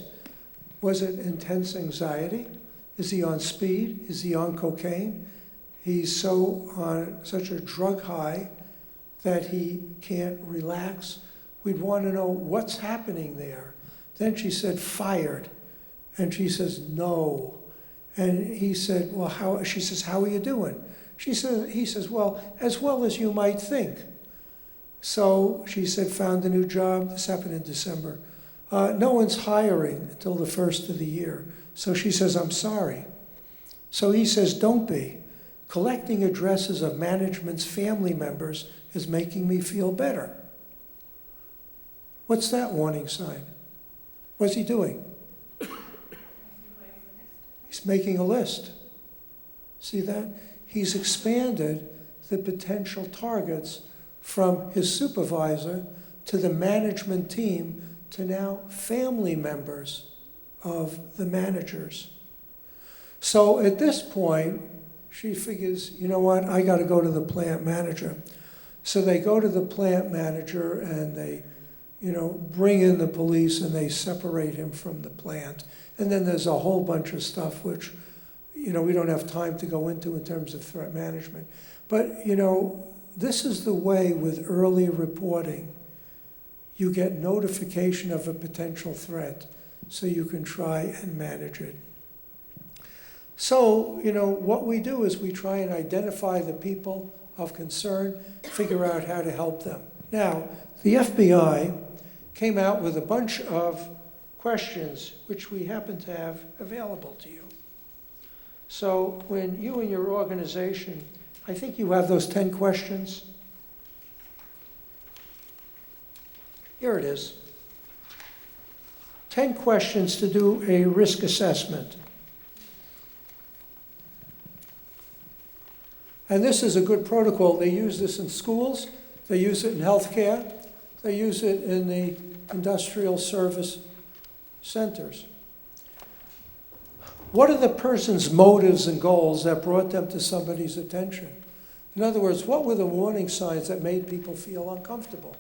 Was it intense anxiety? Is he on speed? Is he on cocaine? He's so on such a drug high that he can't relax. We'd want to know what's happening there. Then she said, fired. And she says, no. And he said, well, how? She says, how are you doing? He says, well as you might think. So she said, found a new job. This happened in December. No one's hiring until the first of the year. So she says, I'm sorry. So he says, don't be. Collecting addresses of management's family members is making me feel better. What's that warning sign? What's he doing? He's making a list. See that? He's expanded the potential targets from his supervisor to the management team to now family members of the managers. So at this point, she figures, you know what, I got to go to the plant manager. So they go to the plant manager and they, bring in the police and they separate him from the plant. And then there's a whole bunch of stuff which, we don't have time to go into in terms of threat management. But, this is the way with early reporting. You get notification of a potential threat so you can try and manage it. So, what we do is we try and identify the people of concern, figure out how to help them. Now, the FBI came out with a bunch of questions which we happen to have available to you. So when you and your organization, I think you have those 10 questions. Here it is. 10 questions to do a risk assessment. And this is a good protocol. They use this in schools, they use it in healthcare, they use it in the industrial service centers. What are the person's motives and goals that brought them to somebody's attention? In other words, what were the warning signs that made people feel uncomfortable?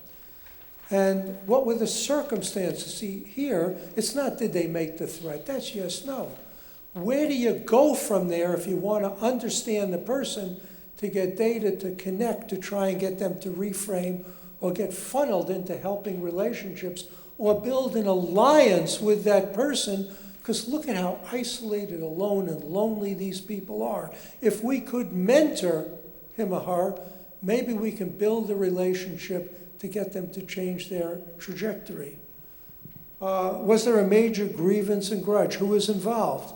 And what were the circumstances? See, here, it's not did they make the threat, that's yes, no. Where do you go from there if you want to understand the person to get data to connect, to try and get them to reframe or get funneled into helping relationships or build an alliance with that person? Because look at how isolated, alone, and lonely these people are. If we could mentor him or her, maybe we can build a relationship to get them to change their trajectory. Was there a major grievance and grudge? Who was involved?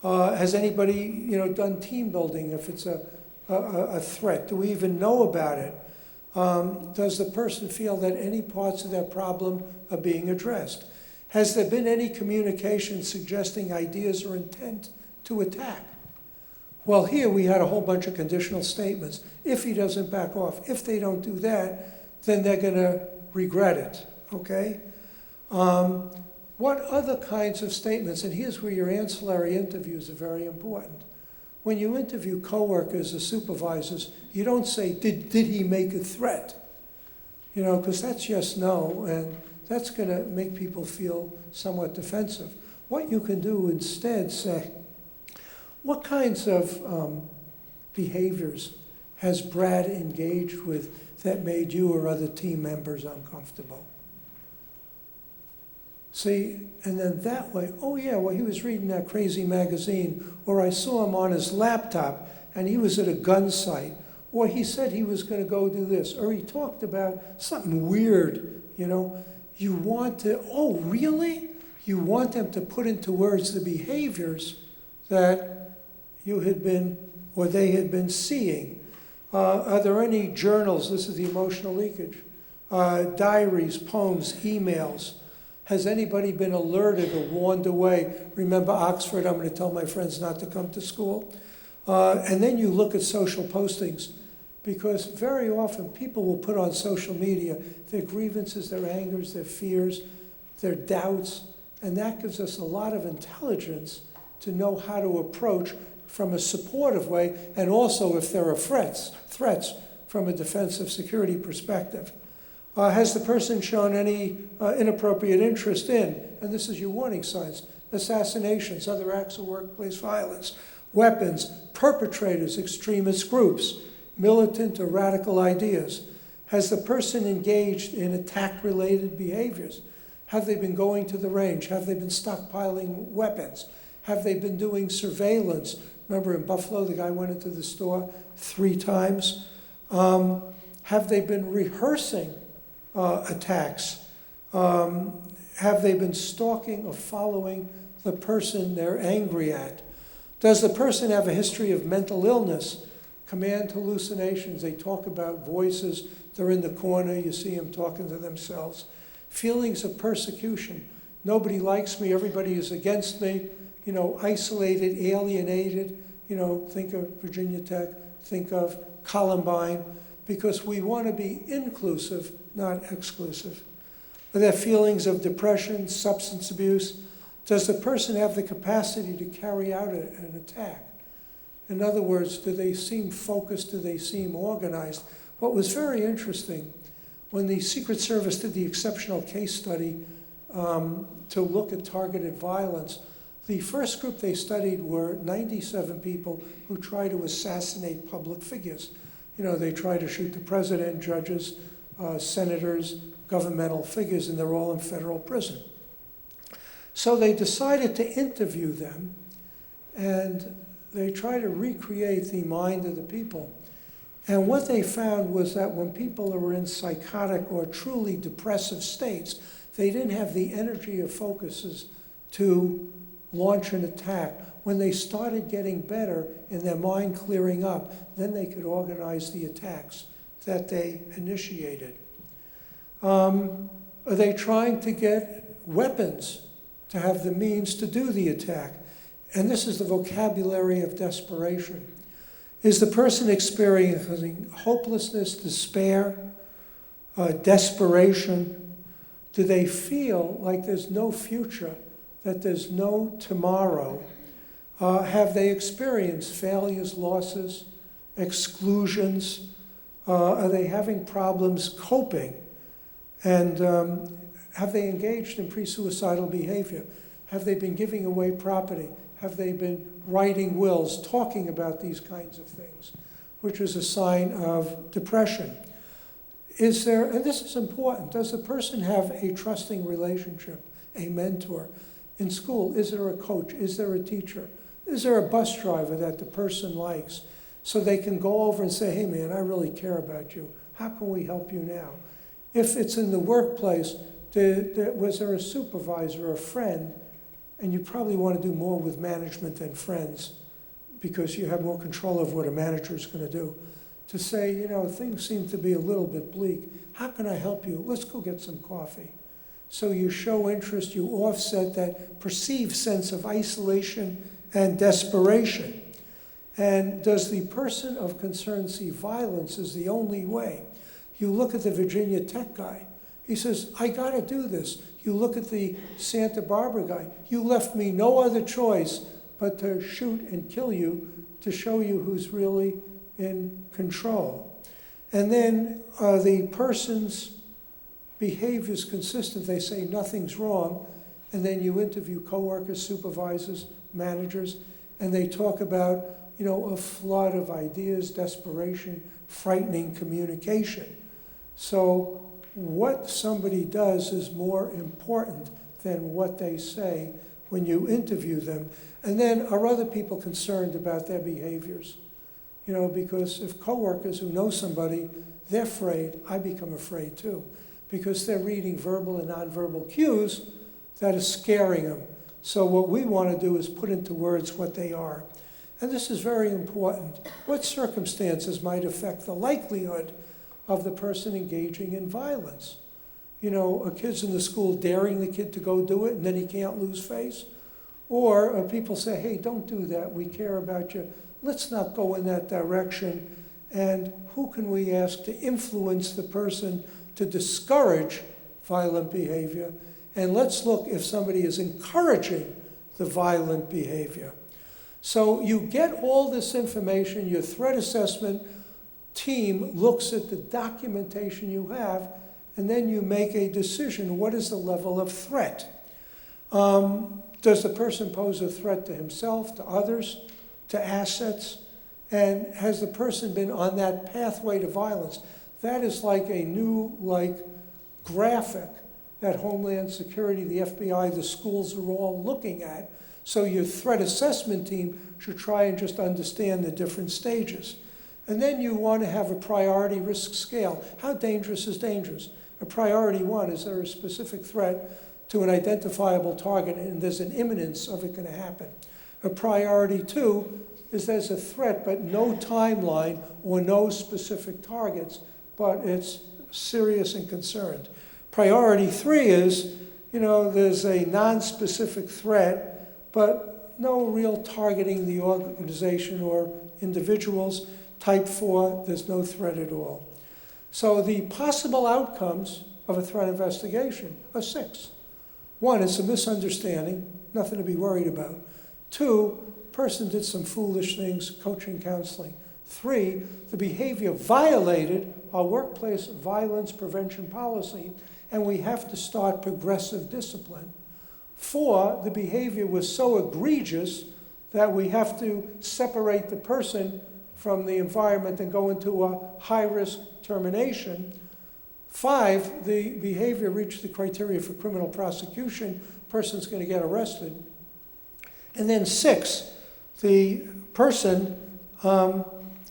Has anybody, done team building if it's a threat? Do we even know about it? Does the person feel that any parts of their problem are being addressed? Has there been any communication suggesting ideas or intent to attack? Well, here we had a whole bunch of conditional statements. If he doesn't back off, if they don't do that, then they're going to regret it, okay? What other kinds of statements, and here's where your ancillary interviews are very important. When you interview coworkers or supervisors, you don't say, did he make a threat? Because that's yes, no, and that's going to make people feel somewhat defensive. What you can do instead say, what kinds of behaviors has Brad engaged with that made you or other team members uncomfortable? See, and then that way, oh yeah, well, he was reading that crazy magazine, or I saw him on his laptop and he was at a gun site, or he said he was going to go do this, or he talked about something weird, You want to, oh, really? You want them to put into words the behaviors that you had been, or they had been seeing. Are there any journals? This is the emotional leakage. Diaries, poems, emails. Has anybody been alerted or warned away? Remember Oxford, I'm going to tell my friends not to come to school. And then you look at social postings, because very often people will put on social media their grievances, their angers, their fears, their doubts, and that gives us a lot of intelligence to know how to approach from a supportive way, and also if there are threats from a defensive security perspective. Has the person shown any inappropriate interest in, and this is your warning signs, assassinations, other acts of workplace violence, weapons, perpetrators, extremist groups, militant or radical ideas? Has the person engaged in attack-related behaviors? Have they been going to the range? Have they been stockpiling weapons? Have they been doing surveillance? Remember in Buffalo, the guy went into the store 3 times. Have they been rehearsing attacks? Have they been stalking or following the person they're angry at? Does the person have a history of mental illness, command hallucinations? They talk about voices. They're in the corner. You see them talking to themselves. Feelings of persecution. Nobody likes me. Everybody is against me. Isolated, alienated. Think of Virginia Tech. Think of Columbine. Because we want to be inclusive, not exclusive. Are there feelings of depression, substance abuse? Does the person have the capacity to carry out an attack? In other words, do they seem focused? Do they seem organized? What was very interesting, when the Secret Service did the exceptional case study to look at targeted violence, the first group they studied were 97 people who try to assassinate public figures. You know, they try to shoot the president, judges, senators, governmental figures, and they're all in federal prison. So they decided to interview them, and they try to recreate the mind of the people. And what they found was that when people are in psychotic or truly depressive states, they didn't have the energy or focuses to launch an attack. When they started getting better and their mind clearing up, then they could organize the attacks that they initiated. Are they trying to get weapons to have the means to do the attack? And this is the vocabulary of desperation. Is the person experiencing hopelessness, despair, desperation? Do they feel like there's no future, that there's no tomorrow? Have they experienced failures, losses, exclusions? Are they having problems coping? And have they engaged in pre-suicidal behavior? Have they been giving away property? Have they been writing wills, talking about these kinds of things, which is a sign of depression? Is there, and this is important, does the person have a trusting relationship, a mentor? In school, is there a coach? Is there a teacher? Is there a bus driver that the person likes? So they can go over and say, hey man, I really care about you. How can we help you now? If it's in the workplace, was there a supervisor, a friend? And you probably want to do more with management than friends because you have more control of what a manager is going to do. To say, you know, things seem to be a little bit bleak. How can I help you? Let's go get some coffee. So you show interest, you offset that perceived sense of isolation and desperation. And does the person of concern see violence as the only way? You look at the Virginia Tech guy. He says, I got to do this. You look at the Santa Barbara guy. You left me no other choice but to shoot and kill you to show you who's really in control. And then the person's behavior is consistent. They say nothing's wrong. And then you interview coworkers, supervisors, managers, and they talk about, you know, a flood of ideas, desperation, frightening communication. So what somebody does is more important than what they say when you interview them. And then are other people concerned about their behaviors? You know, because if coworkers who know somebody, they're afraid, I become afraid too, because they're reading verbal and nonverbal cues that are scaring them. So what we want to do is put into words what they are. And this is very important. What circumstances might affect the likelihood of the person engaging in violence? You know, a kid's in the school daring the kid to go do it and then he can't lose face. Or people say, hey, don't do that, we care about you. Let's not go in that direction. And who can we ask to influence the person to discourage violent behavior? And let's look if somebody is encouraging the violent behavior. So you get all this information, your threat assessment team looks at the documentation you have, and then you make a decision. What is the level of threat? Does the person pose a threat to himself, to others, to assets? And has the person been on that pathway to violence? That is like a new, graphic that Homeland Security, the FBI, the schools are all looking at. So your threat assessment team should try and just understand the different stages. And then you want to have a priority risk scale. How dangerous is dangerous? A priority 1, is there a specific threat to an identifiable target and there's an imminence of it going to happen? A priority 2 is there's a threat but no timeline or no specific targets, but it's serious and concerned. Priority 3 is, you know, there's a non-specific threat, but no real targeting the organization or individuals. Type 4, there's no threat at all. So the possible outcomes of a threat investigation are 6. One, it's a misunderstanding, nothing to be worried about. Two, person did some foolish things, coaching, counseling. Three, the behavior violated our workplace violence prevention policy, and we have to start progressive discipline. Four, the behavior was so egregious that we have to separate the person from the environment and go into a high-risk termination. Five, the behavior reached the criteria for criminal prosecution, person's going to get arrested. And then six, the person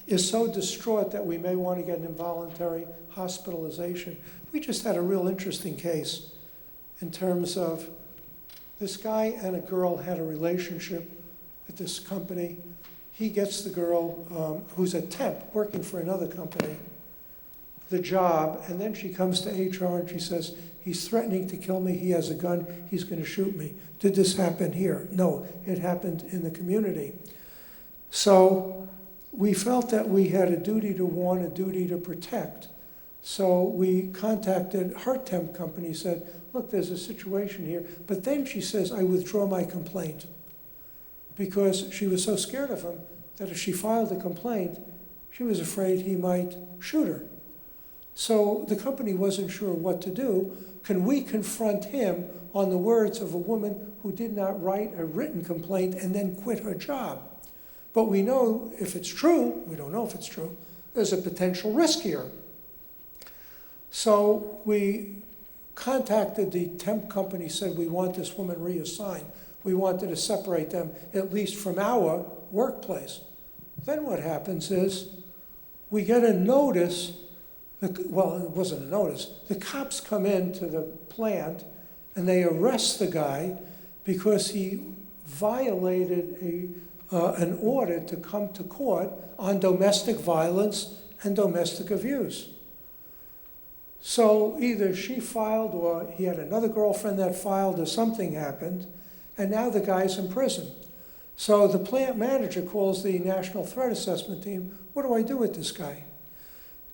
is so distraught that we may want to get an involuntary hospitalization. We just had a real interesting case in terms of this guy and a girl had a relationship at this company. He gets the girl, who's a temp working for another company, the job, and then she comes to HR and she says, he's threatening to kill me, he has a gun, he's going to shoot me. Did this happen here? No, it happened in the community. So we felt that we had a duty to warn, a duty to protect. So we contacted her temp company, said, look, there's a situation here. But then she says, I withdraw my complaint, because she was so scared of him that if she filed a complaint, she was afraid he might shoot her. So the company wasn't sure what to do. Can we confront him on the words of a woman who did not write a written complaint and then quit her job? But we know if it's true, we don't know if it's true, there's a potential risk here. So we contacted the temp company, said we want this woman reassigned. We wanted to separate them, at least from our workplace. Then what happens is we get a notice, well, it wasn't a notice. The cops come into the plant and they arrest the guy because he violated an order to come to court on domestic violence and domestic abuse. So either she filed or he had another girlfriend that filed or something happened, and now the guy's in prison. So the plant manager calls the National Threat Assessment Team. What do I do with this guy?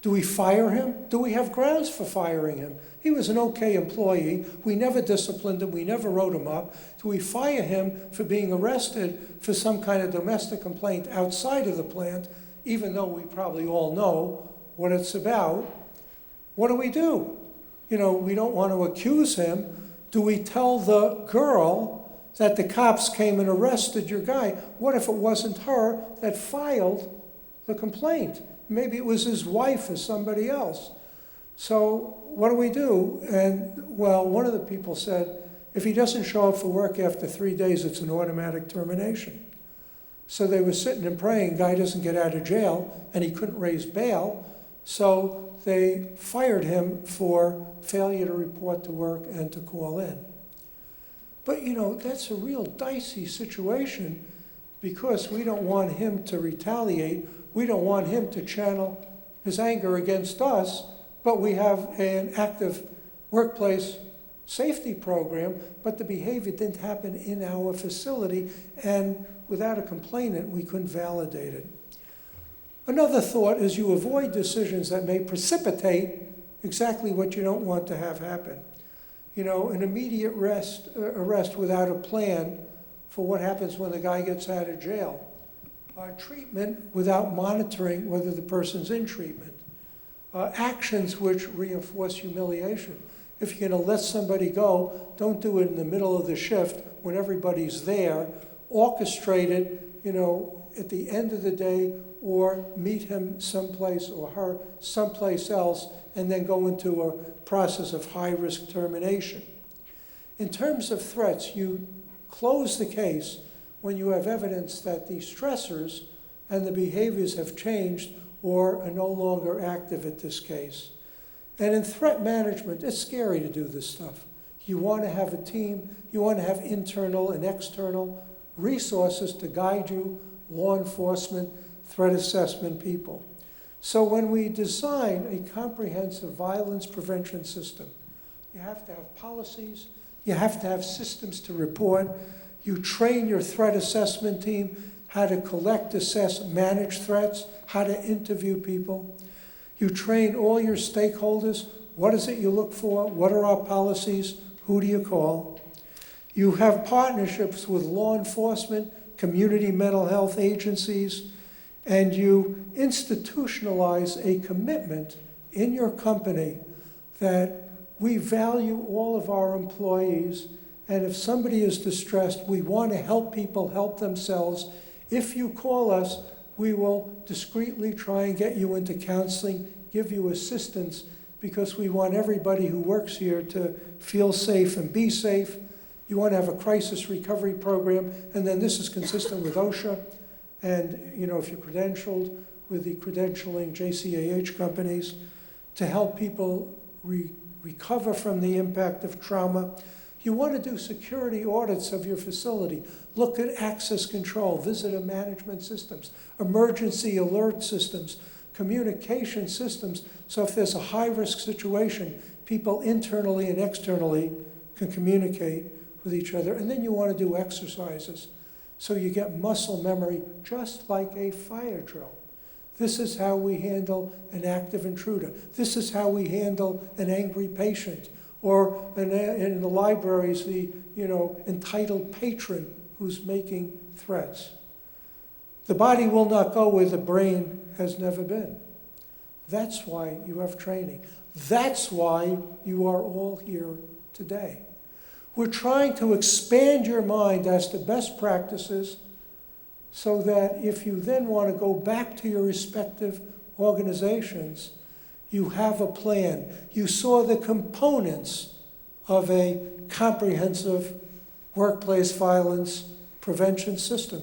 Do we fire him? Do we have grounds for firing him? He was an okay employee. We never disciplined him. We never wrote him up. Do we fire him for being arrested for some kind of domestic complaint outside of the plant, even though we probably all know what it's about? What do? You know, we don't want to accuse him. Do we tell the girl that the cops came and arrested your guy? What if it wasn't her that filed the complaint? Maybe it was his wife or somebody else. So what do? And, well, one of the people said, if he doesn't show up for work after 3 days, it's an automatic termination. So they were sitting and praying, guy doesn't get out of jail, and he couldn't raise bail. So they fired him for failure to report to work and to call in. But, you know, that's a real dicey situation because we don't want him to retaliate. We don't want him to channel his anger against us, but we have an active workplace safety program, but the behavior didn't happen in our facility, and without a complainant, we couldn't validate it. Another thought is you avoid decisions that may precipitate exactly what you don't want to have happen. You know, an immediate arrest without a plan for what happens when the guy gets out of jail. Treatment without monitoring whether the person's in treatment. Actions which reinforce humiliation. If you're going to let somebody go, don't do it in the middle of the shift when everybody's there. Orchestrate it, you know, at the end of the day, or meet him someplace or her someplace else, and then go into a process of high-risk termination. In terms of threats, you close the case when you have evidence that the stressors and the behaviors have changed or are no longer active at this case. And in threat management, it's scary to do this stuff. You want to have a team, you want to have internal and external resources to guide you, law enforcement, threat assessment people. So when we design a comprehensive violence prevention system, you have to have policies, you have to have systems to report, you train your threat assessment team how to collect, assess, manage threats, how to interview people. You train all your stakeholders, what is it you look for, what are our policies, who do you call? You have partnerships with law enforcement, community mental health agencies, and you institutionalize a commitment in your company that we value all of our employees, and if somebody is distressed, we want to help people help themselves. If you call us, we will discreetly try and get you into counseling, give you assistance, because we want everybody who works here to feel safe and be safe. You want to have a crisis recovery program, and then this is consistent with OSHA, and if you're credentialed with the credentialing JCAH companies, to help people recover from the impact of trauma. You want to do security audits of your facility. Look at access control, visitor management systems, emergency alert systems, communication systems. So if there's a high-risk situation, people internally and externally can communicate with each other. And then you want to do exercises. So you get muscle memory, just like a fire drill. This is how we handle an active intruder. This is how we handle an angry patient. Or in the libraries, the entitled patron who's making threats. The body will not go where the brain has never been. That's why you have training. That's why you are all here today. We're trying to expand your mind as to best practices so that if you then want to go back to your respective organizations, you have a plan. You saw the components of a comprehensive workplace violence prevention system.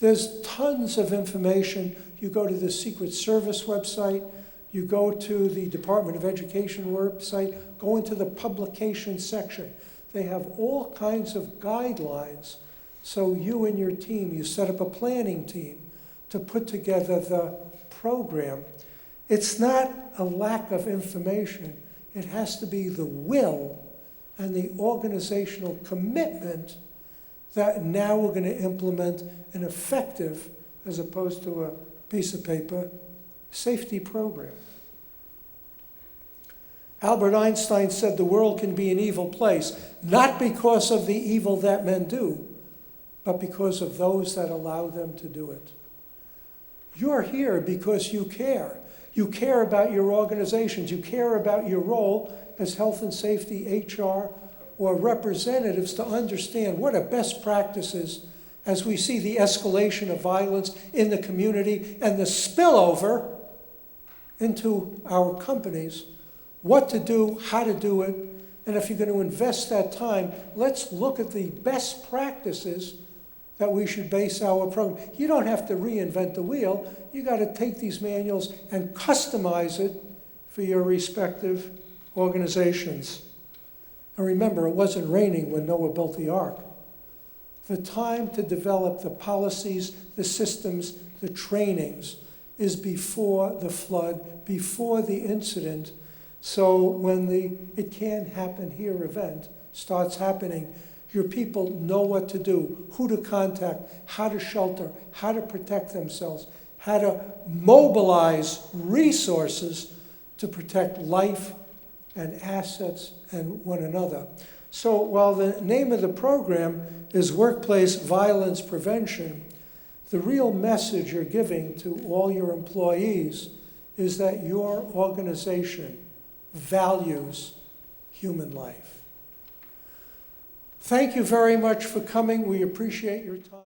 There's tons of information. You go to the Secret Service website, you go to the Department of Education website, go into the publication section. They have all kinds of guidelines. So you and your team, you set up a planning team to put together the program. It's not a lack of information. It has to be the will and the organizational commitment that now we're going to implement an effective, as opposed to a piece of paper, safety program. Albert Einstein said the world can be an evil place, not because of the evil that men do, but because of those that allow them to do it. You're here because you care. You care about your organizations. You care about your role as health and safety, HR, or representatives to understand what are best practices as we see the escalation of violence in the community and the spillover into our companies, what to do, how to do it, and if you're going to invest that time, let's look at the best practices that we should base our program. You don't have to reinvent the wheel. You got to take these manuals and customize it for your respective organizations. And remember, it wasn't raining when Noah built the ark. The time to develop the policies, the systems, the trainings is before the flood, before the incident. So when the "it can happen here" event starts happening, your people know what to do, who to contact, how to shelter, how to protect themselves, how to mobilize resources to protect life and assets and one another. So while the name of the program is Workplace Violence Prevention, the real message you're giving to all your employees is that your organization values human life. Thank you very much for coming. We appreciate your time.